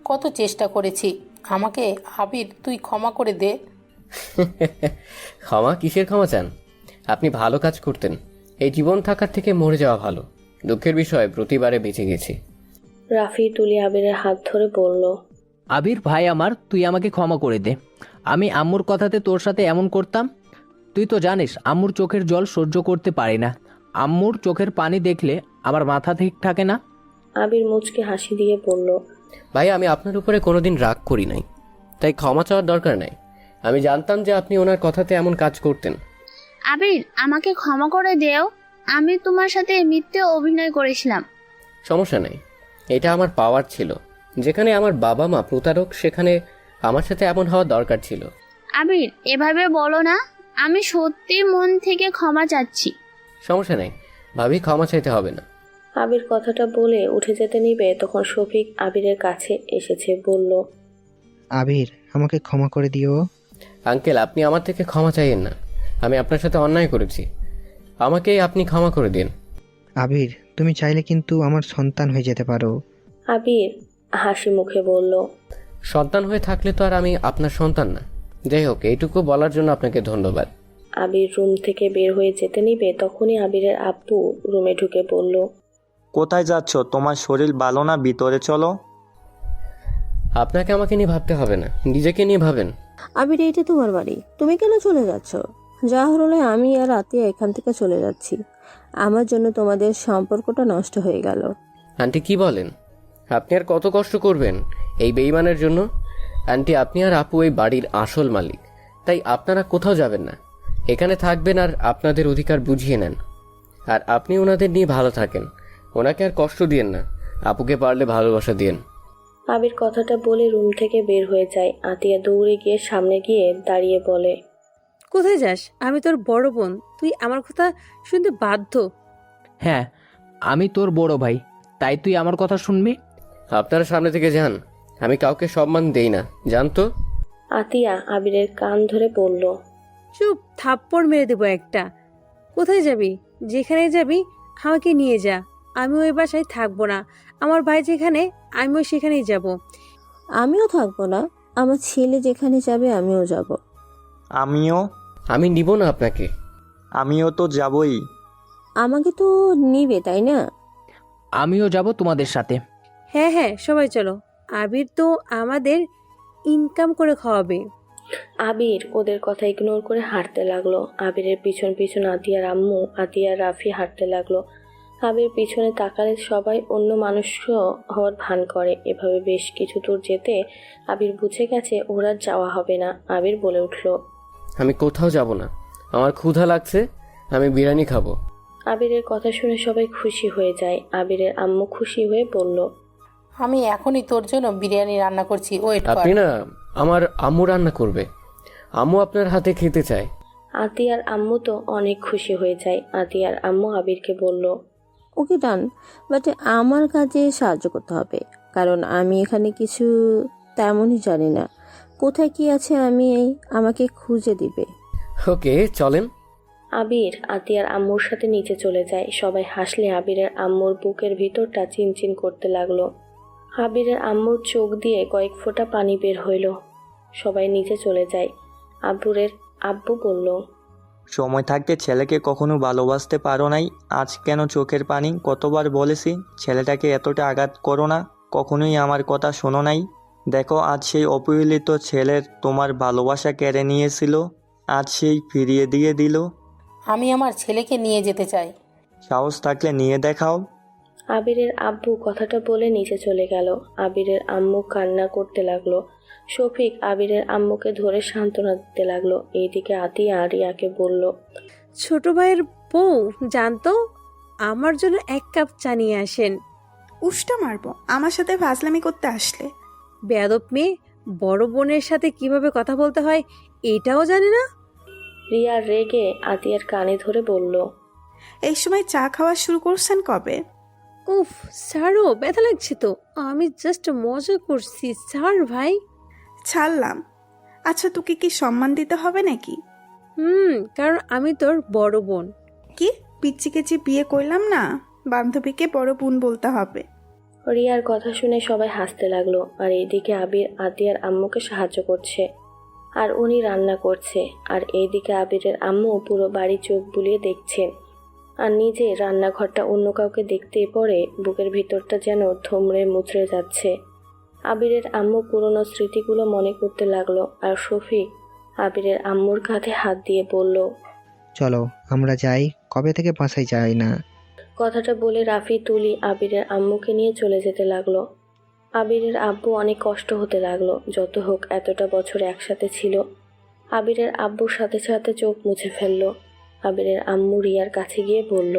কত চেষ্টা করেছি। আমাকে আবির তুই ক্ষমা করে দে। ক্ষমা? কিসের ক্ষমা চান? আপনি ভালো কাজ করতেন। এই জীবন থাকার থেকে মরে যাওয়া ভালো। দুঃখের বিষয় প্রতিবারে বেঁচে গেছি। রাফি তুলি আবিরের হাত ধরে বলল, আবির ভাই আমার, তুই আমাকে ক্ষমা করে দে। আমি আম্মুর কথাতে তোর সাথে এমন করতাম। তুই তো জানিস আম্মুর চোখের জল সহ্য করতে পারি না। আম্মুর চোখের পানি দেখলে আমার মাথা ঠিক থাকে না। আবির মুচকে হাসি দিয়ে বলল, ভাই, আমি আপনার উপরে কোনোদিন রাগ করি নাই, তাই ক্ষমা চাওয়ার দরকার নাই। আমি জানতাম যে আপনি ওনার কথাতে এমন কাজ করতেন। আবির আমাকে ক্ষমা করে দেও, আমি তোমার সাথে মিথ্যে অভিনয় করেছিলাম। সমস্যা নেই, এটা আমার পাওয়ার ছিল। যেখানে আমার বাবা মা প্রতারক, সেখানে আমার সাথে এমন হওয়া দরকার ছিল। আবির এভাবে বলো না, আমি সত্যি মন থেকে ক্ষমা চাচ্ছি। সমস্যা নেই ভাবি, ক্ষমা চাইতে হবে না। আবির কথাটা বলে উঠে যেতে নিবে তখন শফিক আবিরের কাছে এসেছে, বলল, আবির আমাকে ক্ষমা করে দিও। আঙ্কেল, আপনি আমার থেকে ক্ষমা চাইয়েন না। আমি আপনার সাথে অন্যায় করেছি, আমাকেই আপনি ক্ষমা করে দিন। আবির তুমি চাইলে কিন্তু আমার সন্তান হয়ে যেতে পারো। আবির হাসি মুখে বলল, সন্তান হয়ে থাকলে তো আর আমি আপনার সন্তান না। যাই হোক, এইটুকু বলার জন্য আপনাকে ধন্যবাদ। আবির রুম থেকে বের হয়ে যেতে নিবে তখনই আবিরের আব্বু রুমে ঢুকে বলল, কোথায় যাচ্ছ? তোমার শরীর ভালো না, ভিতরে চলো। আপনাকে আমাকে নিয়ে ভাবতে হবে না, নিজেকে নিয়ে ভাবেন। আবির এইটা তোমার বাড়ি, তুমি কেন চলে যাচ্ছ? যা হলে আমি আর আতিয়া এখান থেকে চলে যাচ্ছি। আমার জন্য তোমাদের সম্পর্কটা নষ্ট হয়ে গেল। আন্টি কি বলেন? আপনি আর কত কষ্ট করবেন এই বেঈমানের জন্য? আন্টি, আপনি আর আপু এই বাড়ির আসল মালিক, তাই আপনারা কোথাও যাবেন না। এখানে থাকবেন আর আপনাদের অধিকার বুঝিয়ে নেন। আর আপনি ওনাদের নিয়ে ভালো থাকেন, ওনাকে আর কষ্ট দিয়েন না। আপুকে পারলে ভালোবাসা দিয়েন। আবির কথাটা বলে রুম থেকে বের হয়ে যায়। আতিয়া দৌড়ে গিয়ে সামনে গিয়ে দাঁড়িয়ে বলে, কোথায় যাস? আমি তোর বড় বোন, তুই আমার কথা শুনতে বাধ্য। হ্যাঁ, আমি তোর বড় ভাই, তাই তুই আমার কথা শুনবি। আপনারা সামনে থেকে যান, আমি কাউকে সম্মান দেই না, জান তো। আতিয়া আবিরের কান ধরে বলল, চুপ, থাপ্পড় মেরে দেবো একটা। কোথায় যাবি? যেখানে যাবি আমাকে নিয়ে যা। আমি ওই বাসায় থাকবো না। আমার ভাই যেখানে, আমিও সেখানেই যাব। আমিও থাকবো না, আমার ছেলে যেখানে যাবে আমিও যাব। আমি নিব না আপনাকে। আমিও তো যাবই। আমাকে তো নিবে তাই না? আমিও যাব তোমাদের সাথে। হ্যাঁ হ্যাঁ, সবাই চলো। আবির তো আমাদের ইনকাম করে খাওয়াবে। আবির ওদের কথা ইগনোর করে হাঁটতে লাগলো। আবিরের পিছন পিছন আতিয়ার আম্মু, আতিয়ার রাফি হাঁটতে লাগলো। আবির পিছনে তাকালে সবাই অন্য মানুষ হওয়ার ভান করে। এভাবে বেশ কিছু দূর যেতে আবির বুঝে গেছে ওর আর যাওয়া হবে না। আবির বলে উঠল, আমি কোথাও যাব না, আমার ক্ষুধা লাগছে, আমি বিরিয়ানি খাবো। আবিরের কথা শুনে সবাই খুশি হয়ে যায়। আবিরের আম্মু খুশি হয়ে বলল, আমি এখনই তোর জন্য বিরিয়ানি রান্না করছি, ওয়েট কর। আপনি না, আমার আম্মু রান্না করবে। আম্মু আপনার হাতে খেতে চায়। আতিয়ার আম্মু তো অনেক খুশি হয়ে যায়। আতিয়ার আম্মু আবিরকে বলল, ওকে ডান, বাট আমার কাজে সাহায্য করতে হবে, কারণ আমি এখানে কিছু তেমনই জানি না। কোথায় কি আছে আমাকে খুঁজে দিবে। ওকে, চলেন। আবির আতিয়ার আম্মুর সাথে নিচে চলে যায়। সবাই হাসলে আবিরের আম্মুর বুকের ভিতরটা চিনচিন করতে লাগলো। আবিরের আম্মুর চোখ দিয়ে কয়েক ফোঁটা পানি বের হইল। সবাই নিচে চলে যায়। আব্বু বলল, সময় থাকতে ছেলেকে কখনো ভালোবাসতে পারো নাই, আজ কেন চোখের পানি? কতবার বলেছি ছেলেটাকে এতটা আঘাত করো না, কখনোই আমার কথা শোনো নাই। দেখো আজ সেই অপহৃত ছেলের তোমার ভালোবাসা কেড়ে নিয়েছিল, আজ সেই ফিরিয়ে দিয়ে দিল। আমি আমার ছেলেকে নিয়ে যেতে চাই। সাহস থাকলে নিয়ে দেখাও। আবিরের আব্বু কথাটা বলে নিচে চলে গেল। আবিরের আম্মু কান্না করতে লাগলো। শফিক আবিরের আম্মুকে ধরে সান্ত্বনা দিতে লাগলো। এইদিকে আতিয়া রিয়াকে বলল, ছোট ভাইয়ের বউ জানতো, আমার জন্য 1 কাপ চা নিয়ে আসেন। উষ্টা মারবো আমার সাথে ফাজলামি করতে আসলে। বেয়াদব মেয়ে, বড় বোনের সাথে কিভাবে কথা বলতে হয় এটাও জানে না। রিয়া রেগে আতিয়ার কানে ধরে বলল, এই সময় চা খাওয়া শুরু করছেন কবে? উফ ছাড়ো, ব্যথা লাগছে তো। আমি জাস্ট মজা করছি, ছাড় ভাই। ছাড়লাম। আচ্ছা তোকে কি সম্মান দিতে হবে নাকি? কারণ আমি তোর বড় বোন। কি পিচ্চিকে যে বিয়ে করলাম না, বান্ধবীকে বড় বোন বলতে হবে? রিয়ার কথা শুনে সবাই হাসতে লাগলো। আর এইদিকে আবির আতিয়ার আম্মুকে সাহায্য করছে, আর উনি রান্না করছে। আর এইদিকে আবিরের আম্মু পুরো বাড়ি চোখ বুলিয়ে দেখছেন। আর নিজে রান্নাঘরটা অন্য কাউকে দেখতেই পরে বুকের ভিতরটা যেন থমড়ে মুচড়ে যাচ্ছে। আবিরের আম্মু পুরনো স্মৃতিগুলো মনে করতে লাগলো। আর শফিক আবিরের আম্মুর কাঁধে হাত দিয়ে বলল, চলো আমরা যাই, কবে থেকে বাসায় যাই না। কথাটা বলে রাফি তুলি আবিরের আম্মুকে নিয়ে চলে যেতে লাগলো। আবিরের আব্বু অনেক কষ্ট হতে লাগলো। যত হোক এতটা বছর একসাথে ছিল। আবিরের আব্বুর সাথে সাথে চোখ মুছে ফেললো। আবিরের আম্মু রিয়ার কাছে গিয়ে বলল,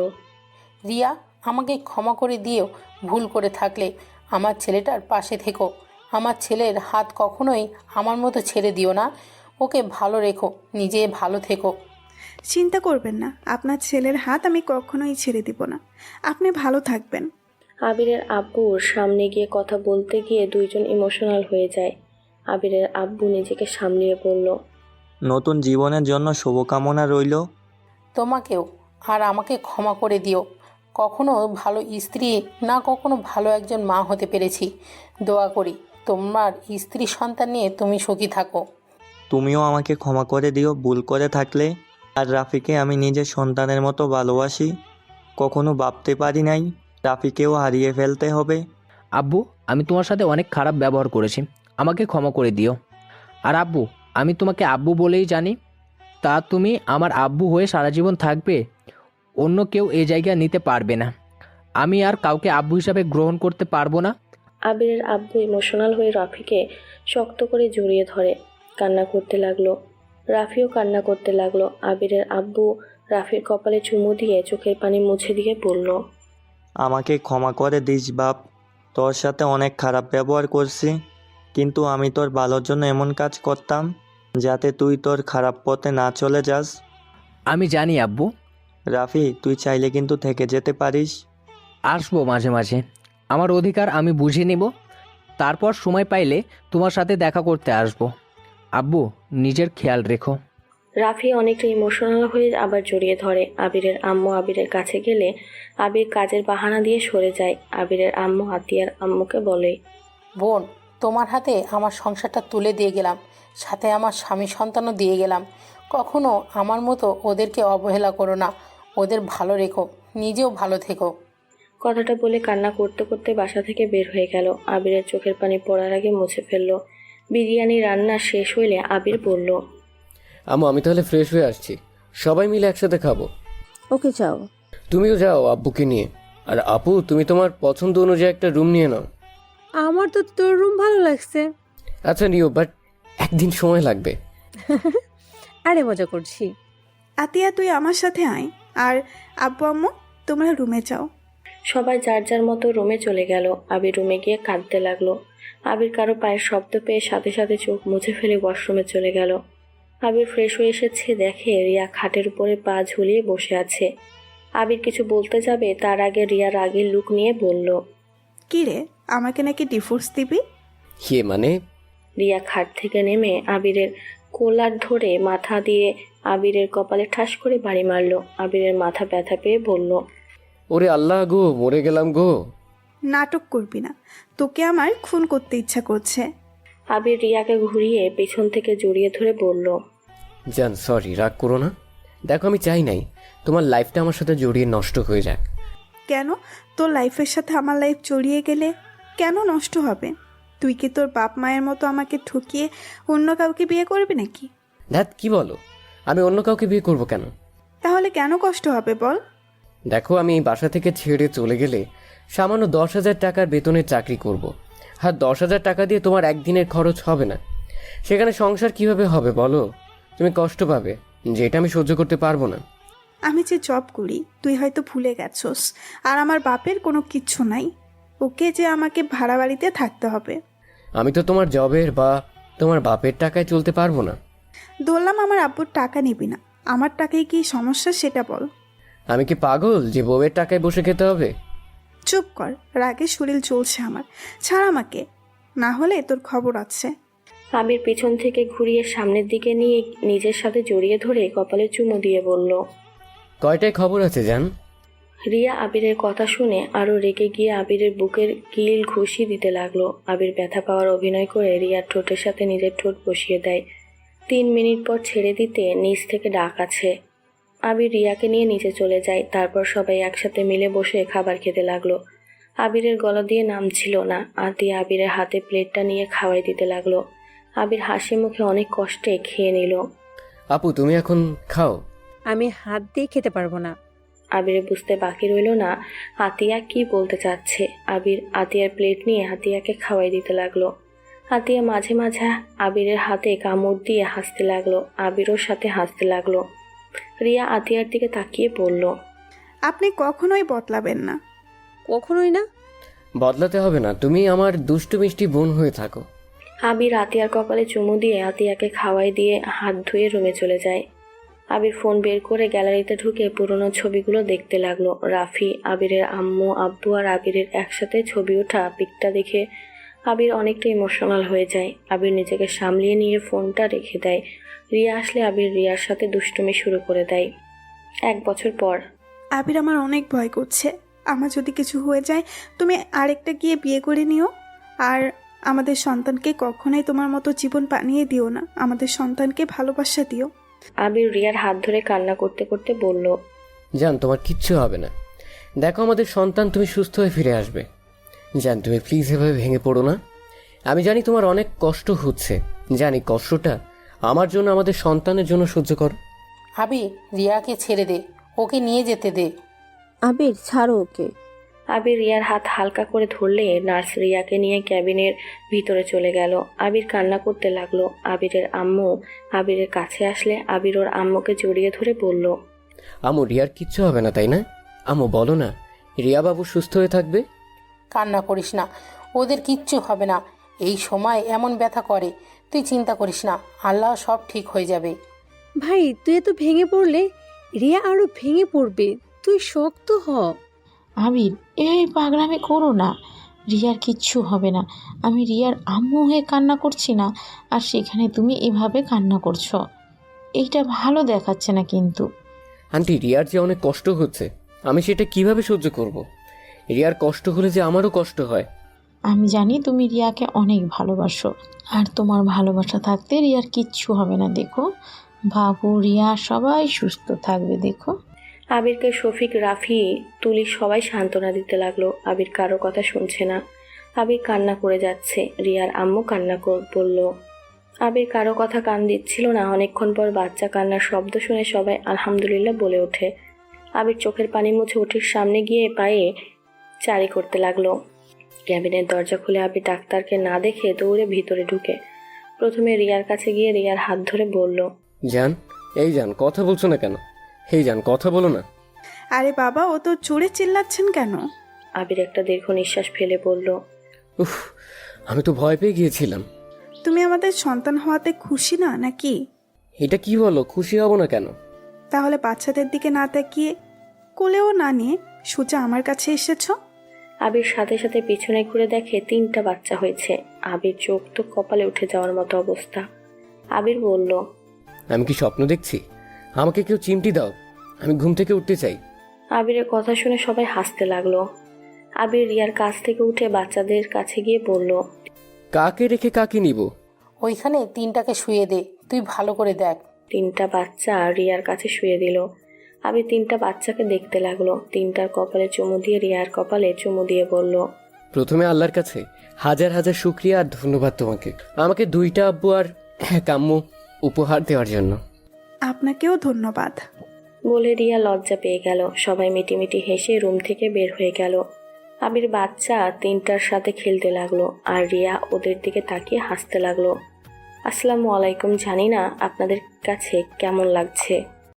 রিয়া, আমাকে ক্ষমা করে দিও। ভুল করে থাকলে আমার ছেলেটার পাশে থেকো। আমার ছেলের হাত কখনোই আমার মতো ছেড়ে দিও না। ওকে ভালো রেখো, নিজে ভালো থেকো। চিন্তা করবেন না, আপনার ছেলের হাত আমি কখনোই ছেড়ে দিব না। আপনি ভালো থাকবেন। আবিরের আব্বুর সামনে গিয়ে কথা বলতে গিয়ে দুইজন ইমোশনাল হয়ে যায়। আবিরের আব্বু নিজেকে সামলিয়ে বলল, নতুন জীবনের জন্য শুভকামনা রইল। তোমাকেও। আর আমাকে ক্ষমা করে দিও। কখনো ভালো স্ত্রী না, কখনো ভালো একজন মা হতে পেরেছি। দোয়া করি তোমার স্ত্রী সন্তান নিয়ে তুমি সুখী থাকো। তুমিও আমাকে ক্ষমা করে দিও ভুল করে থাকলে। আর রাফিকে আমি নিজের সন্তানের মতো ভালোবাসি। কখনো ভাবতে পারি নাই রাফিকেও হারিয়ে ফেলতে হবে। আব্বু, আমি তোমার সাথে অনেক খারাপ ব্যবহার করেছি, আমাকে ক্ষমা করে দিও। আর আব্বু, আমি তোমাকে আব্বু বলেই জানি। তা তুমি আমার আব্বু হয়ে সারা জীবন থাকবে। অন্য কেউ এই জায়গা নিতে পারবে না। আমি আর কাউকে আব্বু হিসাবে গ্রহণ করতে পারবো না। আবিরের আব্বু ইমোশনাল হয়ে রাফিকে শক্ত করে জড়িয়ে ধরে কান্না করতে লাগলো। রাফিও কান্না করতে লাগলো। আবিরের আব্বু রাফির কপালে চুমু দিয়ে চোখের পানি মুছে দিয়ে বলল, আমাকে ক্ষমা করে দিস বাপ, তোর সাথে অনেক খারাপ ব্যবহার করছি, কিন্তু আমি তোর ভালোর জন্য এমন কাজ করতাম যাতে তুই তোর খারাপ পথে না চলে যাস। আমি জানি আব্বু। রাফি, তুই চাইলে কিন্তু থেকে যেতে পারিস। আসবো মাঝে মাঝে, আমার অধিকার আমি বুঝে নেব। তারপর সময় পাইলে তোমার সাথে দেখা করতে আসবো। আব্বু, নিজের খেয়াল রেখো। রাফি অনেকটা ইমোশনাল হয়ে আবার জড়িয়ে ধরে। আবিরের আম্মু আবিরের কাছে গেলে আবির কাজের বাহানা দিয়ে সরে যায়। আবিরের আম্মু আতিয়ার আম্মুকে বলে, বোন, তোমার হাতে আমার সংসারটা তুলে দিয়ে গেলাম, সাথে আমার স্বামী সন্তানও দিয়ে গেলাম। কখনো আমার মতো ওদেরকে অবহেলা করো না। ওদের ভালো রেখো, নিজেও ভালো থেকো। কথাটা বলে কান্না করতে করতে বাসা থেকে বের হয়ে গেল। আবিরের চোখের পানি পড়ার আগে মুছে ফেললো। বিরিয়ানি রান্না শেষ হইলে আবির বলল, আম্মু আমি তাহলে ফ্রেশ হয়ে আসছি, সবাই মিলে একসাথে খাবো। ওকে যাও। তুমিও যাও আব্বুকে নিয়ে। আর আপু, তুমি তোমার পছন্দ অনুযায়ী একটা রুম নিয়ে নাও। আমার তো তোর রুম ভালো লাগছে। আচ্ছা নিও, বাট একদিন সময় লাগবে। আরে মজা করছি। আতিয়া তুই আমার সাথে আয়, আর আব্বু আম্মু তোমরা রুমে যাও। সবাই যার যার মতো রুমে চলে গেল। আবির রুমে গিয়ে কাঁদতে লাগলো। আবির কারো পায়ের শব্দ পেয়ে সাথে সাথে চোখ মুছে ফেলে ওয়াশরুমে চলে গেল। আবির ফ্রেশ হয়ে এসেছে, দেখে রিয়া খাটের উপরে পা ঝুলিয়ে বসে আছে। আবির কিছু বলতে যাবে তার আগে রিয়া রাগের লুক নিয়ে বলল, কি রে, আমাকে নাকি ডিভোর্স দিবি? কে মানে? রিয়া খাট থেকে নেমে আবিরের কোলার ধরে মাথা দিয়ে আবিরের কপালে ঠাস করে বাড়ি মারলো। আবিরের মাথা ব্যথা পেয়ে বলল, ওরে আল্লাহ গো, মরে গেলাম গো। নাটক করবি না, তোকে আমার খুন করতে ইচ্ছা করছে। আবির রিয়াকে ঘুরিয়ে পেছন থেকে জড়িয়ে ধরে বলল, জান সরি, রাগ করো না। দেখো আমি চাই নাই তোমার লাইফটা আমার সাথে জড়িয়ে নষ্ট হয়ে যাক। কেন? তোর লাইফের সাথে আমার লাইফ জড়িয়ে গেলে কেন নষ্ট হবে? তুই কি তোর বাপ মায়ের মতো আমাকে ঠকিয়ে অন্য কাউকে বিয়ে করবি নাকি? ধ্যাত, কি বলো? আমি অন্য কাউকে বিয়ে করব কেন? তাহলে কেন কষ্ট হবে বল? দেখো, আমি এই বাসা থেকে ছেড়ে চলে গেলে সামান্য 10,000 টাকার বেতনের চাকরি করব। আর 10,000 টাকা দিয়ে তোমার একদিনের খরচ হবে না। সেখানে সংসার কিভাবে হবে বলো? তুমি কষ্ট পাবে, যেটা আমি সহ্য করতে পারবো না। আমি যে জব করি তুই হয়তো ভুলে গেছস, আর আমার বাপের কোনো কিচ্ছু নাই। ওকে যে আমাকে ভাড়া বাড়িতে থাকতে হবে। আমি তো তোমার জবের বা তোমার বাপের টাকায় চলতে পারবো না। ধরলাম আমার আব্বুর টাকা নিবি না, আমার টাকায় কি সমস্যা সেটা বল। আমি কি পাগল যে বউয়ের টাকায় বসে খেতে হবে? চুপ কর, রাগে শরীর চলছে আমার। ছাড় আমাকে, না হলে তোর খবর আছে। আবির পেছন থেকে ঘুরিয়ে সামনের দিকে নিয়ে নিজের সাথে জড়িয়ে ধরে কপালে চুমু দিয়ে বলল, কয়টায় খবর আছে জান? রিয়া আবিরের কথা শুনে আরো রেগে গিয়ে আবিরের বুকের কিল ঘুষি দিতে লাগলো। আবির ব্যথা পাওয়ার অভিনয় করে রিয়ার ঠোঁটের সাথে নিজের ঠোঁট বসিয়ে দেয়। 3 মিনিট পর ছেড়ে দিতে নিচ থেকে ডাক আছে। আবির রিয়াকে নিয়ে নিচে চলে যায়। তারপর সবাই একসাথে মিলে বসে খাবার খেতে লাগলো। আবিরের গলা দিয়ে নামছিল না। আতিয়া আবিরের হাতে প্লেটটা নিয়ে খাওয়াই দিতে লাগলো। আবির হাসি মুখে অনেক কষ্টে খেয়ে নিল। আপু তুমি এখন খাও। আমি হাত দিয়ে খেতে পারবো না। আবিরে বুঝতে বাকি রইল না আতিয়া কি বলতে চাচ্ছে। আবির আতিয়ার প্লেট নিয়ে আতিয়াকে খাওয়াই দিতে লাগলো। আতিয়া মাঝে মাঝে আবিরের হাতে কামড় দিয়ে হাসতে লাগলো। আবিরও সাথে হাসতে লাগলো। রিয়া আতিয়ার দিকে তাকিয়ে বলল, আপনি কখনোই বদলাবেন না। কখনোই না। বদলাতে হবে না, তুমি আমার দুষ্টু মিষ্টি বোন হয়ে থাকো। আবির আতিয়ার কপালে চুমু দিয়ে আতিয়াকে খাওয়াই দিয়ে হাত ধুয়ে রুমে চলে যায়। আবির ফোন বের করে গ্যালারিতে ঢুকে পুরনো ছবিগুলো দেখতে লাগলো। রাফি, আবিরের আম্মু, আব্বু আর আবিরের একসাথে ছবি ওঠা পিকটা দেখে আবির অনেকটা ইমোশনাল হয়ে যায়। আবির নিজেকে সামলিয়ে নিয়ে ফোনটা রেখে দেয়। রিয়া আসলে আবির রিয়ার সাথে দুষ্টুমি শুরু করে দেয়। 1 বছর পর। আবির আমার অনেক ভয় করছে। আমার যদি কিছু হয়ে যায় তুমি আরেকটা গিয়ে বিয়ে করে নিও। আর আমাদের সন্তানকে কখনোই তোমার মতো জীবন বানিয়ে দিও না। আমাদের সন্তানকে ভালোবাসা দিও। আবির রিয়ার হাত ধরে কান্না করতে করতে বলল, জান তোমার কিচ্ছু হবে না। দেখো আমাদের সন্তান, তুমি সুস্থ হয়ে ফিরে আসবে। জান তুমি প্লিজ এভাবে ভেঙে পড়ো না। আমি জানি তোমার অনেক কষ্ট হচ্ছে, জানি কষ্টটা আমার জন্য, আমাদের সন্তানের জন্য সহ্য করো। আবির রিয়াকে ছেড়ে দে, ওকে নিয়ে যেতে দে। আবির ছাড়ো ওকে। আবির রিয়ার হাত হালকা করে ধরলে নার্স রিয়াকে নিয়ে ক্যাবিনের ভিতরে চলে গেল। আবির কান্না করতে লাগলো। আবিরের আম্মু আবিরের কাছে আসলে আবির ওর আম্মুকে জড়িয়ে ধরে বলল, আম্মু রিয়ার কিচ্ছু হবে না তাই না? আম্মু বলো না রিয়া বাবু সুস্থ হয়ে থাকবে। কান্না করিস না, ওদের কিচ্ছু হবে না। এই সময় এমন ব্যথা করে, তুই চিন্তা করিস না, আল্লাহ সব ঠিক হয়ে যাবে। ভাই তুই এত ভেঙে পড়লে রিয়া আরো ভেঙে পড়বে। তুই শক্ত হ। আবির এই পাগলামি করো না, রিয়ার কিচ্ছু হবে না। আমি রিয়ার আম্মু হয়ে কান্না করছি না, আর সেখানে তুমি এভাবে কান্না করছো, এইটা ভালো দেখাচ্ছে না কিন্তু। আন্টি রিয়ার যে অনেক কষ্ট হচ্ছে, আমি সেটা কিভাবে সহ্য করব? রিয়ার কষ্ট হলে যে আমারও কষ্ট হয়। আমি জানি তুমি রিয়াকে অনেক ভালোবাসো, আর তোমার ভালোবাসা থাকতে রিয়ার কিচ্ছু হবে না। দেখো বাবু, রিয়া সবাই সুস্থ থাকবে। দেখো আবিরকে শফিক, রাফি, তুলি সবাই সান্ত্বনা দিতে লাগলো। আবির কারো কথা শুনছে না। আবির কান্না করে যাচ্ছে। রিয়ার আম্মু কান্না বলল। আবির কারো কথা কান দিচ্ছিল না। অনেকক্ষণ পর বাচ্চা কান্নার শব্দ শুনে সবাই আলহামদুলিল্লাহ বলে ওঠে। আবির চোখের পানি মুছে উঠির সামনে গিয়ে পায়ে চারি করতে লাগলো। ক্যাবিনের দরজা খুলে আবির ডাক্তারকে না দেখে দৌড়ে ভিতরে ঢুকে প্রথমে রিয়ার কাছে গিয়ে রিয়ার হাত ধরে বলল, জান, এই জান কথা বলছো না কেন? এই জান কথা বলো না। আরে বাবা, ও তো জোরে চিল্লাচ্ছেন কেন? আবির একটা দীর্ঘ নিঃশ্বাস ফেলে বলল, উফ, আমি তো ভয় পেয়ে গিয়েছিলাম। তুমি আমাদের সন্তান হওয়াতে খুশি না নাকি? এটা কি বলো, খুশি হব না কেন? তাহলে বাচ্চাদের দিকে না তাকিয়ে, কোলেও না নিয়ে সোজা আমার কাছে এসেছো। আবির সাথে সাথে পিছনে ঘুরে দেখে 3টা বাচ্চা হয়েছে। আবির চোখ তো কপালে উঠে যাওয়ার মতো অবস্থা। আবির বলল, আমি কি স্বপ্ন দেখছি? আমাকে কেউ চিমটি দাও, আমি ঘুম থেকে উঠতে চাই। আবিরের কথা শুনে সবাই হাসতে লাগলো। আবির রিয়ার কাছ থেকে উঠে বাচ্চাদের কাছে গিয়ে বলল, কাকে রেখে কাকে নিব? ওইখানে 3টাকে শুয়ে দে, তুই ভালো করে দেখ। 3টা বাচ্চা রিয়ার কাছে শুয়ে দিল। আবির 3টা বাচ্চাকে দেখতে লাগলো। 3টার কপালে চুমু দিয়ে রিয়ার কপালে চুমু দিয়ে বলল, প্রথমে আল্লাহর কাছে হাজার হাজার শুক্রিয়া আর ধন্যবাদ তোমাকে, আমাকে 2টা আব্বু আর 1 আম্মু উপহার দেওয়ার জন্য। আপনাকেও ধন্যবাদ। বলে রিয়া লজ্জা পেয়ে গেল। সবাই মিটিমিটি হেসে রুম থেকে বের হয়ে গেল। আবির বাচ্চা 3টার সাথে খেলতে লাগলো আর রিয়া ওদের দিকে তাকিয়ে হাসতে লাগলো। আসসালামু আলাইকুম। জানি না আপনাদের কাছে কেমন লাগছে।